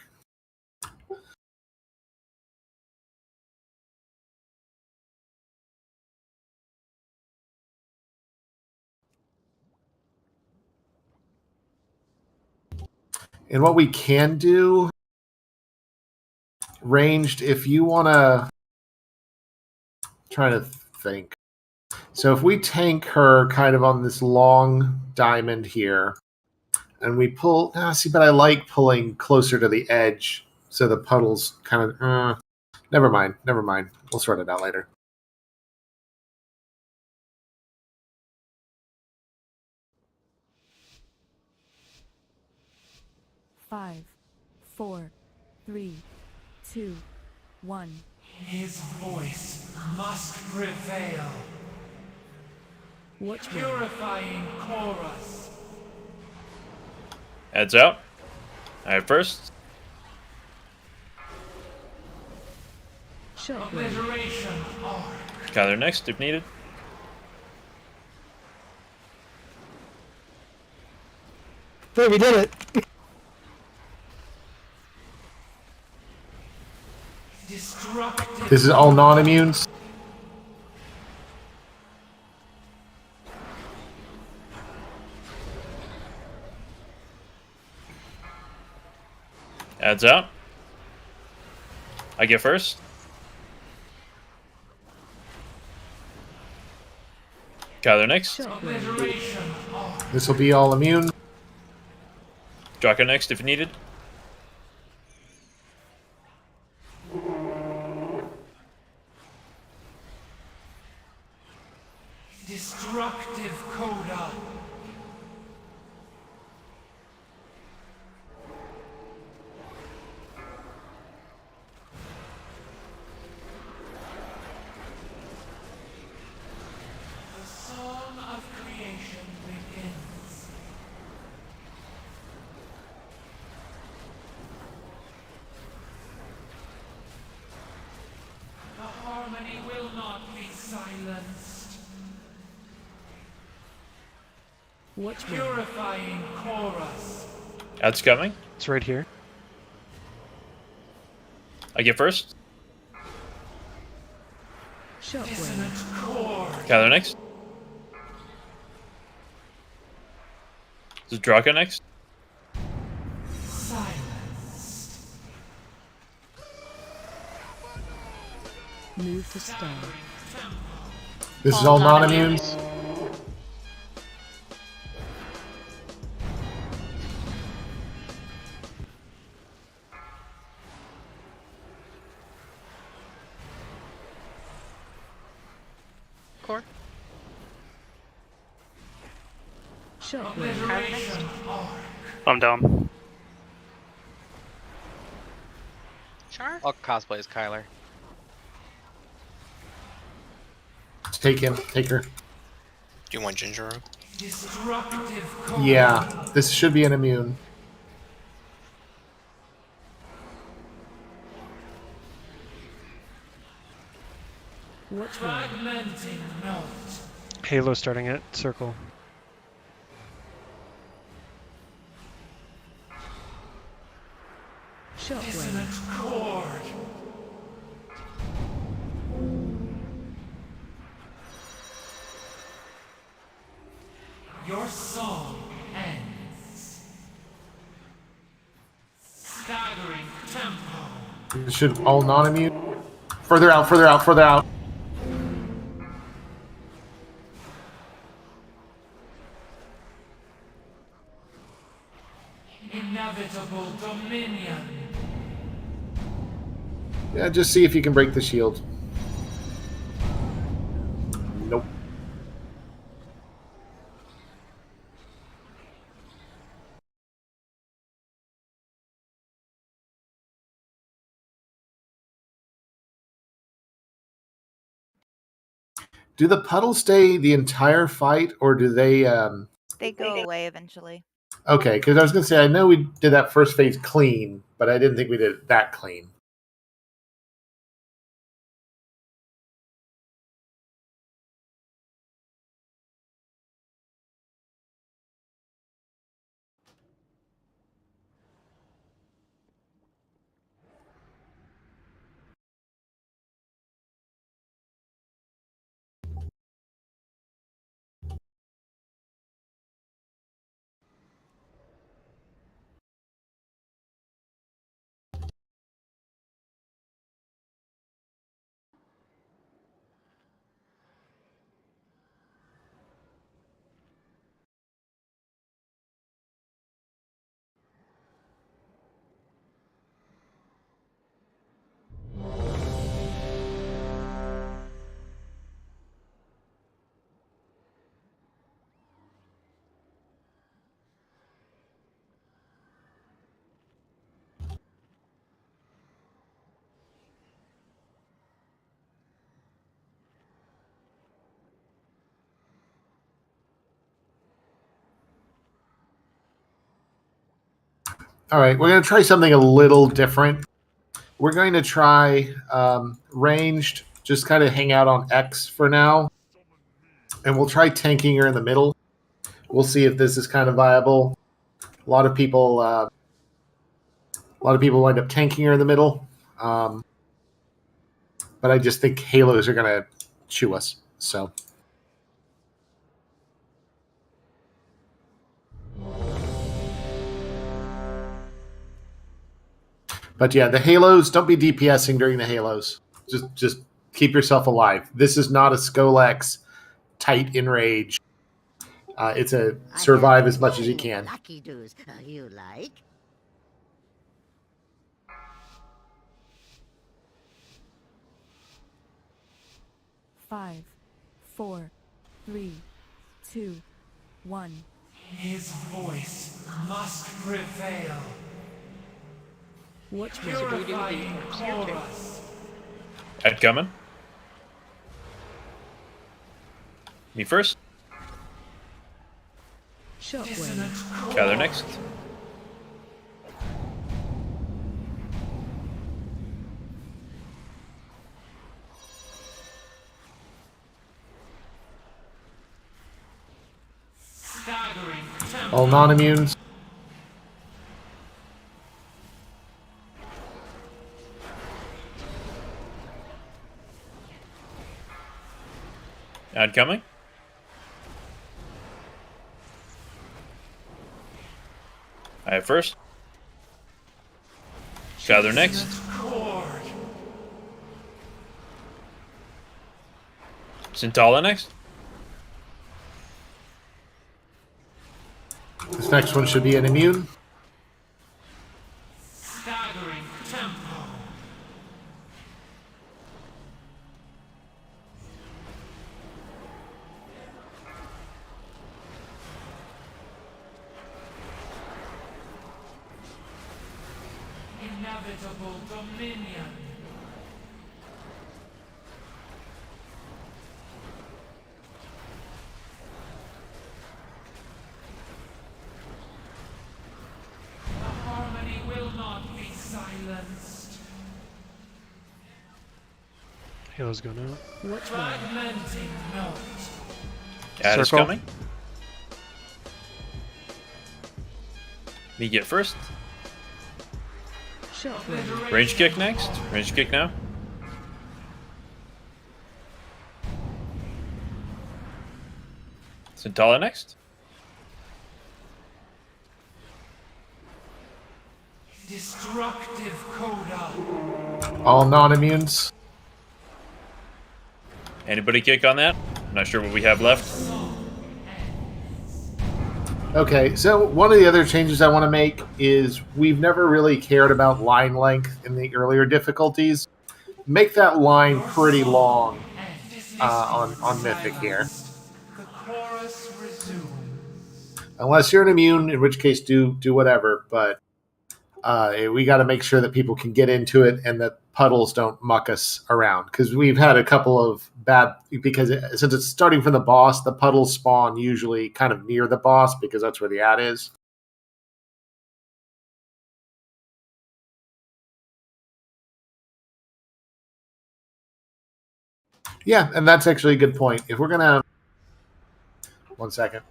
And what we can do, ranged, if you want to, trying to think. So if we tank her kind of on this long diamond here, and we pull, but I like pulling closer to the edge, so the puddles kind of, never mind. We'll sort it out later. Five, 4, 3, 2, 1. His voice must prevail. Watch Purifying chorus. Heads out. I have first. Obliteration arc. Kyler next if needed. There, we did it. Destructive. This is all non-immunes. Adds out. I get first. Kyler next. Obliteration arc. This will be all immune. Draco next if needed. Destructive Coda. The song of creation begins. Watch one. Purifying chorus. Ad's coming. It's right here. I get first. Shockwave. Kyler next. Is Draka next? Move to stay. This is all non-immunes. Core. Shockwave. I'm down. Char? I'll cosplay as Kyler. Take him. Take her. Do you want Ginger? Destructive Yeah, this should be an immune. Watch fragmenting note. Halo starting at circle. Dissonant chord. Your song ends. Staggering tempo. This should all non-immune. Further out, further out, further out. Inevitable dominion. Yeah, just see if you can break the shield. Nope. Do the puddles stay the entire fight, or do they? They go away eventually. Okay, because I was going to say I know we did that first phase clean, but I didn't think we did it that clean. All right, we're going to try something a little different. We're going to try ranged, just kind of hang out on X for now. And we'll try tanking her in the middle. We'll see if this is kind of viable. A lot of people wind up tanking her in the middle. But I just think halos are going to chew us. So. But yeah, the halos, don't be DPSing during the halos. Just keep yourself alive. This is not a Skolex tight enrage. It's a survive as much as you can. Lucky doos, you like? Five, 4, 3, 2, 1. His voice must prevail. Watch Purifying chorus. Ad coming. Me first. Shockwave. Kyler next. Staggering All non-immunes. Ad coming. I have first. Gather next. Sintala next. This next one should be an immune. Staggering tempo. Inevitable dominion. The harmony will not be silenced. Halo's going out. Fragmenting note. Ad is Circle. coming. Me get first. Shockwave. Range kick next. Range kick now. Sintala next. Destructive coda. All non-immunes. Anybody kick on that? Not sure what we have left. Okay, so one of the other changes I want to make is we've never really cared about line length in the earlier difficulties. Make that line pretty long on Mythic here. The chorus resumes. Unless you're an immune, in which case do whatever, but we got to make sure that people can get into it and that puddles don't muck us around, because we've had a couple of bad, because since it's starting from the boss, the puddles spawn usually kind of near the boss because that's where the ad is. Yeah, and that's actually a good point. If we're gonna, 1 second.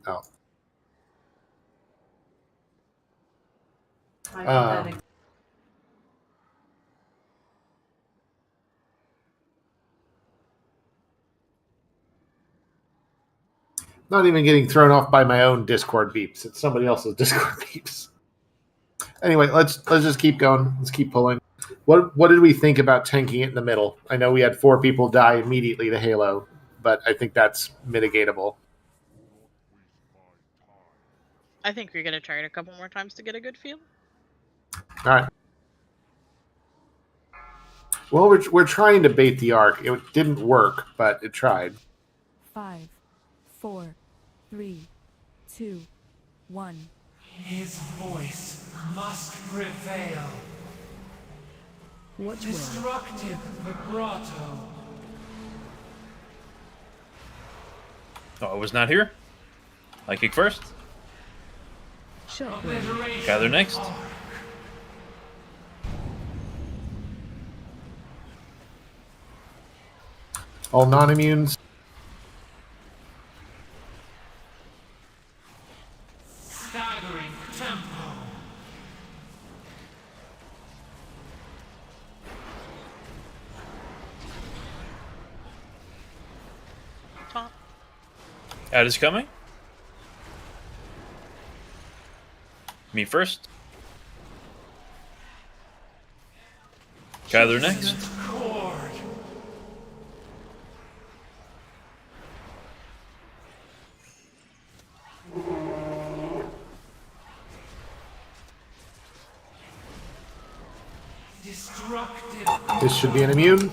Oh. Not even getting thrown off by my own Discord beeps. It's somebody else's Discord beeps. Anyway, let's just keep going. Let's keep pulling. What did we think about tanking it in the middle? I know we had 4 people die immediately to Halo, but I think that's mitigatable. I think we're gonna try it a couple more times to get a good feel. All right. Well, we're trying to bait the arc. It didn't work, but it tried. 5, 4, 3, 2, 1. His voice must prevail. Watch well. Destructive vibrato. Oh, I was not here. I kick first. Shockwave. Gather next. All non-immunes. Staggering tempo. Top. Ad is coming. Me first. Gather next. Chord. Destructive. This should be an immune.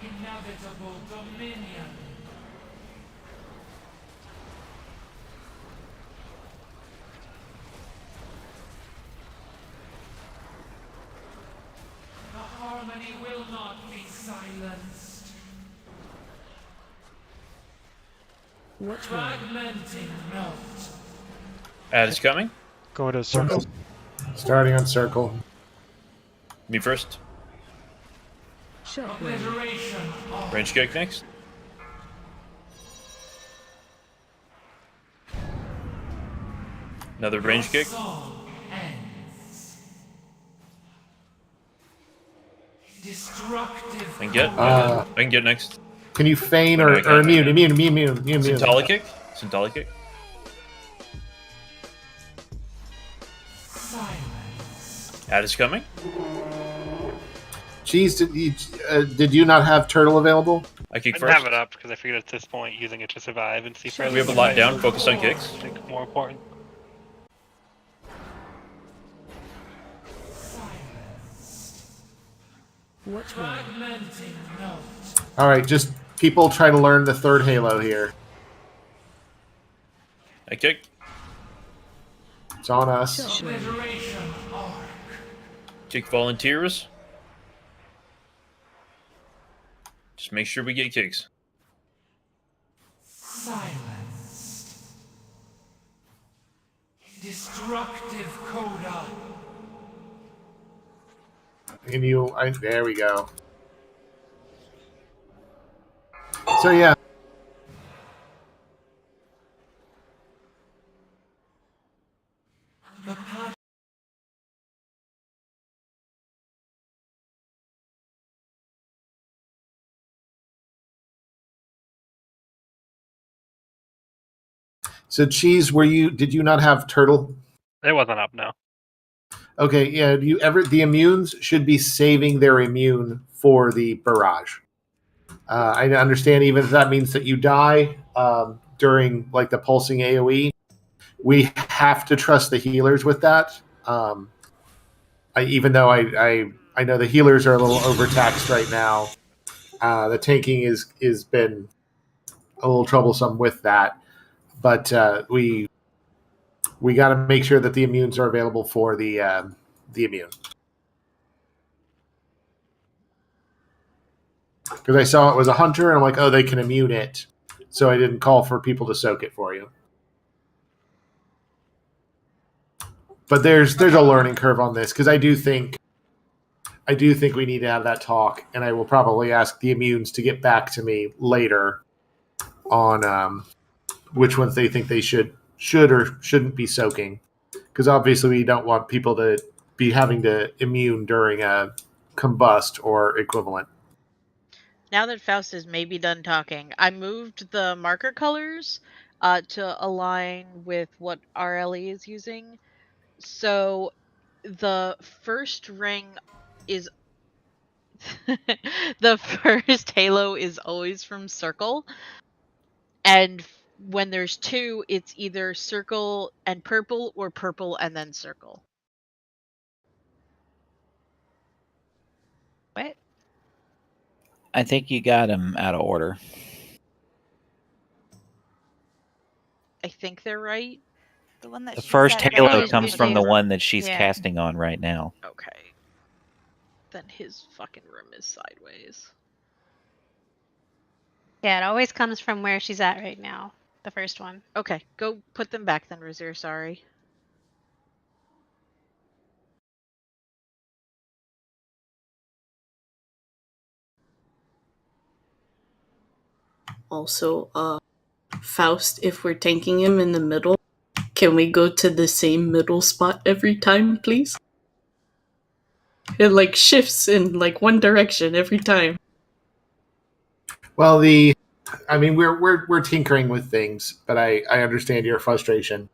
Inevitable dominion. The harmony will not be silenced. Watch well. Fragmenting note. Ad is coming. Go to circle. Starting on circle. Me first. Obliteration. Range kick next. Another range kick. Destructive. I can get next. Can you feign Oh, no, or, I can't or right now. immune? Centella kick. Centella kick. Ad is coming. Cheese, did you not have turtle available? I kick I first. have it up because I figured at this point using it to survive and see further. We have a lot down. Focus on kicks. I think more important. Fragmenting note. All right, just people try to learn the third Halo here. I kick. It's on us. Obliteration arc. Kick volunteers. Just make sure we get kicks. Silenced. Destructive coda. And there we go. So yeah. The pattern. So Cheese, did you not have turtle? It wasn't up, no. Okay, yeah. The immunes should be saving their immune for the barrage. I understand even if that means that you die during like the pulsing AOE, we have to trust the healers with that. Even though I know the healers are a little overtaxed right now, the tanking is been a little troublesome with that. But we got to make sure that the immunes are available for the immune. Because I saw it was a hunter, and I'm like, oh, they can immune it. So I didn't call for people to soak it for you. But there's a learning curve on this, because I do think we need to have that talk, and I will probably ask the immunes to get back to me later on which ones they think they should or shouldn't be soaking. Because obviously we don't want people to be having to immune during a combust or equivalent. Now that Faust is maybe done talking, I moved the marker colors to align with what RLE is using. So the first ring is the first halo is always from circle. And when there's two, it's either circle and purple or purple and then circle. What? I think you got him out of order. I think they're right. The one that The she's first at halo now comes is from the blue. one that she's Yeah. casting on right now. Okay. Then his fucking room is sideways. Yeah, it always comes from where she's at right now. The first one. Okay, go put them back then, Razir. Sorry. Also, Faust, if we're tanking him in the middle, can we go to the same middle spot every time, please? It like shifts in like one direction every time. Well, we're tinkering with things, but I understand your frustration.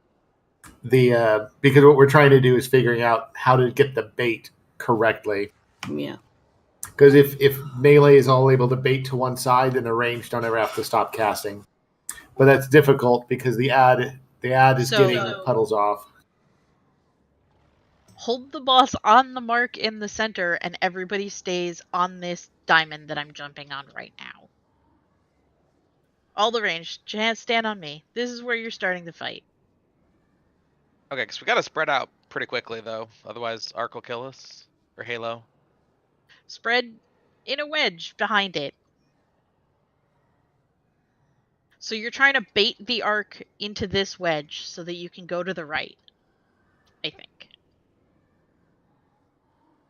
Because what we're trying to do is figuring out how to get the bait correctly. Yeah. Because if melee is all able to bait to one side, then the range don't ever have to stop casting. But that's difficult because the ad is getting puddles off. Hold the boss on the mark in the center, and everybody stays on this diamond that I'm jumping on right now. All the range, stand on me. This is where you're starting the fight. Okay, because we got to spread out pretty quickly, though. Otherwise, Arc will kill us. Or Halo. Spread in a wedge behind it. So you're trying to bait the arc into this wedge so that you can go to the right. I think.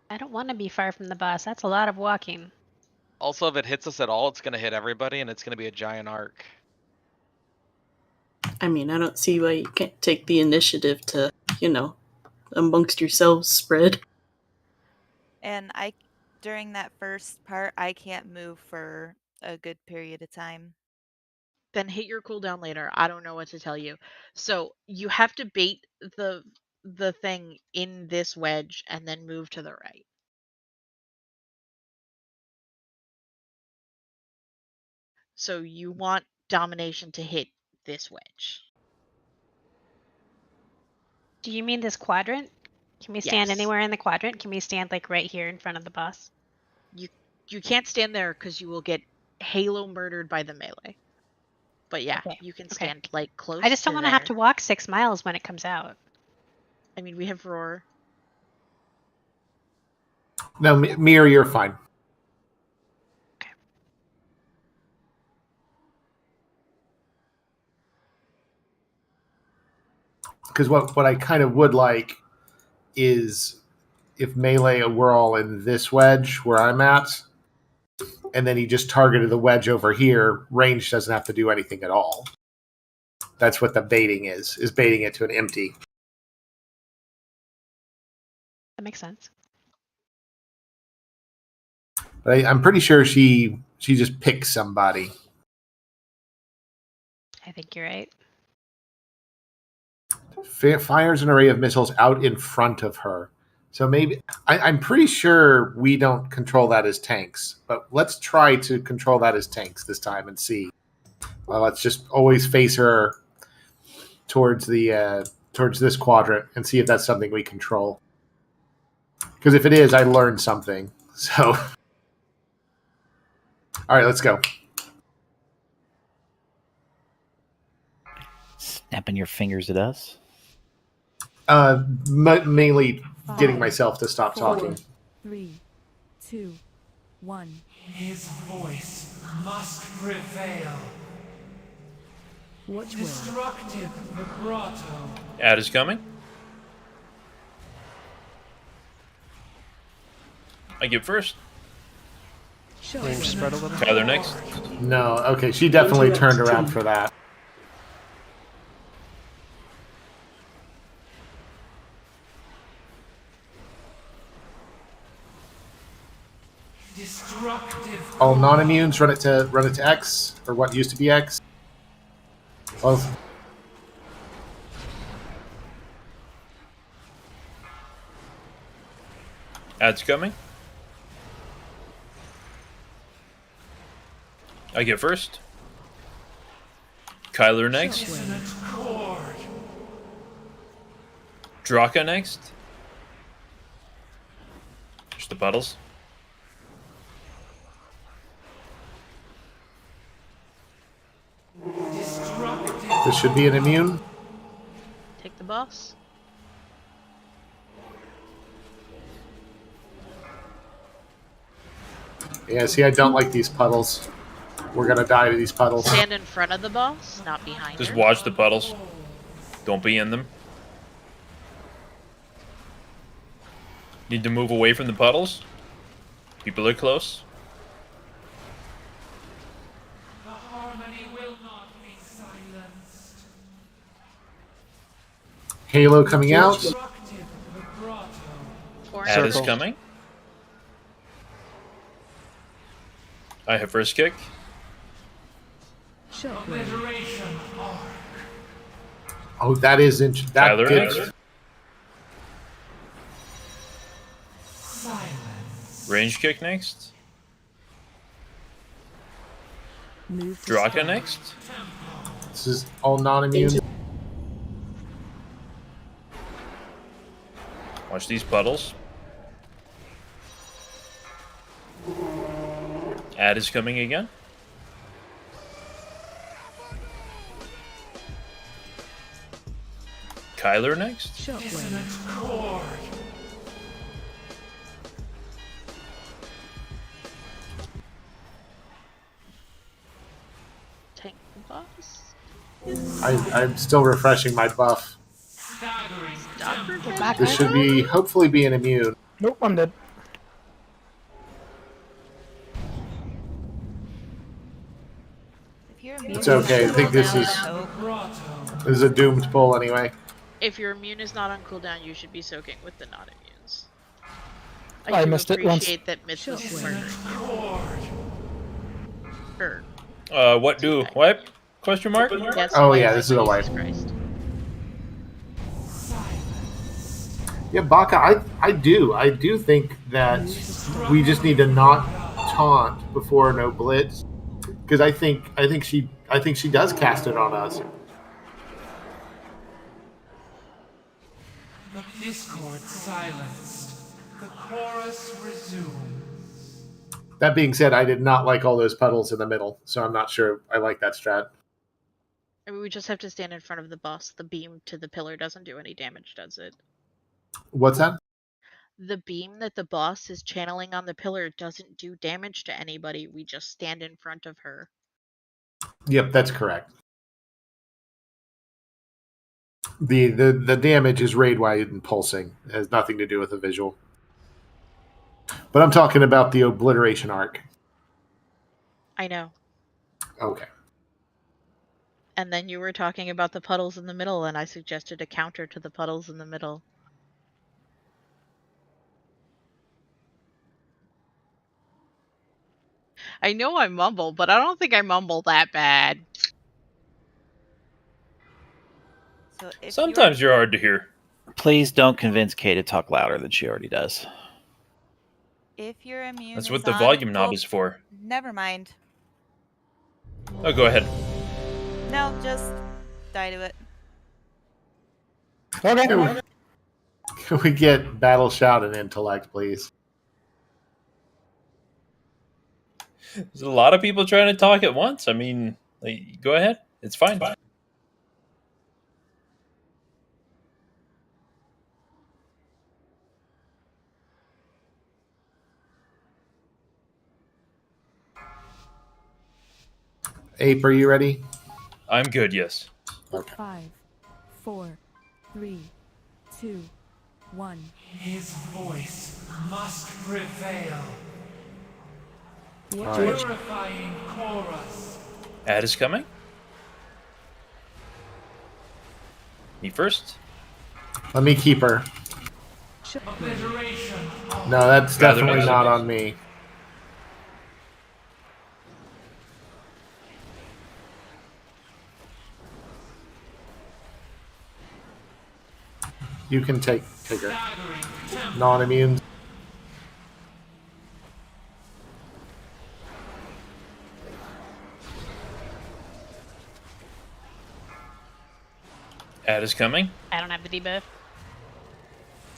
I don't want to be far from the boss. That's a lot of walking. Also, if it hits us at all, it's gonna hit everybody, and it's gonna be a giant arc. I mean, I don't see why you can't take the initiative to, amongst yourselves spread. And during that first part, I can't move for a good period of time. Then hit your cooldown later. I don't know what to tell you. So you have to bait the thing in this wedge and then move to the right. So you want domination to hit this wedge. Do you mean this quadrant? Can we stand Yes. anywhere in the quadrant? Can we stand like right here in front of the boss? You can't stand there because you will get Halo murdered by the melee. But yeah, Okay, you can okay. stand like close. I just don't want to have to there. walk 6 miles when it comes out. I mean, we have Roar. No, Mir, you're fine. Because what I kind of would like is if melee were all in this wedge where I'm at, and then he just targeted the wedge over here, range doesn't have to do anything at all. That's what the baiting is baiting it to an empty. That makes sense. But I'm pretty sure she just picks somebody. I think you're right. Fires an array of missiles out in front of her. So maybe I'm pretty sure we don't control that as tanks, but let's try to control that as tanks this time and see. Well, let's just always face her towards the towards this quadrant and see if that's something we control. Because if it is, I learned something. So, all right, let's go. Snapping your fingers at us. Mainly getting 5, myself to stop 4, talking. 3, 2, 1. His voice must prevail. Which way? Destructive vibrato. Ad is coming. I get first. Range spread a little. Tyler next. No, okay, she definitely turned around for that. Destructive. All non-immunes run it to X, or what used to be X. Well, Ad's coming. I get first. Kyler next. Dissonant chord. Draka next. There's the puddles. Destructive. this should be an immune. Take the boss. Yeah, see, I don't like these puddles. We're gonna die to these puddles. Stand in front of the boss, not behind Just her. watch the puddles. Don't be in them. Need to move away from the puddles. People are close. The harmony will not be silenced. Halo coming out. Destructive vibrato. Ad is Circle. coming. I have first kick. Obliteration arc. Oh, that is that Tyler did. next. Silence. Range kick next. Move to Draka start. next. This is all non-immune. Watch these puddles. Ad is coming again. Kyler next. Dissonant chord. Tank the boss. I'm still refreshing my buff. Staggering. This should be hopefully be an immune. Nope, I'm dead. If you're immune, It's okay. I think this is a doomed pull anyway. If your immune is not on cooldown, you should be soaking with the non-immunes. I do missed it once. appreciate that Myth was murdering you. What do? Wipe? Question mark? Yes, Oh wipe, yeah, this is a wipe. Jesus Christ. Yeah, Baka, I do think that we just need to not taunt before no blitz, because I think she does cast it on us. The discord silenced. The chorus resumes. That being said, I did not like all those puddles in the middle, so I'm not sure I like that strat. I mean, we just have to stand in front of the boss. The beam to the pillar doesn't do any damage, does it? What's that? The beam that the boss is channeling on the pillar doesn't do damage to anybody. We just stand in front of her. Yep, that's correct. The damage is raid wide and pulsing. It has nothing to do with the visual. But I'm talking about the obliteration arc. I know. Okay. And then you were talking about the puddles in the middle, and I suggested a counter to the puddles in the middle. I know I mumble, but I don't think I mumble that bad. So if Sometimes you're hard to hear. Please don't convince Kay to talk louder than she already does. If you're immune, That's is what the on volume knob cool- is for. Never mind. Oh, go ahead. No, just die to it. Okay. Can we get battle shout and intellect, please? There's a lot of people trying to talk at once. I mean, like, go ahead. It's fine. Ape, are you ready? I'm good, yes. Okay. 5, 4, 3, 2, 1. His voice must prevail. All right. Purifying chorus. Ad is coming. Me first. Let me keep her. Obliteration. No, that's Gather definitely next. not on me. You can take her. Non-immune. Ad is coming. I don't have the debuff.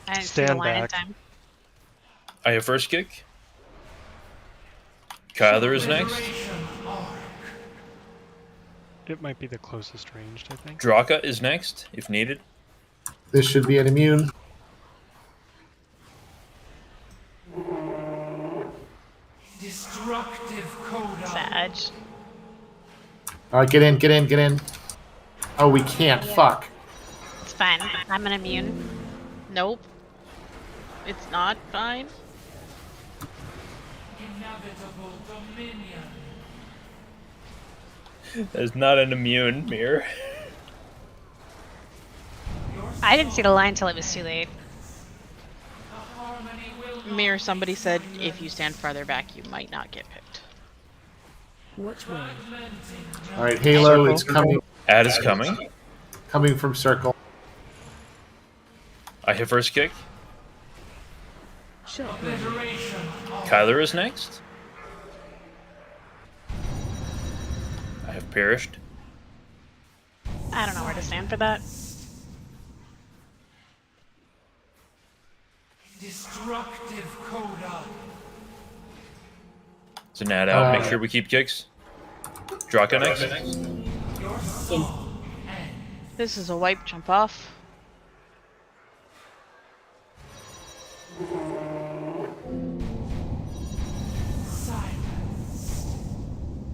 I didn't see Stand the line in back. time. I have first kick. Kyler is next. It might be the closest ranged, I think. Draka is next, if needed. This should be an immune. Destructive coda. Badge. All right, get in, get in, get in. Oh, we can't. Fuck. It's fine. I'm an immune. Nope. It's not fine. Inevitable dominion. There's not an immune mirror. I didn't see the line until it was too late. Mirror, somebody said if you stand farther back, you might not get picked. Which way? All right, Halo, it's coming. Ad is coming. Coming from circle. I have first kick. Obliteration. Kyler is next. I have perished. I don't know where to stand for that. Destructive coda. It's an ad out. Make sure we keep kicks. Draka next. Your soul. This is a wipe jump off. Silence.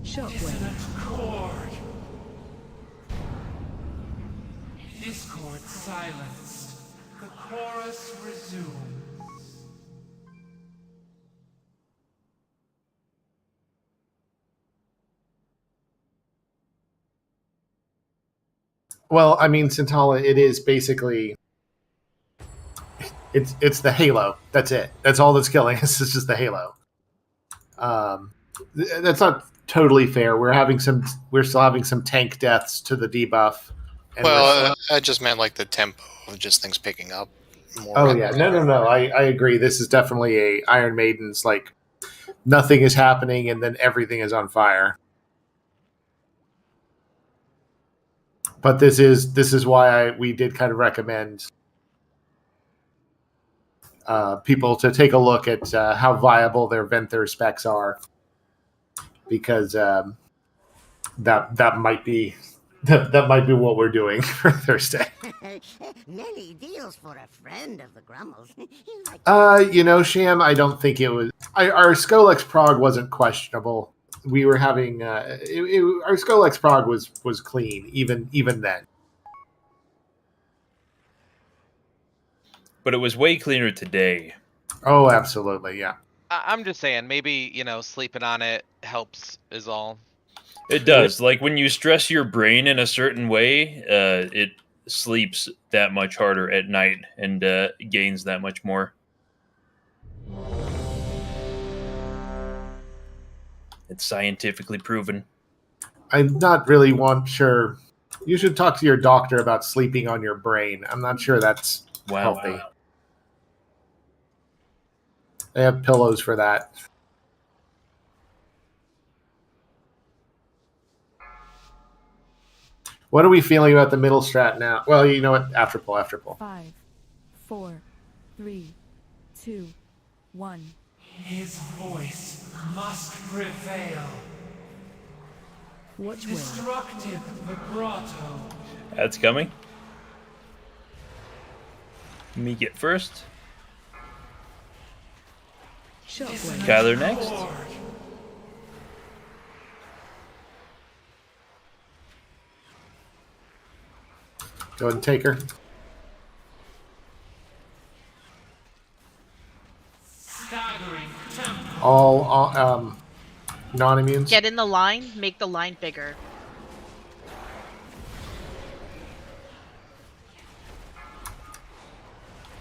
Shockwave. Dissonant chord. Discord silenced. The chorus resumes. Well, I mean, Sintala, it is basically it's the Halo. That's it. That's all that's killing us. It's just the Halo. That's not totally fair. We're still having some tank deaths to the debuff. And Well, I just meant like the tempo of just things picking up more. oh yeah, no. I agree. This is definitely a Iron Maiden's like nothing is happening and then everything is on fire. But this is why we did kind of recommend people to take a look at how viable their Venthyr specs are, because that might be what we're doing for Thursday. Many deals for a friend of the Grummels. Sham, I don't think it was. Our Skolex Prague wasn't questionable. We were having our Skolex Prague was clean even then. But it was way cleaner today. Oh, absolutely, yeah. I'm just saying, maybe sleeping on it helps. Is all. It does. Like when you stress your brain in a certain way, it sleeps that much harder at night and gains that much more. It's scientifically proven. I'm not really sure. You should talk to your doctor about sleeping on your brain. I'm not sure that's healthy. Wow. They have pillows for that. What are we feeling about the middle strat now? Well, you know what? After pull. 5, 4, 3, 2, 1. His voice must prevail. Which way? Destructive vibrato. That's coming. Me get first. Kyler next. Go ahead and take her. All non-immunes. Get in the line, make the line bigger.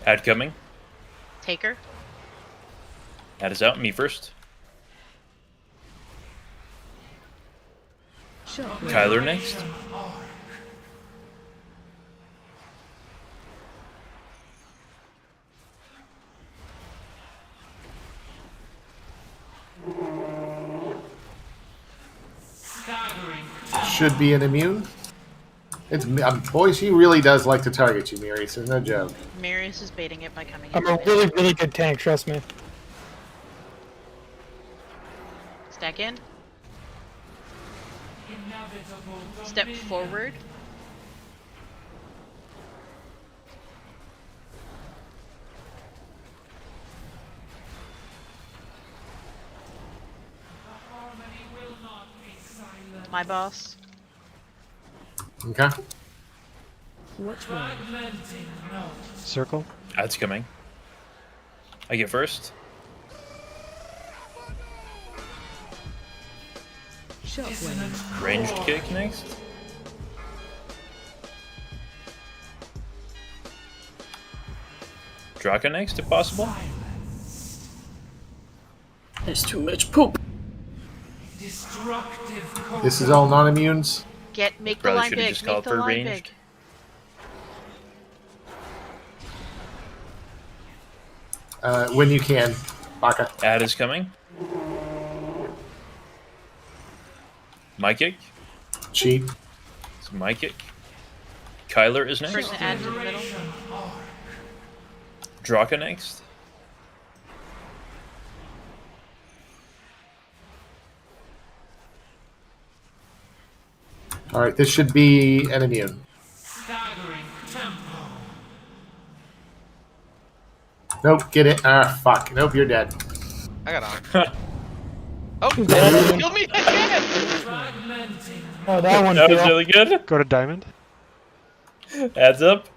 Ad coming. Take her. Ad is out. Me first. Kyler next. Should be an immune. It's boy, she really does like to target you, Mirius. There's no joke. Mirius is baiting it by coming I'm in. a really, really good tank, trust me. Stack in. Step forward. My boss. Okay. Which way? Circle. That's coming. I get first. Ranged kick next. Draka next, if possible. There's too much poop. This is all non-immunes. Make the Probably line should have big. just Make called the for line ranged. big. When you can, Baka. Ad is coming. My kick. Cheat. It's my kick. Kyler is next. First add to the middle. Draka next. All right, this should be an immune. Nope, get it. Ah, fuck. Nope, you're dead. I got on. Oh, kill me again! Oh, that one. That was Phil. really good. Go to diamond. Adds up.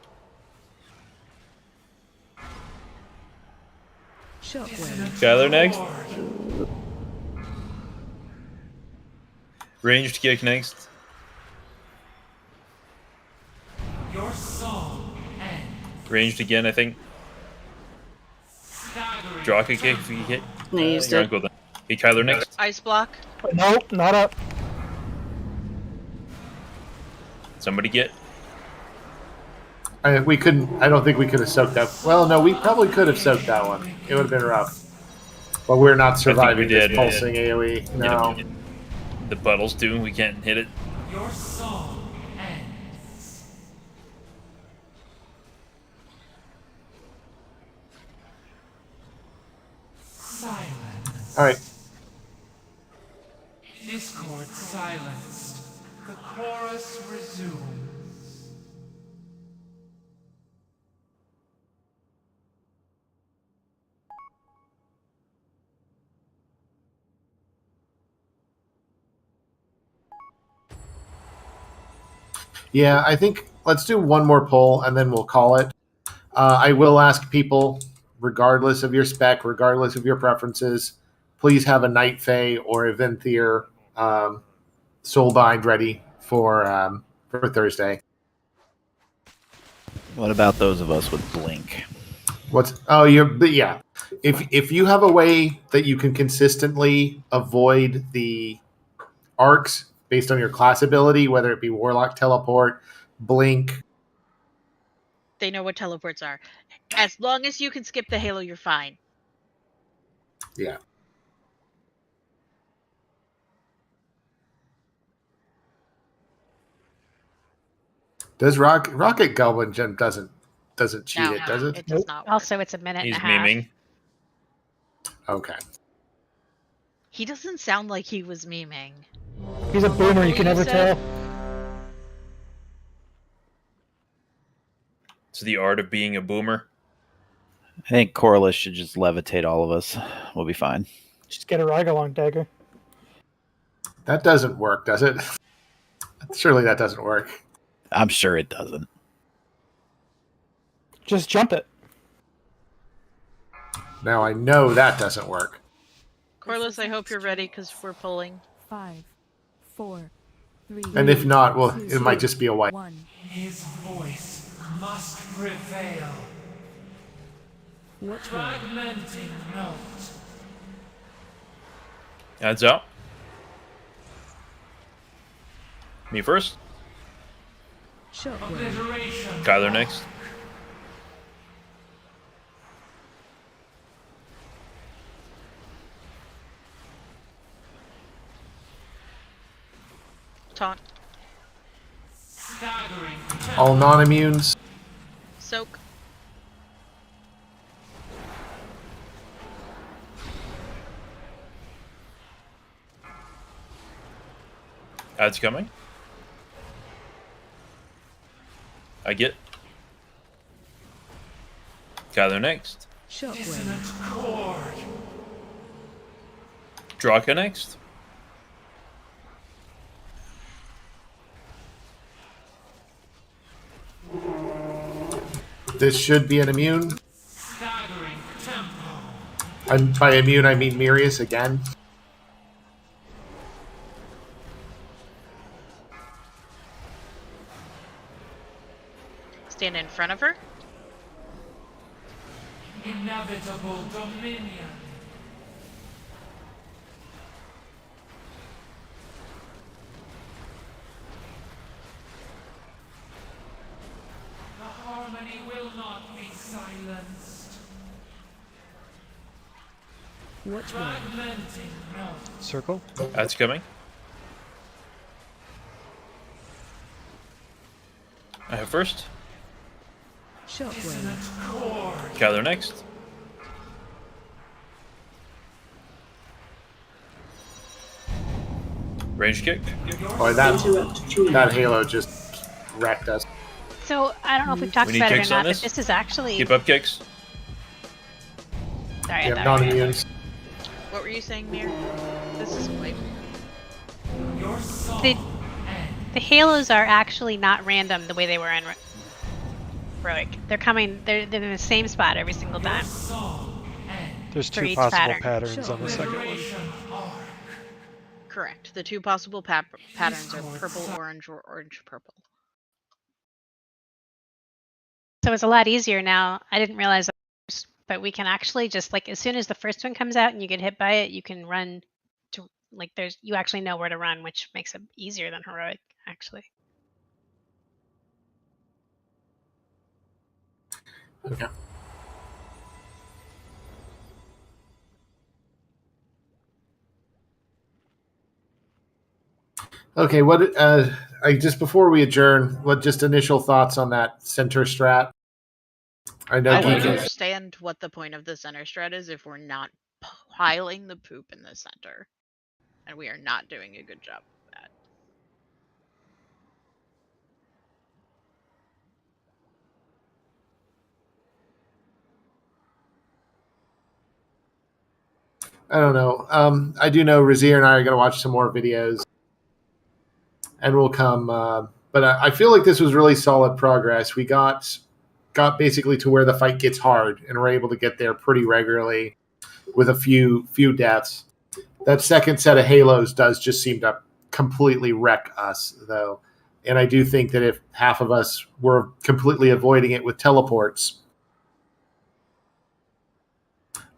Skylar next. Ranged kick next. Your song ends. Ranged again, I think. Draw a kick if you hit. No, you used you're it. on cool then. Hey, Kyler next. Ice block. Nope, not up. Somebody get. We couldn't. I don't think we could have soaked that. Well, no, we probably could have soaked that one. It would have been rough. But we're not surviving did, this pulsing AOE. No. The puddles too. We can't hit it. Your song ends. Silence. All right. Discord silenced. The chorus resumes. Yeah, I think let's do one more poll and then we'll call it. I will ask people, regardless of your spec, regardless of your preferences, please have a Night Fae or a Venthyr Soulbind ready for Thursday. What about those of us with Blink? Yeah. If you have a way that you can consistently avoid the arcs based on your class ability, whether it be Warlock Teleport, Blink. They know what teleports are. As long as you can skip the Halo, you're fine. Yeah. Does Rocket Goblin Gem doesn't cheat it, does it? It does not. Also, it's a minute He's and a half. memeing. Okay. He doesn't sound like he was memeing. He's a boomer, you can never tell. It's the art of being a boomer. I think Corliss should just levitate all of us. We'll be fine. Just get a Ragalong dagger. That doesn't work, does it? Surely that doesn't work. I'm sure it doesn't. Just jump it. Now I know that doesn't work. Corliss, I hope you're ready because we're pulling. 5, 4, 3. And if not, well, it might just be a white. His voice must prevail. Which Fragmenting note. Adds up. Me first. Obliteration. Kyler next. Taunt. Staggering. All non-immunes. Soak. Ad's coming. I get. Kyler next. Dissonant chord. Draka next. This should be an immune. Staggering tempo. And by immune, I mean Mirius again. Stand in front of her. Inevitable dominion. The harmony will not be silenced. Which way? Fragmenting note. Circle. Ad's coming. I have first. Dissonant chord. Kyler next. Range kick. Boy, that Halo just wrecked us. So I don't know if we've talked We need about it or kicks on not, but this? this is actually. Keep up kicks. Sorry, Yeah, I thought non-immunes. What were you saying, Mir? This is like the halos are actually not random the way they were in heroic. They're coming. They're in the same spot every single time. There's For two each possible pattern. patterns on the second one. Correct. The two possible patterns are purple, orange, or orange, purple. So it's a lot easier now. I didn't realize that, first, but we can actually just like as soon as the first one comes out and you get hit by it, you can run to like there's you actually know where to run, which makes it easier than heroic actually. Okay. Okay, what I just before we adjourn, what just initial thoughts on that center strat? I know I don't Geek is- understand what the point of the center strat is if we're not piling the poop in the center. And we are not doing a good job of that. I don't know. I do know Razir and I are going to watch some more videos, and we'll come. But I feel like this was really solid progress. We got basically to where the fight gets hard, and we're able to get there pretty regularly with a few deaths. That second set of halos does just seem to completely wreck us, though. And I do think that if half of us were completely avoiding it with teleports,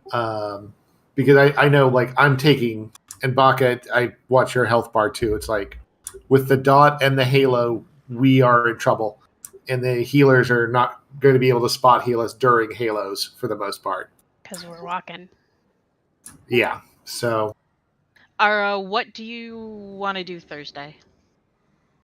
because I know, like, I'm taking, and Baka, I watch your health bar too. It's like, with the dot and the halo, we are in trouble. And the healers are not going to be able to spot heal us during halos for the most part. Because we're walking. Yeah, so... What do you want to do Thursday?